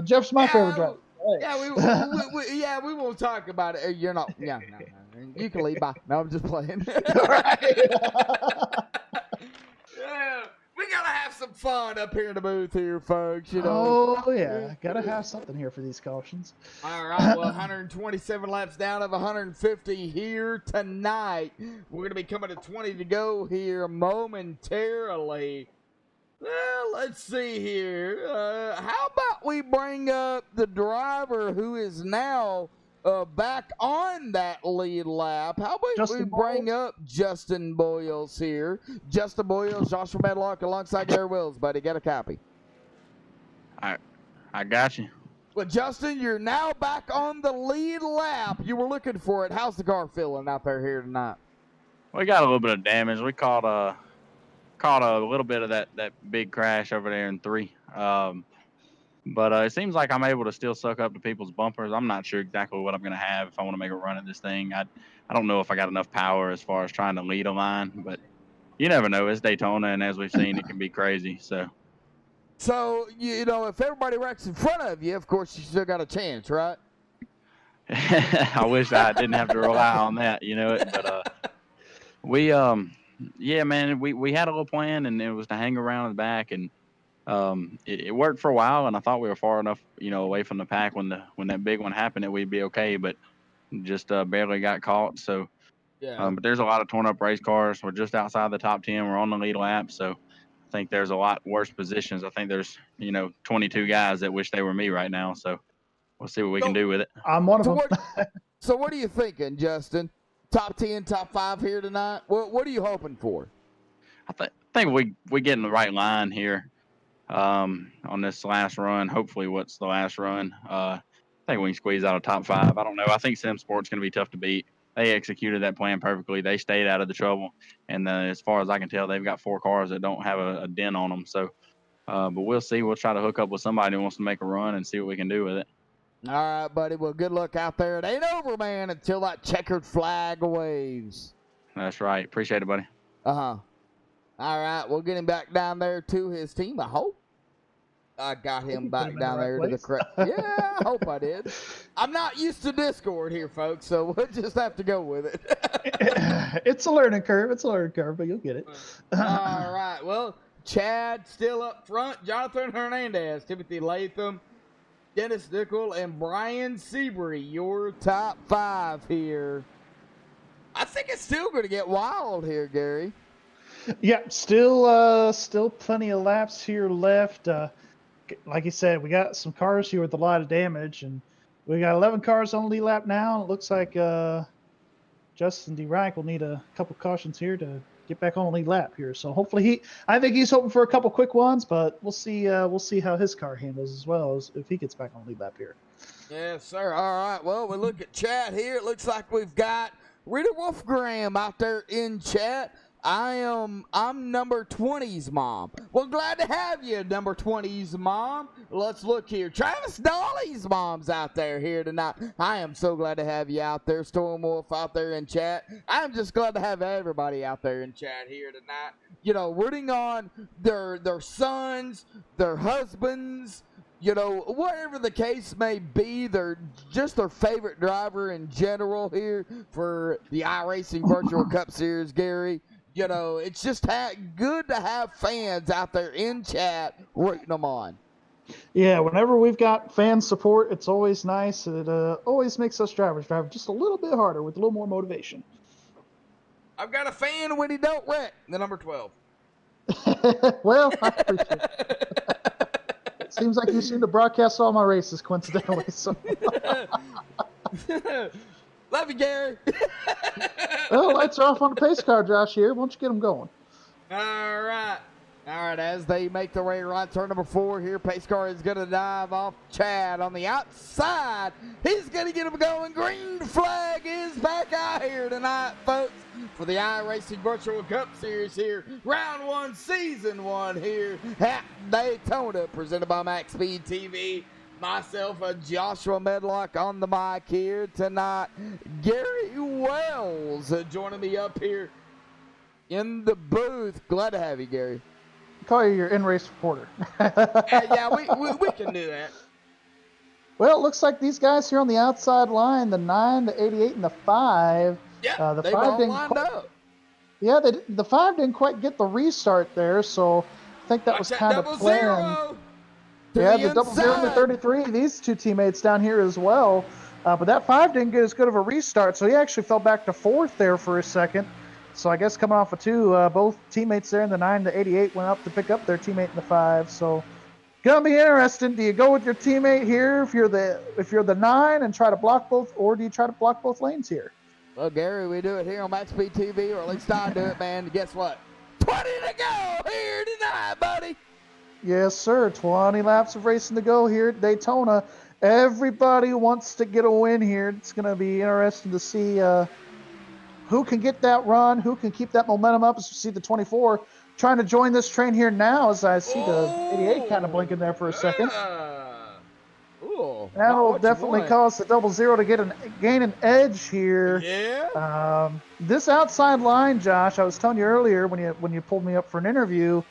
Jeff's my favorite driver. Yeah, we won't talk about it. You're not. Yeah, no. You can leave. Bye. No, I'm just playing. Yeah, we gotta have some fun up here in the booth here, folks. Oh yeah, gotta have something here for these cautions. All right, well, 127 laps down of 150 here tonight. We're gonna be coming to 20 to go here momentarily. Well, let's see here. How about we bring up the driver who is now back on that lead lap? How about we bring up Justin Boyles here? Justin Boyles, Joshua Medlock alongside Gary Wills, buddy. Get a copy. I got you. Well, Justin, you're now back on the lead lap. You were looking for it. How's the car feeling out there here tonight? We got a little bit of damage. We caught a little bit of that big crash over there in 3. But it seems like I'm able to still suck up to people's bumpers. I'm not sure exactly what I'm going to have if I want to make a run at this thing. I don't know if I got enough power as far as trying to lead a line, but you never know. It's Daytona, and as we've seen, it can be crazy. So, if everybody wrecks in front of you, of course, you still got a chance, right? I wish I didn't have to rely on that, But yeah, man, we had a little plan, and it was to hang around the back, and it worked for a while, and I thought we were far enough, away from the pack when that big one happened that we'd be okay, but just barely got caught. So, yeah. But there's a lot of torn up race cars. We're just outside the top 10. We're on the lead lap, so I think there's a lot worse positions. I think there's 22 guys that wish they were me right now. So we'll see what we can do with it. I'm one of them. So what are you thinking, Justin? Top 10, top 5 here tonight? What are you hoping for? I think we get in the right line here on this last run. Hopefully what's the last run. I think we can squeeze out a top 5. I don't know. I think Sim Sport's going to be tough to beat. They executed that plan perfectly. They stayed out of the trouble. And as far as I can tell, they've got 4 cars that don't have a dent on them. So, but we'll see. We'll try to hook up with somebody who wants to make a run and see what we can do with it. All right, buddy. Well, good luck out there. It ain't over, man, until that checkered flag waves. That's right. Appreciate it, buddy. Uh-huh. All right, we'll get him back down there to his team, I hope. I got him back down there to the correct. Yeah, I hope I did. I'm not used to Discord here, folks, so we'll just have to go with it. It's a learning curve. But you'll get it. All right. Well, Chad still up front. Jonathan Hernandez, Timothy Latham, Dennis Nickel, and Brian Seabury, your top 5 here. I think it's still going to get wild here, Gary. Yeah, still plenty of laps here left. Like you said, we got some cars here with a lot of damage, and we got 11 cars on the lead lap now. It looks like Justin D. Reich will need a couple cautions here to get back on the lead lap here. So hopefully I think he's hoping for a couple quick ones, but we'll see how his car handles as well as if he gets back on the lead lap here. Yes, sir. All right. Well, we look at chat here. It looks like we've got Rita Wolfgram out there in chat. I'm number 20's mom. Well, glad to have you, number 20's mom. Let's look here. Travis Dolly's mom's out there here tonight. I am so glad to have you out there, Storm Wolf out there in chat. I'm just glad to have everybody out there in chat here tonight. You know, rooting on their sons, their husbands, you know, whatever the case may be, they're just their favorite driver in general here for the iRacing Virtual Cup Series, Gary. You know, it's just good to have fans out there in chat rooting them on. Yeah, whenever we've got fan support, it's always nice. It always makes us drivers drive just a little bit harder with a little more motivation. I've got a fan when he don't wreck, the number 12. Well, I appreciate it. It seems like you seem to broadcast all my races coincidentally. So. Love you, Gary. Well, lights are off on the pace car, Josh, here. Why don't you get them going? All right. All right, as they make their way around turn number 4 here, pace car is going to dive off Chad on the outside. He's going to get him going. Green flag is back out here tonight, folks, for the iRacing Virtual Cup Series here. Round 1, Season 1 here at Daytona, presented by MaxSpeedTV. Myself, Joshua Medlock on the mic here tonight. Gary Wells joining me up here in the booth. Glad to have you, Gary. Call you your in-race reporter. Yeah, we can do that. Well, it looks like these guys here on the outside line, the 9, the 88, and the 5. Yeah, the they've 5 all didn't lined up. Yeah, the 5 didn't quite get the restart there, so I think that was kind of planned. Yeah, the 00 and the 33, these two teammates down here as well. But that 5 didn't get as good of a restart, so he actually fell back to 4th there for a second. So I guess coming off of 2, both teammates there in the 9 to 88 went up to pick up their teammate in the 5. So gonna be interesting. Do you go with your teammate here if you're the 9 and try to block both, or do you try to block both lanes here? Well, Gary, we do it here on MaxSpeedTV, or at least I do it, man. Guess what? 20 to go here tonight, buddy. Yes, sir. 20 laps of racing to go here at Daytona. Everybody wants to get a win here. It's going to be interesting to see who can get that run, who can keep that momentum up. As you see the 24 trying to join this train here now, as I see the 88 kind of blinking there for a second. Ooh, that'll definitely cause the 00 to gain an edge here. Yeah. This outside line, Josh, I was telling you earlier when you pulled me up for an interview,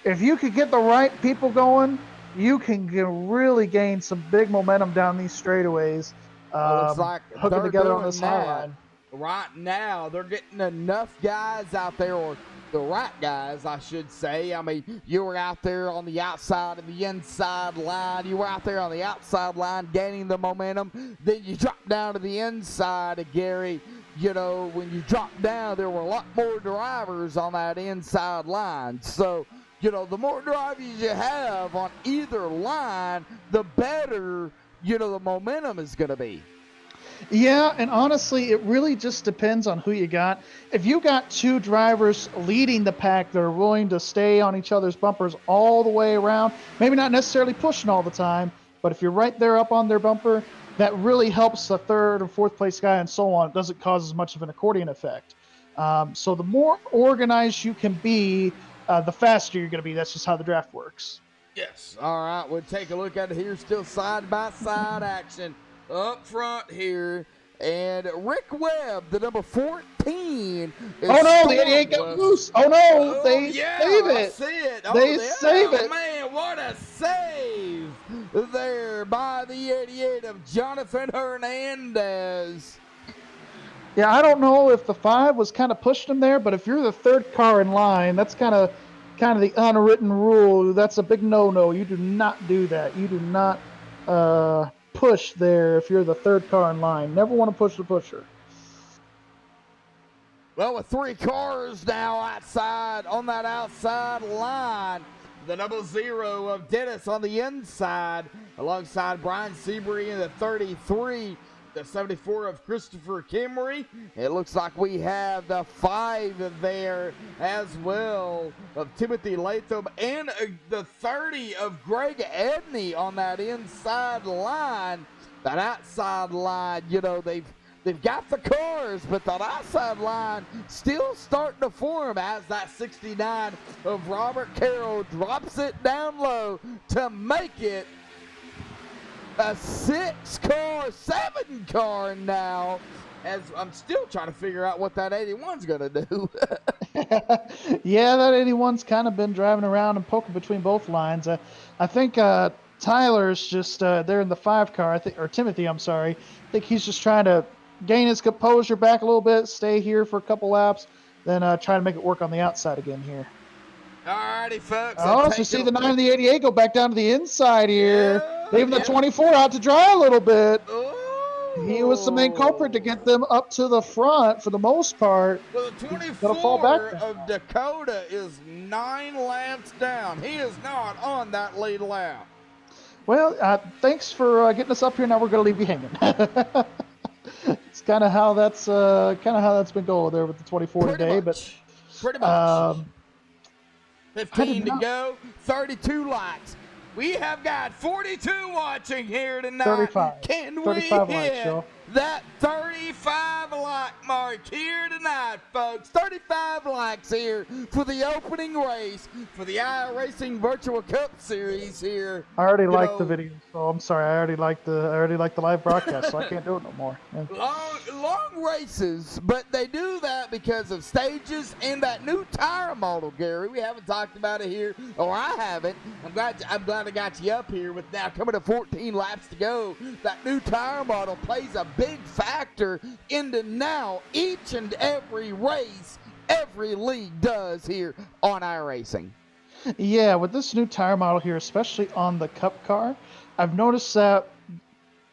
if you could get the right people going, you can really gain some big momentum down these straightaways. Looks like hooking together on this high line. Right now, they're getting enough guys out there, or the right guys, I should say. I mean, you were out there on the outside and the inside line. You were out there on the outside line gaining the momentum. Then you drop down to the inside, Gary. You know, when you drop down, there were a lot more drivers on that inside line. So, you know, the more drivers you have on either line, the better, you know, the momentum is going to be. Yeah, and honestly, it really just depends on who you got. If you got 2 drivers leading the pack that are willing to stay on each other's bumpers all the way around, maybe not necessarily pushing all the time, but if you're right there up on their bumper, that really helps the 3rd or 4th place guy and so on. It doesn't cause as much of an accordion effect. So the more organized you can be, the faster you're going to be. That's just how the draft works. Yes. All right, we'll take a look at it here. Still side-by-side action up front here. And Rick Webb, the number 14. Oh, no, the 88 got loose. Oh, no, they save it. I see it. They save it. Man, what a save there by the 88 of Jonathan Hernandez. Yeah, I don't know if the 5 was kind of pushing him there, but if you're the 3rd car in line, that's kind of the unwritten rule. That's a big no-no. You do not do that. You do not push there if you're the third car in line. Never want to push the pusher. Well, with 3 cars now outside on that outside line, the 00 of Dennis on the inside, alongside Brian Seabury in the 33, the 74 of Christopher Kimmery. It looks like we have the 5 there as well of Timothy Latham, and the 30 of Greg Edney on that inside line. That outside line, you know, they've got the cars, but that outside line still starting to form as that 69 of Robert Carroll drops it down low to make it a 6-car, 7-car now, as I'm still trying to figure out what that 81's going to do. Yeah, that 81's kind of been driving around and poking between both lines. I think Tyler's just there in the 5-car, I think, or Timothy, I'm sorry. I think he's just trying to gain his composure back a little bit, stay here for a couple laps, then try to make it work on the outside again here. Alrighty, folks. Oh, so see the 9 and the 88 go back down to the inside here. Leaving the 24 out to dry a little bit. He was the main culprit to get them up to the front for the most part. Well, the 24 of Dakota is 9 laps down. He is not on that lead lap. Well, thanks for getting us up here. Now we're going to leave you hanging. It's kind of how that's been going there with the 24 today. But pretty much. 15 to go, 32 likes. We have got 42 watching here tonight. 35. Can we 35 likes, hit Joe. that 35 like mark here tonight, folks? 35 likes here for the opening race for the iRacing Virtual Cup Series here. I already liked the video, so I'm sorry. I already liked the live broadcast, so I can't do it no more. Yeah. Long races, but they do that because of stages and that new tire model, Gary. We haven't talked about it here, or I haven't. I'm glad I got you up here with now coming to 14 laps to go. That new tire model plays a big factor into now each and every race every league does here on iRacing. Yeah, with this new tire model here, especially on the Cup car, I've noticed that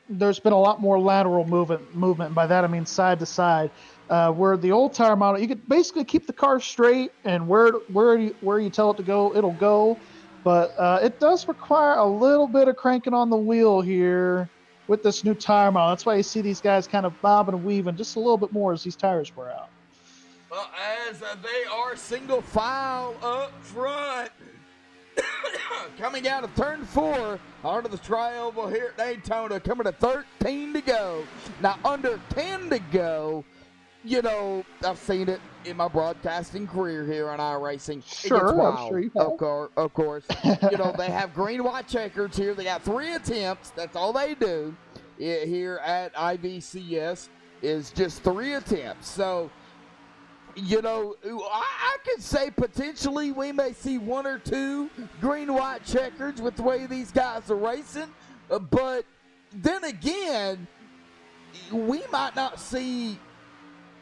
there's been a lot more lateral movement. By that I mean side to side. Where the old tire model, you could basically keep the car straight, and where you tell it to go, it'll go. But it does require a little bit of cranking on the wheel here with this new tire model. That's why you see these guys kind of bobbing and weaving just a little bit more as these tires wear out. Well, as they are single file up front, coming out of turn 4 onto the tri-oval here at Daytona, coming to 13 to go. Now, under 10 to go, you know, I've seen it in my broadcasting career here on iRacing. Sure, I'm sure you have. Of course. You know, they have green, white checkers here. They got 3 attempts. That's all they do here at IVCS is just 3 attempts. So, you know, I could say potentially we may see 1 or 2 green, white checkers with the way these guys are racing. But then again, we might not see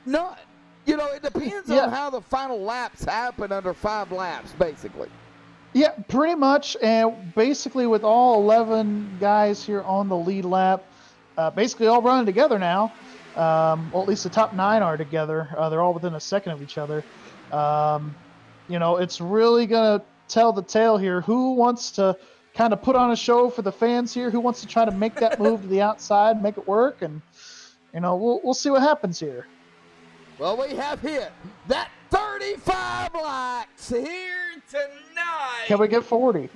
none. You know, it depends on how the final laps happen under 5 laps, basically. Yeah, pretty much. And basically with all 11 guys here on the lead lap, basically all running together now. Well, at least the top 9 are together. They're all within a second of each other. You know, it's really going to tell the tale here. Who wants to kind of put on a show for the fans here? Who wants to try to make that move to the outside, make it work? And, you know, we'll see what happens here. Well, we have hit that 35 likes here tonight. Can we get 40?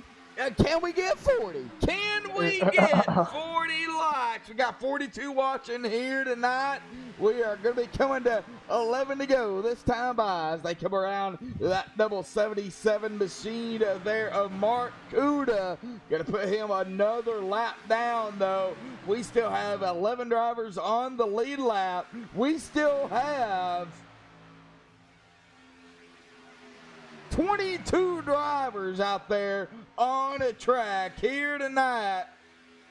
Can we get 40? Can we get 40 likes? We got 42 watching here tonight. We are going to be coming to 11 to go this time by as they come around that double 77 machine there of Mark Kuda. Going to put him another lap down, though. We still have 11 drivers on the lead lap. We still have 22 drivers out there on a track here tonight.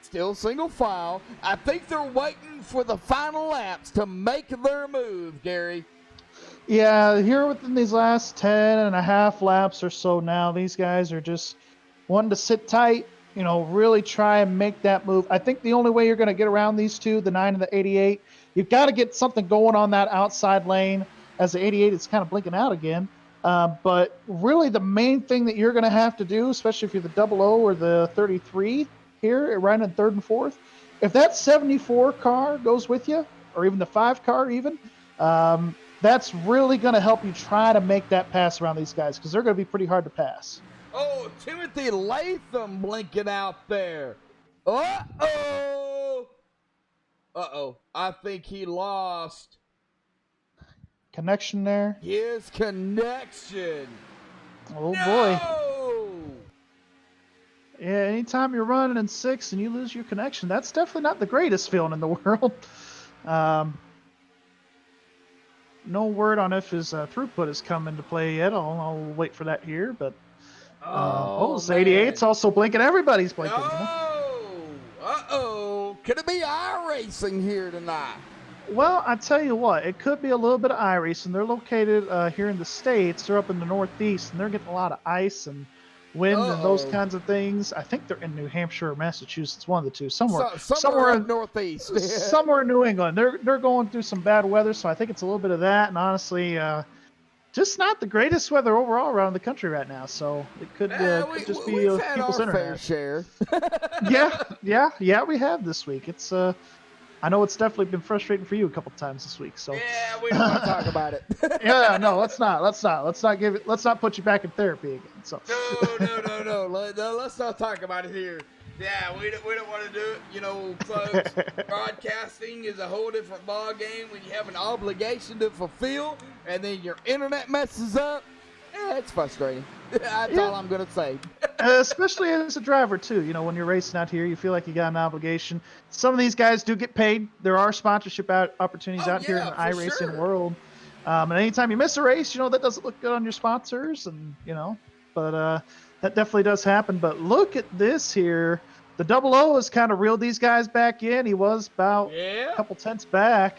Still single file. I think they're waiting for the final laps to make their move, Gary. Yeah, here within these last 10 and a half laps or so now, these guys are just wanting to sit tight, really try and make that move. I think the only way you're going to get around these two, the 9 and the 88, you've got to get something going on that outside lane as the 88 is kind of blinking out again. But really the main thing that you're going to have to do, especially if you're the 00 or the 33 here, right in third and fourth, if that 74 car goes with you, or even the 5 car even, that's really going to help you try to make that pass around these guys because they're going to be pretty hard to pass. Oh, Timothy Latham blinking out there. Uh-oh. Uh-oh. I think he lost connection there. His connection. Oh, no! Boy. Yeah, anytime you're running in 6 and you lose your connection, that's definitely not the greatest feeling in the world. No word on if his throughput has come into play yet. I'll wait for that here, but this 88's also blinking. Everybody's blinking. Uh-oh. Could it be iRacing here tonight? Well, I tell you what, it could be a little bit of iRacing. They're located here in the States. They're up in the Northeast, and they're getting a lot of ice and wind and those kinds of things. I think they're in New Hampshire or Massachusetts, one of the two, somewhere in the Northeast, somewhere in New England. They're going through some bad weather, so I think it's a little bit of that. And honestly, just not the greatest weather overall around the country right now. So it could just be people's internet. Fair share. yeah, we have this week. It's I know it's definitely been frustrating for you a couple times this week. So yeah, we don't want to talk about it. Yeah, no, let's not put you back in therapy again. So no. Let's not talk about it here. Yeah, we don't want to do it. Folks, broadcasting is a whole different ball game when you have an obligation to fulfill, and then your internet messes up. Yeah, it's frustrating. That's all I'm gonna say. Especially as a driver too. When you're racing out here, you feel like you got an obligation. Some of these guys do get paid. There are sponsorship opportunities out here in the iRacing world. And anytime you miss a race, that doesn't look good on your sponsors, and but that definitely does happen. But look at this here. The 00 has kind of reeled these guys back in. He was about a couple tenths back.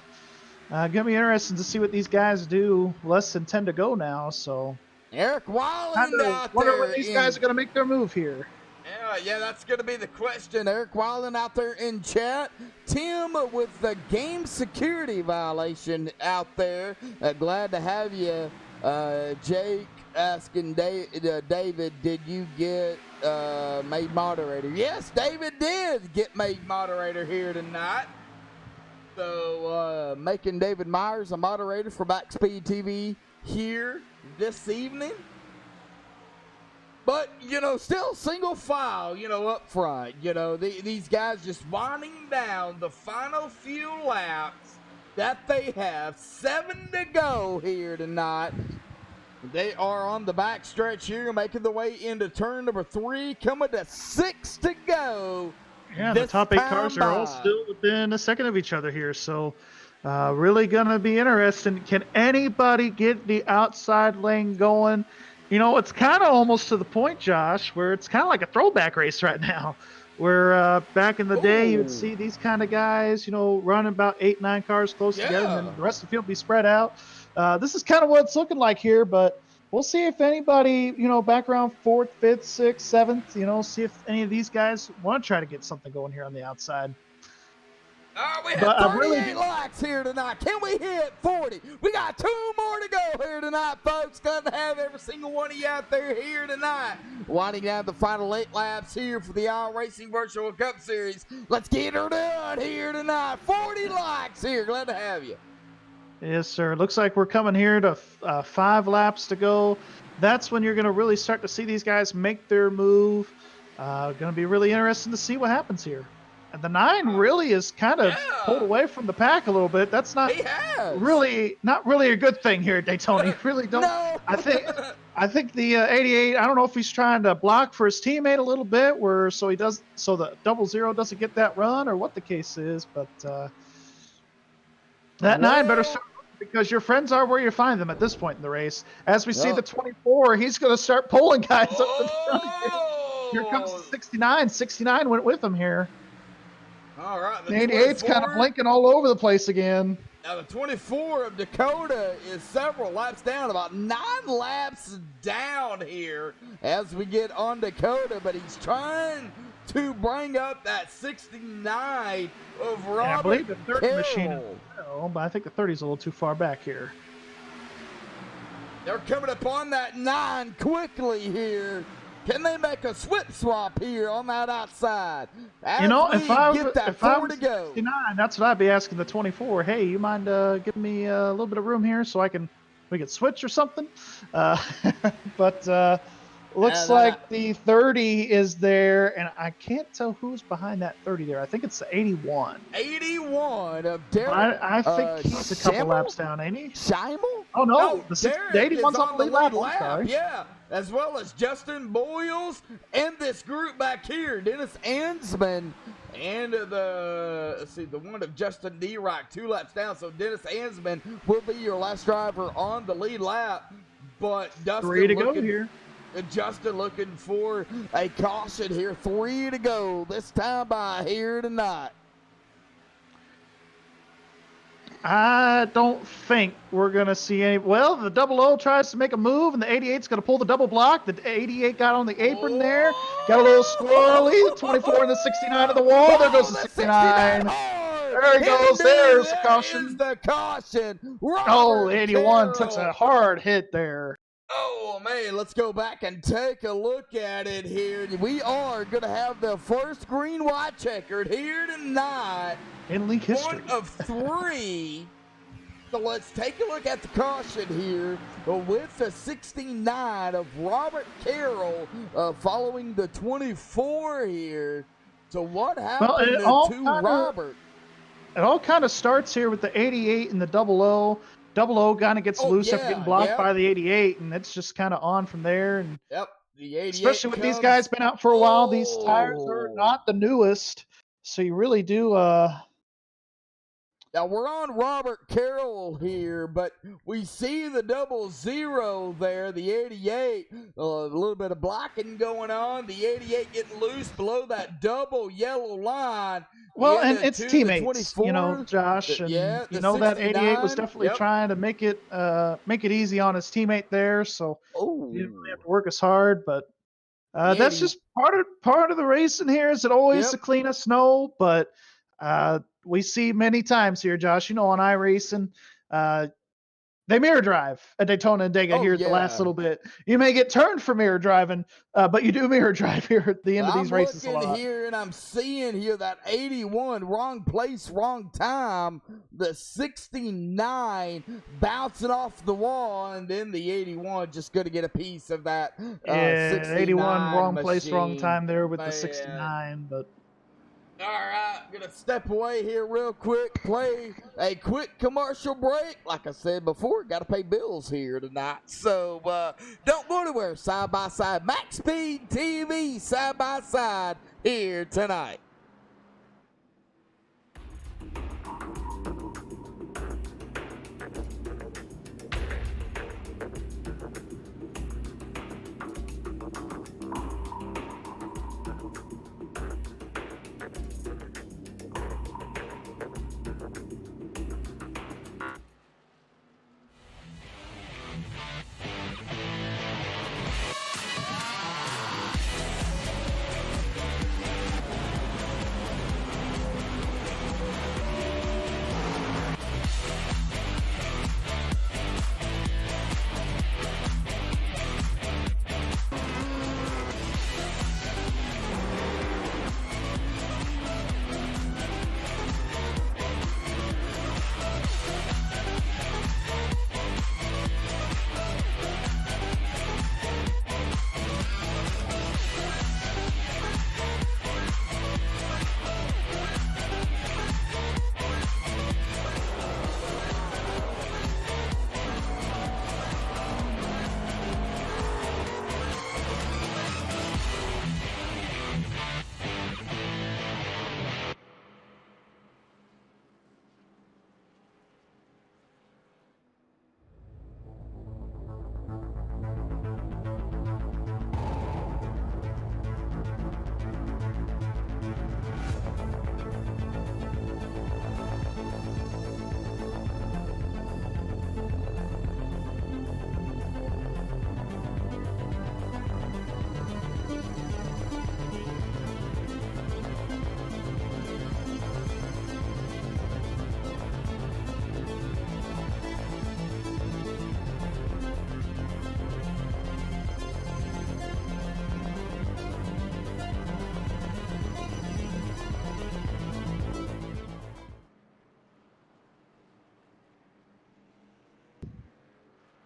Gonna be interesting to see what these guys do. Less than 10 to go now, so. Eric Weiland out there. Wonder when these guys are going to make their move here. Yeah, that's going to be the question. Eric Weiland out there in chat. Tim with the game security violation out there. Glad to have you. Jake asking David, did you get made moderator? Yes, David did get made moderator here tonight. So making David Myers a moderator for MaxSpeedTV here this evening. But, still single file, up front. These guys just winding down the final few laps that they have. 7 to go here tonight. They are on the back stretch here, making the way into turn number 3, coming to 6 to go. Yeah, the top 8 cars are all still within a second of each other here, so really going to be interesting. Can anybody get the outside lane going? It's kind of almost to the point, Josh, where it's kind of like a throwback race right now, where back in the day you would see these kind of guys, running about 8, 9 cars close together, and then the rest of the field be spread out. This is kind of what it's looking like here, but we'll see if anybody, back around 4th, 5th, 6th, 7th, see if any of these guys want to try to get something going here on the outside. We have 38 likes here tonight. Can we hit 40? We got 2 more to go here tonight, folks. Good to have every single one of you out there here tonight. Winding down the final 8 laps here for the iRacing Virtual Cup Series. Let's get her done here tonight. 40 likes here. Glad to have you. Yes, sir. Looks like we're coming here to 5 laps to go. That's when you're going to really start to see these guys make their move. Going to be really interesting to see what happens here. And the 9 really is kind of pulled away from the pack a little bit. That's not really a good thing here at Daytona. You really don't. No. I think the 88. I don't know if he's trying to block for his teammate a little bit, so the 00 doesn't get that run, or what the case is. But that 9 better start, because your friends are where you find them at this point in the race. As we see the 24, he's going to start pulling guys up the front. Here comes the 69. 69 went with him here. All right. The 88's kind of blinking all over the place again. Now, the 24 of Dakota is several laps down, about 9 laps down here as we get on Dakota, but he's trying to bring up that 69 of Robert Yeah, I believe the 30 machine. Carroll. Oh, but I think the 30 is a little too far back here. They're coming up on that 9 quickly here. Can they make a swip swap here on that outside? As You know, we if I get that if I 4 was to go. 69, that's what I'd be asking the 24. Hey, you mind giving me a little bit of room here so we can switch or something? But looks like the 30 is there, and I can't tell who's behind that 30 there. I think it's the 81. 81 of Derek. I think he's a couple laps down, ain't he? Schimel? Oh no, the Derek 81's is on the lead lap. I'm sorry. Yeah, as well as Justin Boyles and this group back here, Dennis Ansman and the one of Justin D-Rock 2 laps down. So Dennis Ansman will be your last driver on the lead lap, but Dustin 3 to go here. Justin looking for a caution here. 3 to go this time by here tonight. I don't think we're going to see any. Well, the 00 tries to make a move, and the 88's going to pull the double block. The 88 got on the apron there. Got a little squirrely. The 24 and the 69 of the wall. There goes the 69. There he goes. There's the caution. Is the caution. Oh, 81 took Carroll. a hard hit there. Oh, man, let's go back and take a look at it here. We are going to have the first green-white checkered here tonight. In league history. 1 of 3. So let's take a look at the caution here with the 69 of Robert Carroll following the 24 here. So what happened to Robert? It all kind of starts here with the 88 and the 00. 00 kind of gets loose after getting blocked by the 88, and it's just kind of on from there. And the 88 especially with these guys been out for a while, these tires are not the newest, so you really do. Now we're on Robert Carroll here, but we see the 00 there, the 88, a little bit of blocking going on. The 88 getting loose below that double yellow line. Well, and it's teammates, you know, Josh, and you know that 88 was definitely trying to make it easy on his teammate there, so he didn't really have to work as hard. But that's just part of the racing here. Is it always the cleanest snow? But we see many times here, Josh. You know, on iRacing, they mirror drive at Daytona and Dega here at the last little bit. You may get turned for mirror driving, but you do mirror drive here at the end of these races a lot. I'm looking here and I'm seeing here that 81, wrong place, wrong time. The 69 bouncing off the wall, and then the 81 just going to get a piece of that. 81, wrong machine. place, wrong time there with the 69, but. All right, I'm going to step away here real quick, play a quick commercial break. Like I said before, got to pay bills here tonight. So don't go anywhere. Side by side, MaxSpeedTV, side by side here tonight.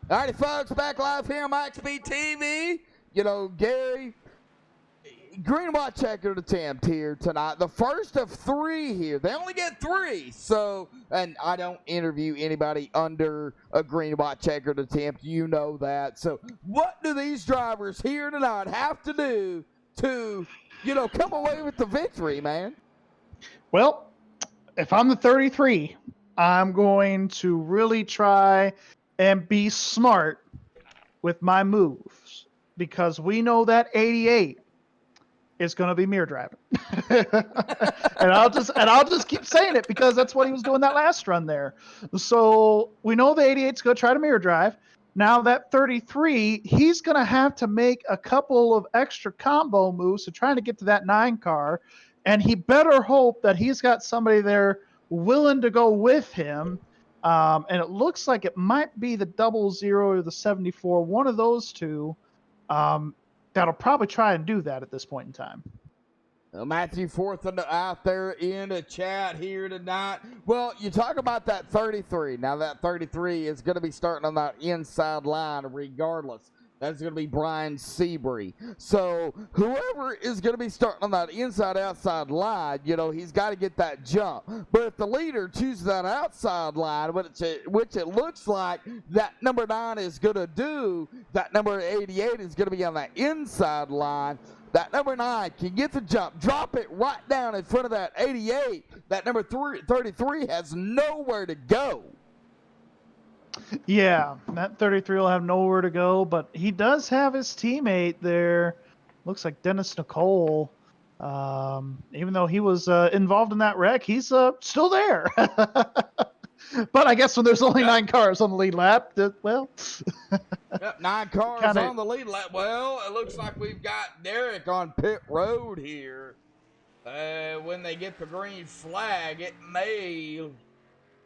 Alrighty, folks, back live here on MaxSpeedTV. You know, Gary, green white checkered attempt here tonight. The first of 3 here. They only get 3. So, and I don't interview anybody under a green white checkered attempt. You know that. So, what do these drivers here tonight have to do to, you know, come away with the victory, man? Well, if I'm the 33, I'm going to really try and be smart with my moves, because we know that 88 is going to be mirror driving. and I'll just keep saying it because that's what he was doing that last run there. So we know the 88's going to try to mirror drive. Now that 33, he's going to have to make a couple of extra combo moves to trying to get to that 9 car, and he better hope that he's got somebody there willing to go with him. And it looks like it might be the 00 or the 74, one of those two. That'll probably try and do that at this point in time. Matthew Forth out there in the chat here tonight. Well, you talk about that 33. Now that 33 is going to be starting on that inside line regardless. That's going to be Brian Seabury. So whoever is going to be starting on that inside-outside line, you know, he's got to get that jump. But if the leader chooses that outside line, which it looks like that number 9 is going to do, that number 88 is going to be on that inside line. That number 9 can get the jump, drop it right down in front of that 88. That number 33 has nowhere to go. Yeah, that 33 will have nowhere to go, but he does have his teammate there. Looks like Dennis Nicole. Even though he was involved in that wreck, he's still there. But I guess when there's only 9 cars on the lead lap, well. Yep, 9 cars on the lead lap. Well, it looks like we've got Derek on pit road here. When they get the green flag, it may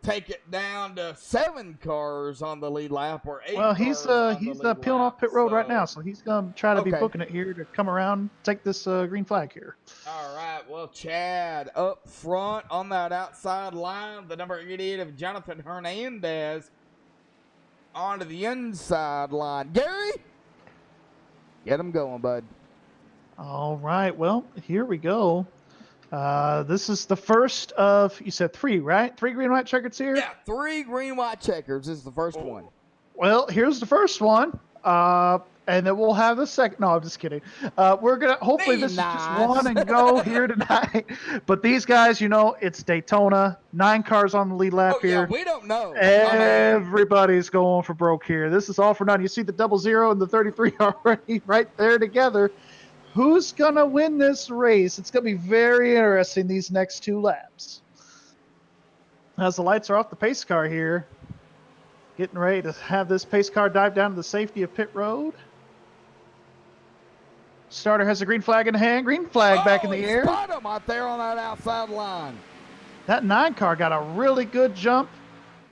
take it down to 7 cars on the lead lap or 8. Well, he's peeling off pit road right now, so he's gonna try to be booking it here to come around, take this green flag here. All right, well, Chad up front on that outside line, the number 88 of Jonathan Hernandez onto the inside line. Gary, get him going, bud. All right, well, here we go. This is the first of, you said 3, right? 3 green white checkers here? Yeah, 3 green white checkers is the first one. Well, here's the first one. And then we'll have the second. No, I'm just kidding. We're going to, hopefully this is just one and go here tonight. But these guys, you know, it's Daytona. 9 cars on the lead lap here. Yeah, we don't know. Everybody's going for broke here. This is all for none. You see the 00 and the 33 already right there together. Who's going to win this race? It's going to be very interesting these next 2 laps. As the lights are off the pace car here, getting ready to have this pace car dive down to the safety of pit road. Starter has a green flag in hand. Green flag back in the air. Spot him out there on that outside line. That 9 car got a really good jump.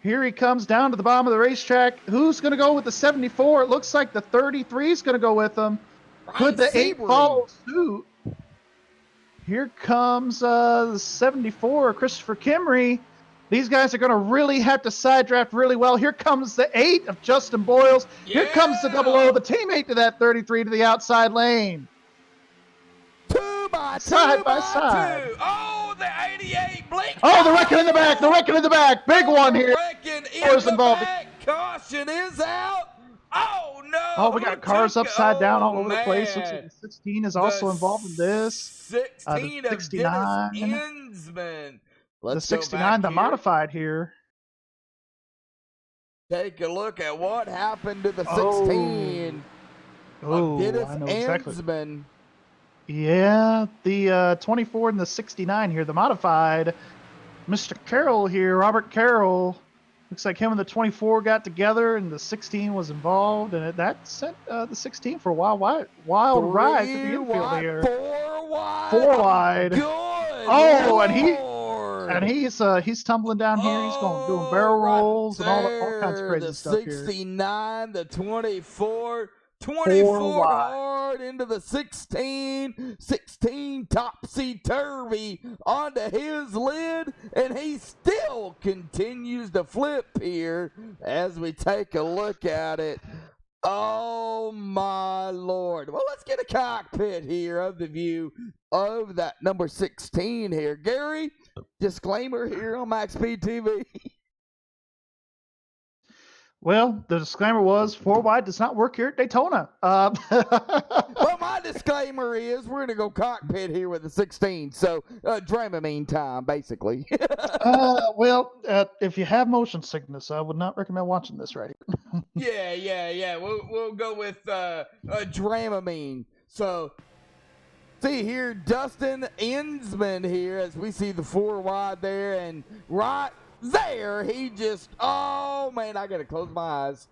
Here he comes down to the bottom of the racetrack. Who's going to go with the 74? It looks like the 33 is going to go with him. Could the 8 follow suit? Here comes the 74, Christopher Kimry. These guys are going to really have to side draft really well. Here comes the 8 of Justin Boyles. Here comes the 00, the teammate to that 33 to the outside lane. 2 by 2 side by by side. 2. Oh, the 88 blink. Oh, the wrecking in the back. The wrecking in the back. Big one here. Wrecking in the back. Caution is out. Oh, no. Oh, we got cars upside down all over the place. Looks like the 16 is also involved in this. 16 the 69. of Dennis Insman. The 69, the modified here. Take a look at what happened to the 16 of Dennis Insman. Yeah, the 24 and the 69 here, the modified. Mr. Carroll here, Robert Carroll. Looks like him and the 24 got together, and the 16 was involved, and that sent the 16 for a wild ride to the infield here. 4 wide. 4 wide. Good. Oh, and he's tumbling down here. He's doing barrel rolls and all kinds of crazy stuff here. The 69, the 24 24 hard into the 16, 16 topsy-turvy onto his lid, and he still continues to flip here as we take a look at it. Oh my Lord. Well, let's get a cockpit here of the view of that number 16 here. Gary, disclaimer here on MaxSpeedTV. Well, the disclaimer was 4 wide does not work here at Daytona. Well, my disclaimer is we're going to go cockpit here with the 16. So, Dramamine time, basically. If you have motion sickness, I would not recommend watching this right here. Yeah. We'll go with Dramamine. So, see here, Dustin Ensman here as we see the 4 wide there, and right there, he just, oh man, I gotta close my eyes.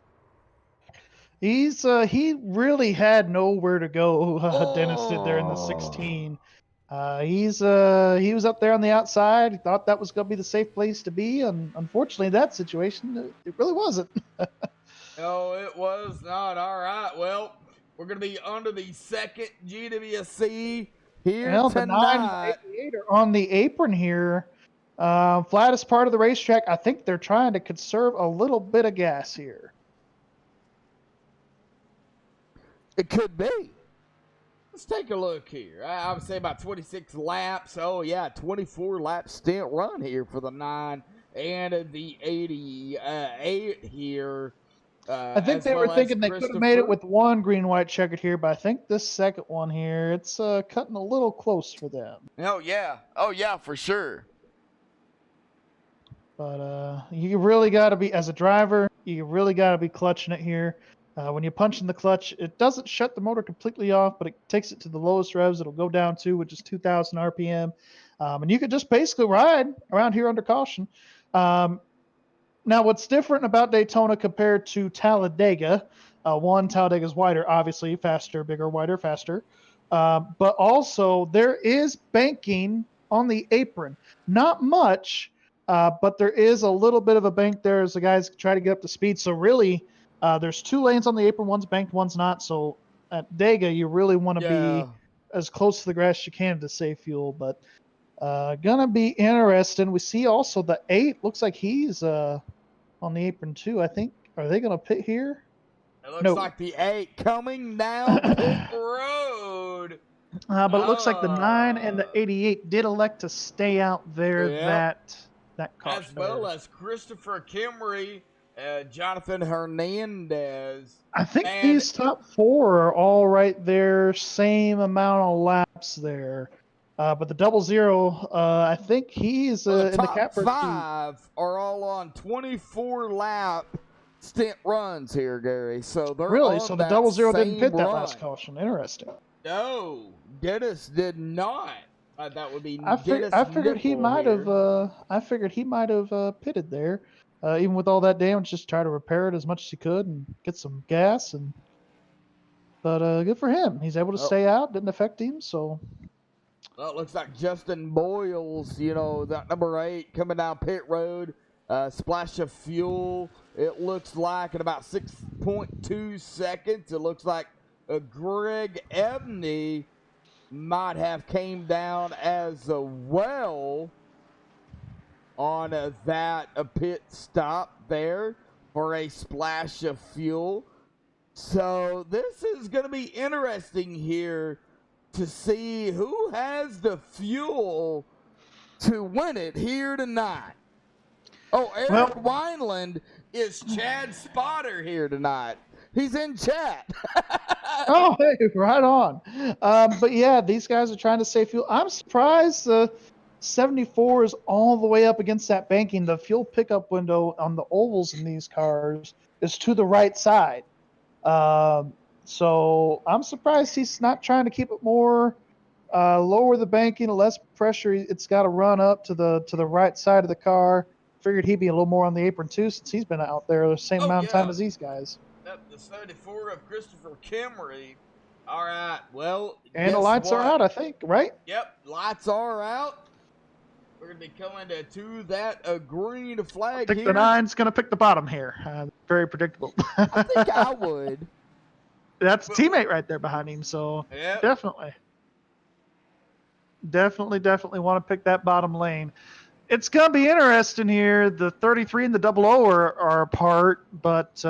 He really had nowhere to go. Dennis did there in the 16. He was up there on the outside. He thought that was gonna be the safe place to be, and unfortunately, in that situation, it really wasn't. No, it was not. All right, well, we're gonna be under the second GWC here Well, tonight. The 9 and 88 are on the apron here. Flattest part of the racetrack. I think they're trying to conserve a little bit of gas here. It could be. Let's take a look here. I would say about 26 laps. Oh, yeah, 24 lap stint run here for the 9 and the 88 here. I think they were thinking they could have made it with 1 green-white checkered here, but I think this second one here, it's cutting a little close for them. Oh, yeah, for sure. But you really got to be, as a driver, you really got to be clutching it here. When you punch in the clutch, it doesn't shut the motor completely off, but it takes it to the lowest revs it'll go down to, which is 2,000 RPM. And you could just basically ride around here under caution. Now, what's different about Daytona compared to Talladega, Talladega's wider, obviously, faster, bigger, wider, faster. But also, there is banking on the apron. Not much, but there is a little bit of a bank there as the guys try to get up to speed. So really, there's 2 lanes on the apron. One's banked, one's not. So at Dega, you really want to be as close to the grass as you can to save fuel. But gonna be interesting. We see also the 8. Looks like he's on the apron too, I think. Are they gonna pit here? It looks like the 8 coming down pit road. But it looks like the 9 and the 88 did elect to stay out there. That caution, as well as Christopher Kimry, Jonathan Hernandez. I think these top 4 are all right there, same amount of laps there. But the 00, I think he's in the top 5 are all on 24 lap stint runs here, Gary. So they're really, so the 00 didn't pit that run. last caution. Interesting. No, Dennis did not. That would be. I figured he might have. I figured he might have pitted there, even with all that damage. Just try to repair it as much as he could and get some gas. But good for him. He's able to stay out. Didn't affect him. So. Well, it looks like Justin Boyles, that number 8 coming down pit road. Splash of fuel. It looks like in about 6.2 seconds. It looks like Greg Ebney might have came down as well on that pit stop there for a splash of fuel. So this is going to be interesting here to see who has the fuel to win it here tonight. Oh, Eric Wineland is Chad Spotter here tonight. He's in chat. Oh, hey, right on. But yeah, these guys are trying to save fuel. I'm surprised the 74 is all the way up against that banking. The fuel pickup window on the ovals in these cars is to the right side. So I'm surprised he's not trying to keep it more lower the banking, less pressure. It's got to run up to the right side of the car. Figured he'd be a little more on the apron too, since he's been out there the same amount of time as these guys. The 74 of Christopher Kimry. All right, well. And the lights are out, I think, right? Yep, lights are out. We're going to be coming to that green flag I think here. the 9's going to pick the bottom here. Very predictable. I think I would. That's a teammate right there behind him. So Yep. definitely want to pick that bottom lane. It's gonna be interesting here. The 33 and the 00 are apart, but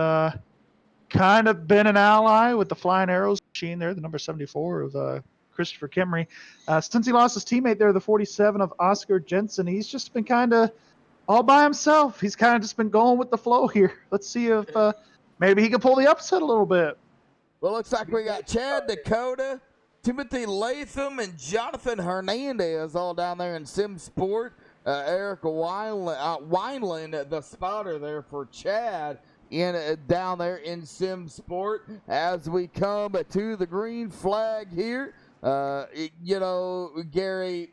kind of been an ally with the Flying Arrows machine there, the number 74 of Christopher Kimry. Since he lost his teammate there, the 47 of Oscar Jensen, he's just been kind of all by himself. He's kind of just been going with the flow here. Let's see if maybe he can pull the upset a little bit. Well, looks like we got Chad Dakota, Timothy Latham, and Jonathan Hernandez all down there in Sim Sport. Eric Wineland, the spotter there for Chad, down there in Sim Sport. As we come to the green flag here, Gary,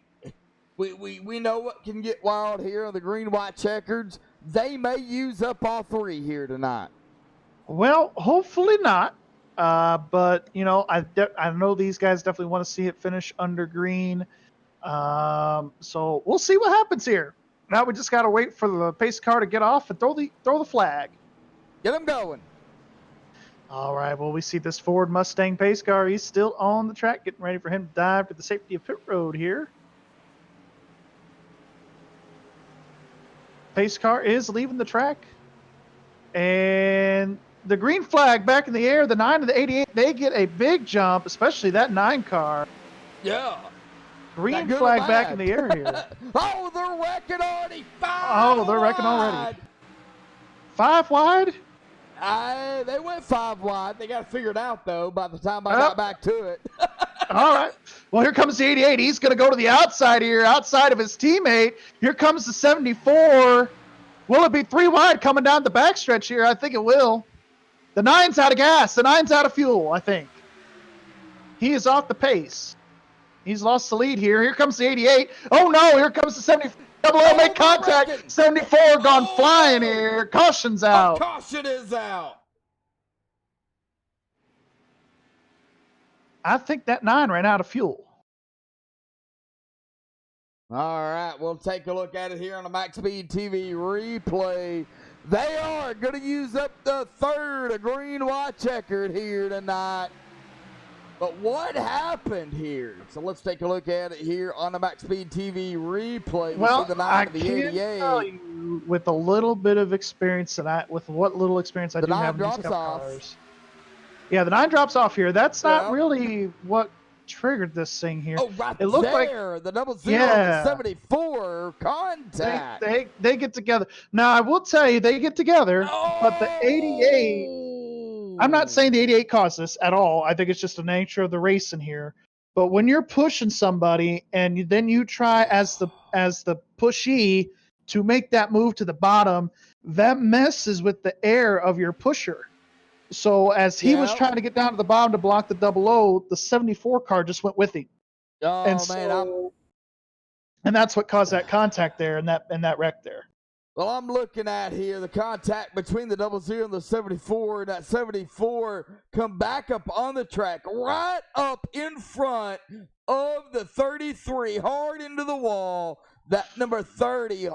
we know what can get wild here on the green-white checkers. They may use up all three here tonight. Well, hopefully not. But I know these guys definitely want to see it finish under green. So we'll see what happens here. Now we just got to wait for the pace car to get off and throw the flag. Get them going. All right. Well, we see this Ford Mustang pace car. He's still on the track, getting ready for him to dive to the safety of pit road here. Pace car is leaving the track, and the green flag back in the air. The 9 and the 88, they get a big jump, especially that 9 car. Yeah. Green flag back in the air here. Oh, they're wrecking already. They're wrecking already. 5 wide? They went 5 wide. They got to figure it out, though, by the time I got back to it. All right. Well, here comes the 88. He's going to go to the outside here, outside of his teammate. Here comes the 74. Will it be 3 wide coming down the backstretch here? I think it will. The 9's out of gas. The 9's out of fuel, I think. He is off the pace. He's lost the lead here. Here comes the 88. Oh, no. Here comes the 74. Double make contact. 74 gone flying here. Caution's out. Caution is out. I think that 9 ran out of fuel. All right, we'll take a look at it here on the MaxSpeedTV replay. They are going to use up the third green-white checkered here tonight. But what happened here? So let's take a look at it here on the MaxSpeedTV replay. Well, see the 9 I of the can 88. tell you with a little bit of experience with what little experience I do have in these cup cars. Yeah, the 9 drops off here. That's not really what triggered this thing here. Oh, right it looked there, like the 00 and the 74 contact. They get together. Now, I will tell you, they get together, but the 88, I'm not saying the 88 caused this at all. I think it's just the nature of the racing here. But when you're pushing somebody and then you try as the pushee to make that move to the bottom, that messes with the air of your pusher. So as he was trying to get down to the bottom to block the 00, the 74 car just went with him. And that's what caused that contact there and that wreck there. Well, I'm looking at here the contact between the 00 and the 74, and that 74 come back up on the track, right up in front of the 33, hard into the wall. That number 30,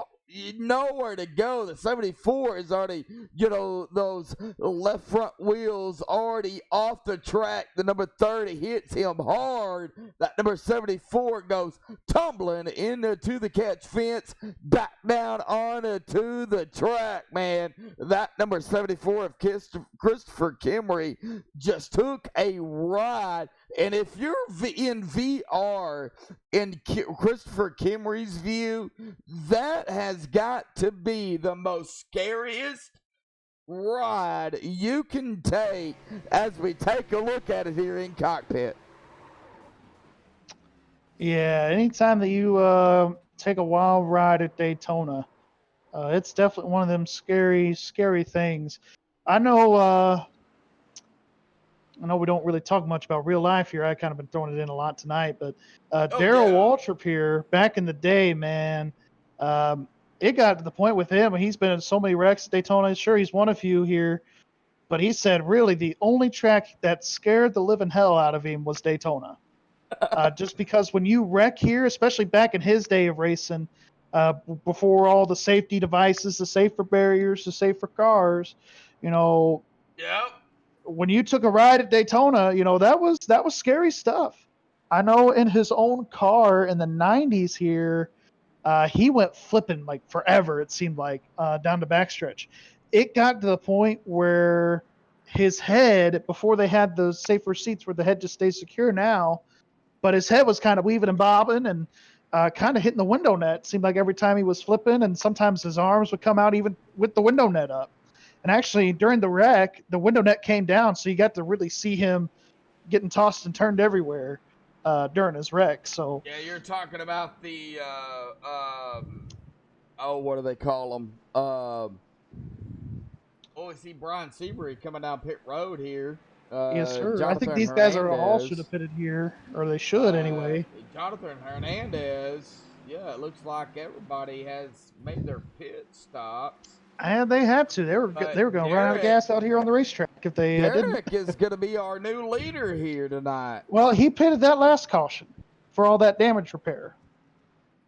nowhere to go. The 74 is already, those left front wheels already off the track. The number 30 hits him hard. That number 74 goes tumbling into the catch fence, back down onto the track, man. That number 74 of Christopher Kimry just took a ride. And if you're in VR in Christopher Kimry's view, that has got to be the most scariest ride you can take as we take a look at it here in cockpit. Yeah, anytime that you take a wild ride at Daytona, it's definitely one of them scary things. I know we don't really talk much about real life here. I kind of been throwing it in a lot tonight, but Darrell Waltrip here, back in the day, man, it got to the point with him, and he's been in so many wrecks at Daytona. Sure, he's won a few here, but he said really the only track that scared the living hell out of him was Daytona. Just because when you wreck here, especially back in his day of racing, before all the safety devices, the safer barriers, the safer cars, when you took a ride at Daytona, that was scary stuff. I know in his own car in the 90s here, he went flipping like forever, it seemed like, down the backstretch. It got to the point where his head, before they had those safer seats where the head just stays secure now, but his head was kind of weaving and bobbing and kind of hitting the window net. It seemed like every time he was flipping, and sometimes his arms would come out even with the window net up. And actually, during the wreck, the window net came down, so you got to really see him getting tossed and turned everywhere during his wreck. So Yeah, you're talking about the what do they call them? We see Brian Seabury coming down pit road here. yes, sir. I think Jonathan these guys all Hernandez. should have pitted here, or they should anyway. Jonathan Hernandez. Yeah, it looks like everybody has made their pit stops. And they had to. They were going to run out of gas out here on the racetrack if they didn't. Derek is going to be our new leader here tonight. Well, he pitted that last caution for all that damage repair.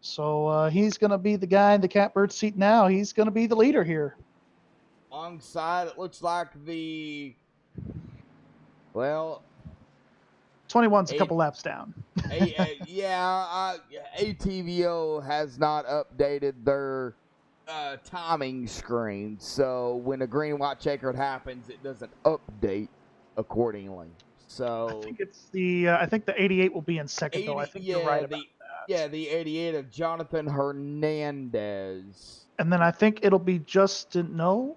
So he's going to be the guy in the catbird seat now. He's going to be the leader here. Alongside, it looks like the, well, 21's a couple laps down. ATVO has not updated their timing screen, so when a green white checkered happens, it doesn't update accordingly. So I think it's I think the 88 will be in second, though. I think you're right about that. Yeah, the 88 of Jonathan Hernandez. And then I think it'll be Justin. No.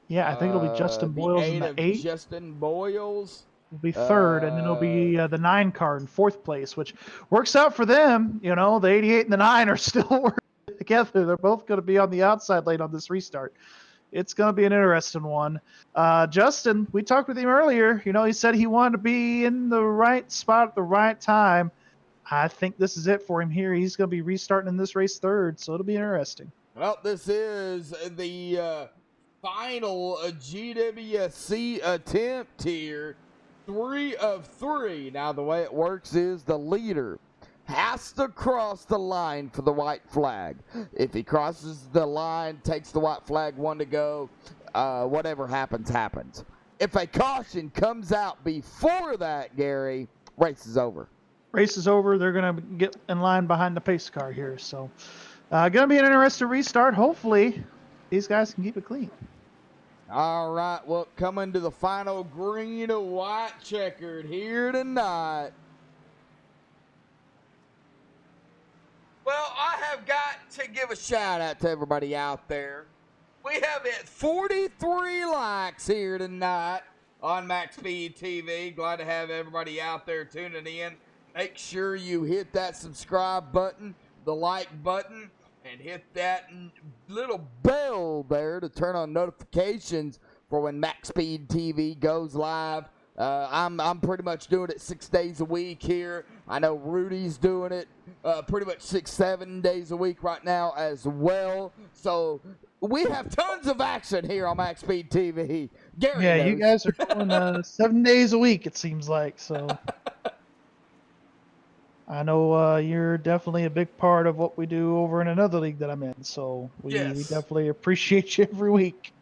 Yeah, I think it'll be Justin Boyles in the 8. Justin Boyles will be third, and then it'll be the 9 car in 4th place, which works out for them. The 88 and the 9 are still working together. They're both going to be on the outside lane on this restart. It's going to be an interesting one. Justin, we talked with him earlier. He said he wanted to be in the right spot at the right time. I think this is it for him here. He's going to be restarting in this race third, so it'll be interesting. Well, this is the final GWC attempt here. 3 of 3. Now, the way it works is the leader has to cross the line for the white flag. If he crosses the line, takes the white flag, 1 to go, whatever happens, happens. If a caution comes out before that, Gary, race is over. Race is over. They're going to get in line behind the pace car here. So, going to be an interesting restart. Hopefully, these guys can keep it clean. All right, well, coming to the final green and white checkered here tonight. Well, I have got to give a shout out to everybody out there. We have hit 43 likes here tonight on MaxSpeedTV. Glad to have everybody out there tuning in. Make sure you hit that subscribe button, the like button, and hit that little bell there to turn on notifications for when MaxSpeedTV goes live. I'm pretty much doing it 6 days a week here. I know Rudy's doing it pretty much 6-7 days a week right now as well. So we have tons of action here on MaxSpeedTV. Gary knows. You guys are doing 7 days a week, it seems like. So I know you're definitely a big part of what we do over in another league that I'm in. So we definitely appreciate you every week.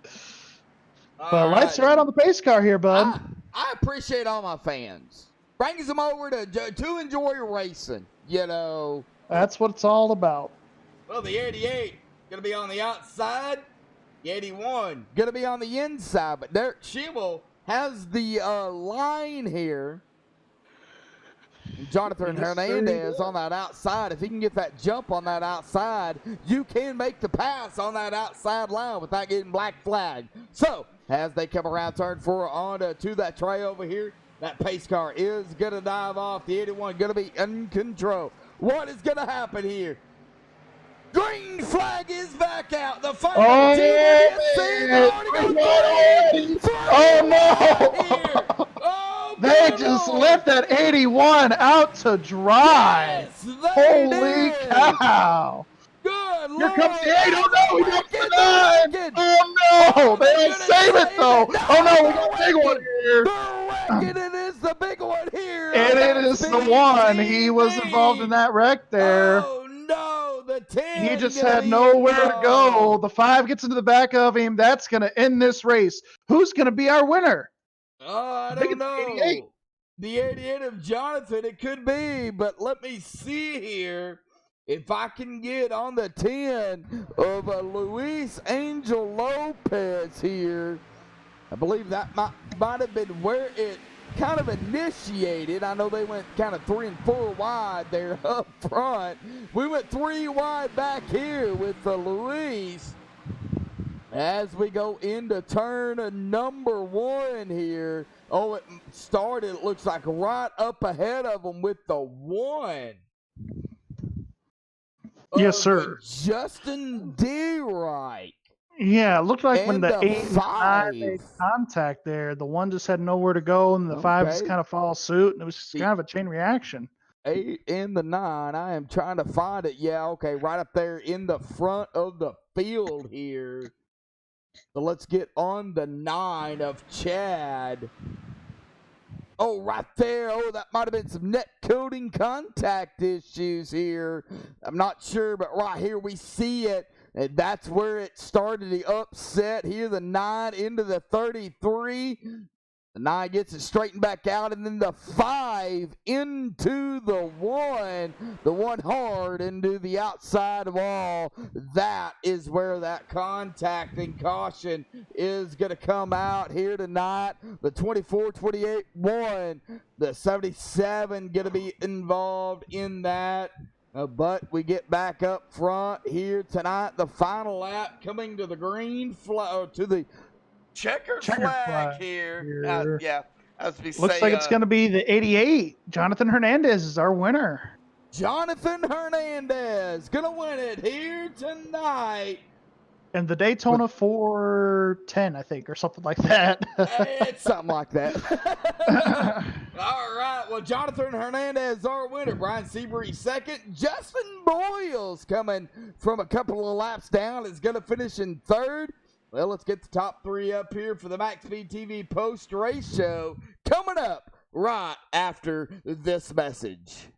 But lights are out on the pace car here, bud. I appreciate all my fans. Brings them over to enjoy racing, That's what it's all about. Well, the 88 going to be on the outside. The 81 going to be on the inside. But Derek Schimmel has the line here. Jonathan Hernandez on that outside. If he can get that jump on that outside, you can make the pass on that outside line without getting black flag. So, as they come around turn 4 on to that tray over here, that pace car is going to dive off. The 81 going to be in control. What is going to happen here? Green flag is back out. The final no! They just left that 81 out to dry. Yes, holy cow. Good Here Lord. comes the 8. Oh, no. We got the 9. Oh, no. They don't save it, though. Oh, no. We got a big one here. It is the big one here. And it is the one. He was involved in that wreck there. Oh, no. The 10. He just had nowhere to go. The 5 gets into the back of him. That's going to end this race. Who's going to be our winner? I think don't it's the 88. know. The 88 of Jonathan, it could be, but let me see here if I can get on the 10 of Luis Angel Lopez here. I believe that might have been where it kind of initiated. I know they went kind of 3 and 4 wide there up front. We went 3 wide back here with Luis. As we go into turn number 1 here. Oh, it started, it looks like, right up ahead of them with the 1. Yes, sir. Justin D. Wright. Yeah, it looked like when And the the 8 and 9 made 5. contact there, the 1 just had nowhere to go, and the 5 just Okay. kind of follow suit, and it was just kind of a chain reaction. 8 and the 9. I am trying to find it. Yeah, okay, right up there in the front of the field here. So let's get on the 9 of Chad. Oh, right there. Oh, that might have been some net coding contact issues here. I'm not sure, but right here we see it. And that's where it started, the upset here. The 9 into the 33. The 9 gets it straightened back out, and then the 5 into the 1. The 1 hard into the outside wall. That is where that contact and caution is going to come out here tonight. The 24-28 1. The 77 going to be involved in that. But we get back up front here tonight. The final lap coming to the green flag, to the checkered flag here. Yeah, as we Looks say, like it's going to be the 88. Jonathan Hernandez is our winner. Jonathan Hernandez going to win it here tonight. And the Daytona 410, I think, or something like that. It's something like that. All right. Well, Jonathan Hernandez, our winner. Brian Seabury second. Justin Boyles, coming from a couple of laps down, is going to finish in third. Well, let's get the top 3 up here for the MaxSpeedTV post-race show coming up right after this message.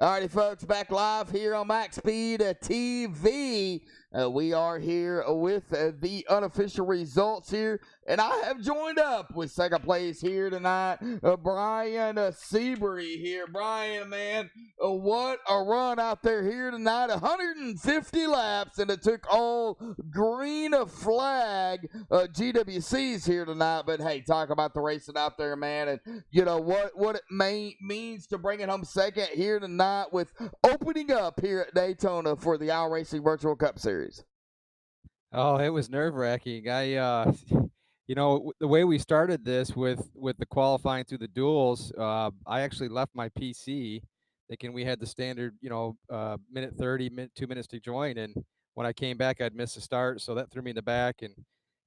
Alrighty, folks, back live here on MaxSpeedTV. We are here with the unofficial results here, and I have joined up with second place here tonight, Brian Seabury here. Brian, man, what a run out there here tonight. 150 laps, and it took all green flag GWCs here tonight. But hey, talk about the racing out there, man, and you know what it means to bring it home second here tonight with opening up here at Daytona for the iRacing Virtual Cup Series. Oh, it was nerve-wracking. You know, the way we started this with the qualifying through the duels, I actually left my PC thinking we had the standard, you know, minute 30, 2 minutes to join, and when I came back, I'd missed the start, so that threw me in the back, and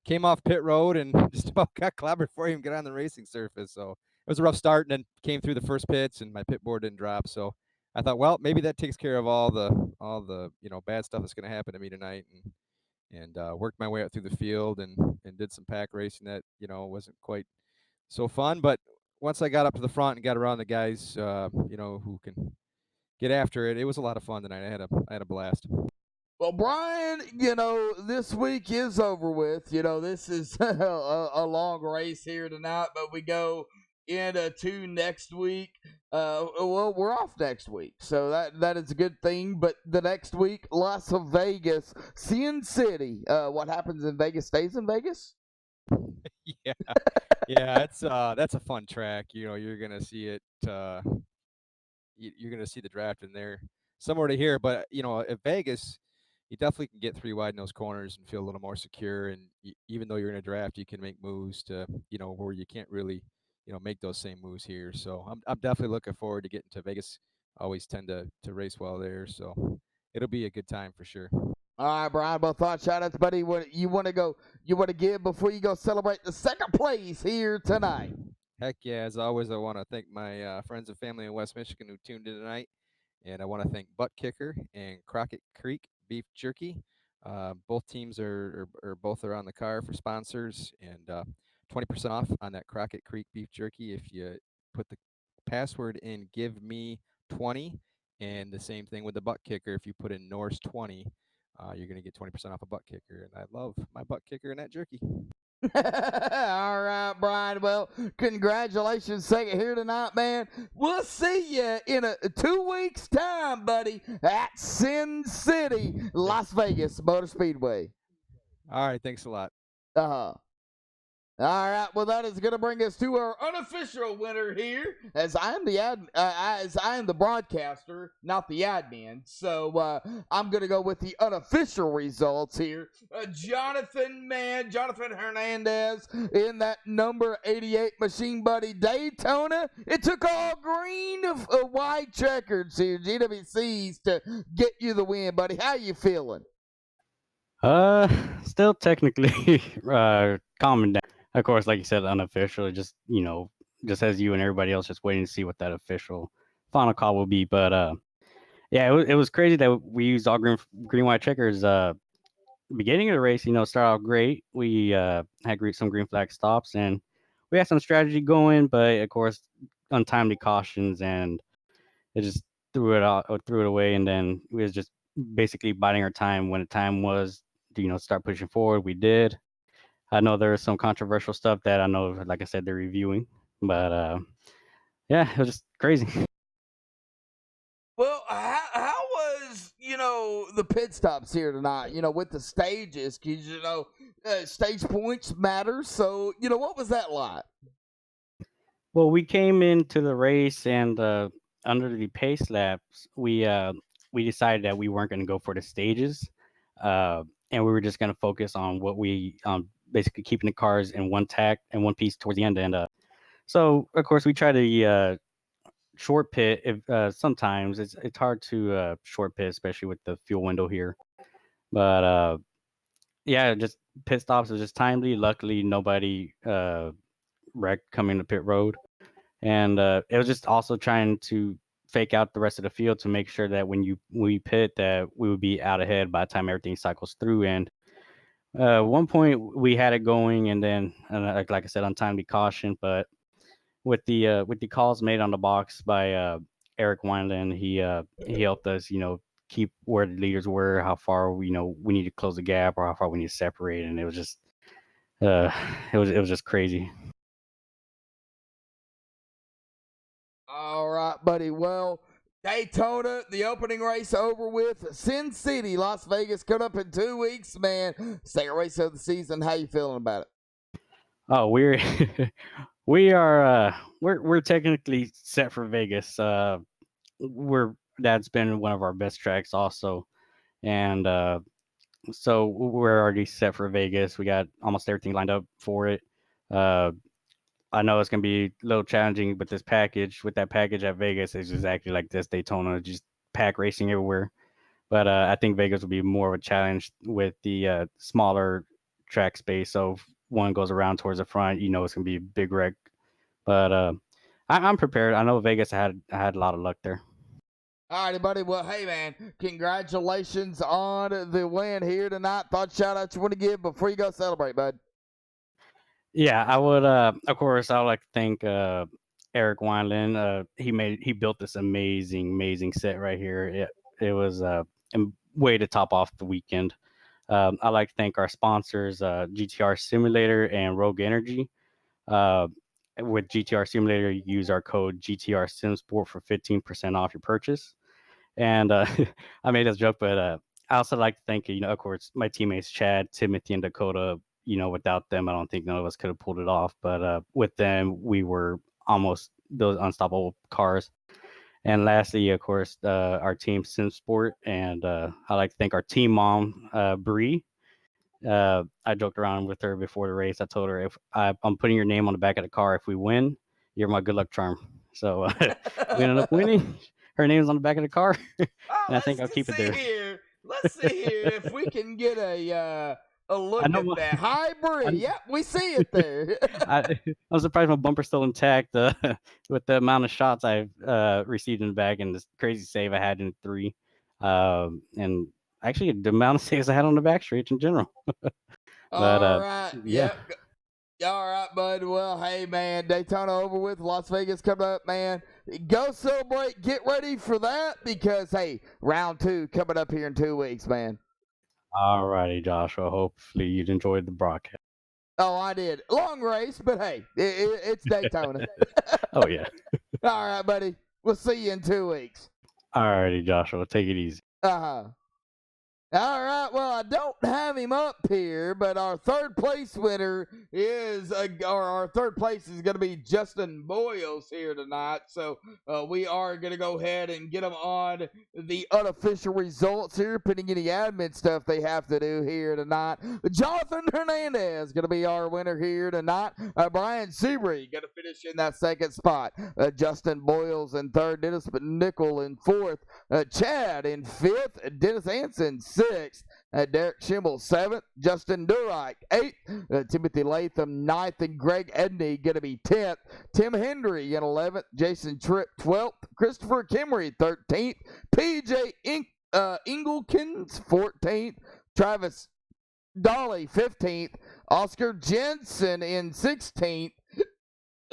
came off pit road and just about got clobbered before I even got on the racing surface. So it was a rough start, and then came through the first pits, and my pit board didn't drop. So I thought, well, maybe that takes care of all the you know, bad stuff that's going to happen to me tonight, and worked my way up through the field and did some pack racing that, you know, wasn't quite so fun. But once I got up to the front and got around the guys, you know, who can get after it, it was a lot of fun tonight. I had a blast. Well, Brian, you know, this week is over with. You know, this is a long race here tonight, but we go into next week. Well, we're off next week, so that is a good thing. But the next week, Las Vegas, Sin City. What happens in Vegas stays in Vegas. Yeah, yeah, that's a fun track. You know, you're gonna see it. You're gonna see the draft in there somewhere to here. But you know, at Vegas, you definitely can get 3 wide in those corners and feel a little more secure. And even though you're in a draft, you can make moves to, you know, where you can't really, you know, make those same moves here. So I'm definitely looking forward to getting to Vegas. Always tend to race well there, so it'll be a good time for sure. All right, Brian. Both thoughts, shout outs, buddy. What you want to go? You want to give before you go celebrate the second place here tonight? Heck yeah! As always, I want to thank my friends and family in West Michigan who tuned in tonight. And I want to thank Butt Kicker and Crockett Creek Beef Jerky. Both teams are both are on the car for sponsors, and 20% off on that Crockett Creek Beef Jerky if you put the password in "Give Me 20," and the same thing with the Butt Kicker. If you put in Norse 20, you're gonna get 20% off a Butt Kicker, and I love my Butt Kicker and that jerky. All right, Brian. Well, congratulations, second here tonight, man. We'll see you in 2 weeks' time, buddy, at Sin City, Las Vegas Motor Speedway. All right, thanks a lot. All right, well, that is going to bring us to our unofficial winner here, as I am the broadcaster, not the admin. So I'm going to go with the unofficial results here. Jonathan Hernandez in that number 88 Machine Buddy Daytona. It took all green of white checkers here, GWCs, to get you the win, buddy. How you feeling? Still technically calming down. Of course, like you said, unofficial. Just, you know, just as you and everybody else, just waiting to see what that official final call will be. But yeah, it was crazy that we used all green white checkers. Beginning of the race, you know, started out great. We had some green flag stops, and we had some strategy going, but of course, untimely cautions, and it just threw it away, and then we was just basically biding our time when the time was to, you know, start pushing forward. We did. I know there's some controversial stuff that I know, like I said, they're reviewing, but yeah, it was just crazy. Well, how was, you know, the pit stops here tonight, you know, with the stages? Because, you know, stage points matter. So, you know, what was that like? Well, we came into the race, and under the pace laps, we decided that we weren't going to go for the stages, and we were just going to focus on what we basically keeping the cars in one tack and one piece towards the end. And so, of course, we try to short pit. If sometimes it's hard to short pit, especially with the fuel window here. But yeah, just pit stops was just timely. Luckily, nobody wrecked coming to pit road. And it was just also trying to fake out the rest of the field to make sure that when we pit, that we would be out ahead by the time everything cycles through. And one point we had it going, and then like I said, untimely caution. But with the calls made on the box by Eric Wineland. He helped us, keep where the leaders were, how far we need to close the gap, or how far we need to separate, and it was just uh, it was just crazy. All right, buddy. Well, Daytona, the opening race over with. Sin City, Las Vegas, coming up in 2 weeks, man. Second race of the season. How you feeling about it? Oh, we're we are we're technically set for Vegas. That's been one of our best tracks also, and so we're already set for Vegas. We got almost everything lined up for it. Uh, I know it's gonna be a little challenging, but with that package at Vegas, is exactly like this Daytona, just pack racing everywhere. But I think Vegas will be more of a challenge with the smaller track space. So if one goes around towards the front, it's gonna be a big wreck. But I'm prepared. I know Vegas had a lot of luck there. All righty, buddy. Well, hey, man, congratulations on the win here tonight. Thought shout out you want to give before you go celebrate, bud. Yeah, I would. Of course, I would like to thank Eric Wineland. He built this amazing set right here. It was way to top off the weekend. I'd like to thank our sponsors, GTR Simulator and Rogue Energy. With GTR Simulator, you use our code GTR SimSport for 15% off your purchase. And I made this joke, but I also like to thank, of course, my teammates Chad, Timothy, and Dakota. Without them, I don't think none of us could have pulled it off. But with them, we were almost those unstoppable cars. And lastly, of course, our team SimSport, and I like to thank our team mom, Bree. I joked around with her before the race. I told her, if I'm putting your name on the back of the car, if we win, you're my good luck charm. So we ended up winning. Her name's on the back of the car, and I think I'll keep it there. Let's see here if we can get a look at that. Hi, Bree. Yep, we see it there. I'm surprised my bumper's still intact with the amount of shots I've received in the back and this crazy save I had in 3. And actually, the amount of saves I had on the back stretch in general. But, all right. yeah. Yep. All right, bud. Well, hey, man, Daytona over with. Las Vegas coming up, man. Go celebrate. Get ready for that because, hey, round 2 coming up here in 2 weeks, man. All righty, Joshua. Hopefully you enjoyed the broadcast. Oh, I did. Long race, but hey, it's Daytona. Oh, yeah. All right, buddy. We'll see you in 2 weeks. All righty, Joshua. Take it easy. Uh-huh. All right, well, I don't have him up here, but our third place winner is, our third place is going to be Justin Boyles here tonight. So we are going to go ahead and get him on the unofficial results here, putting any admin stuff they have to do here tonight. Jonathan Hernandez going to be our winner here tonight. Brian Seabury going to finish in that second spot. Justin Boyles in third, Dennis Nickel in fourth, Chad in fifth, Dennis Anson sixth, Derek Schimmel 7th, Justin Durike 8th, Timothy Latham 9th, and Greg Edney going to be 10th, Tim Hendry in 11th, Jason Tripp 12th, Christopher Kimmery 13th, PJ Engelkins 14th, Travis Dolly 15th, Oscar Jensen in 16th,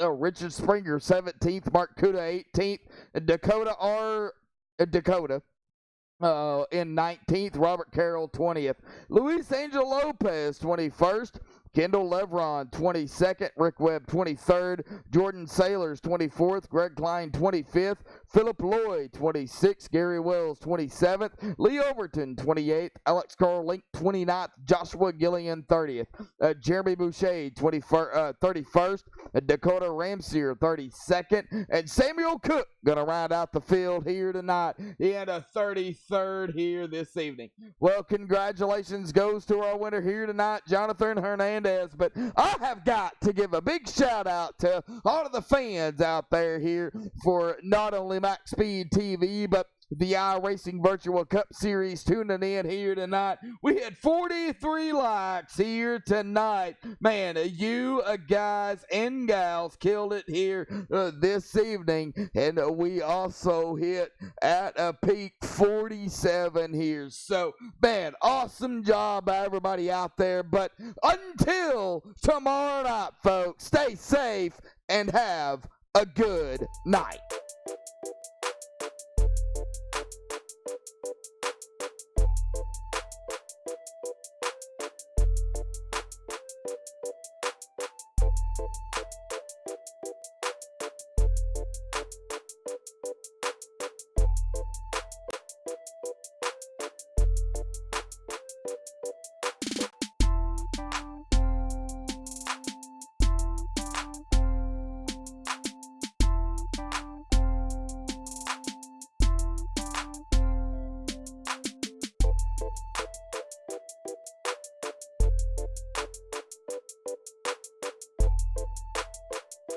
Richard Springer 17th, Mark Kuda 18th, Dakota in 19th, Robert Carroll 20th, Luis Angel Lopez 21st, Kendall Levron 22nd, Rick Webb 23rd, Jordan Sailors 24th, Greg Klein 25th, Philip Lloyd 26th, Gary Wells 27th, Lee Overton 28th, Alex Carl Link 29th, Joshua Gillian 30th, Jeremy Boucher 31st, Dakota Ramsier 32nd, and Samuel Cook gonna round out the field here tonight. He had a 33rd here this evening. Well, congratulations goes to our winner here tonight, Jonathan Hernandez. But I have got to give a big shout out to all of the fans out there here for not only MaxSpeedTV, but the iRacing Virtual Cup Series tuning in here tonight. We had 43 likes here tonight. Man, you guys and gals killed it here this evening. And we also hit at a peak 47 here. So, man, awesome job by everybody out there. But until tomorrow night, folks, stay safe and have a good night.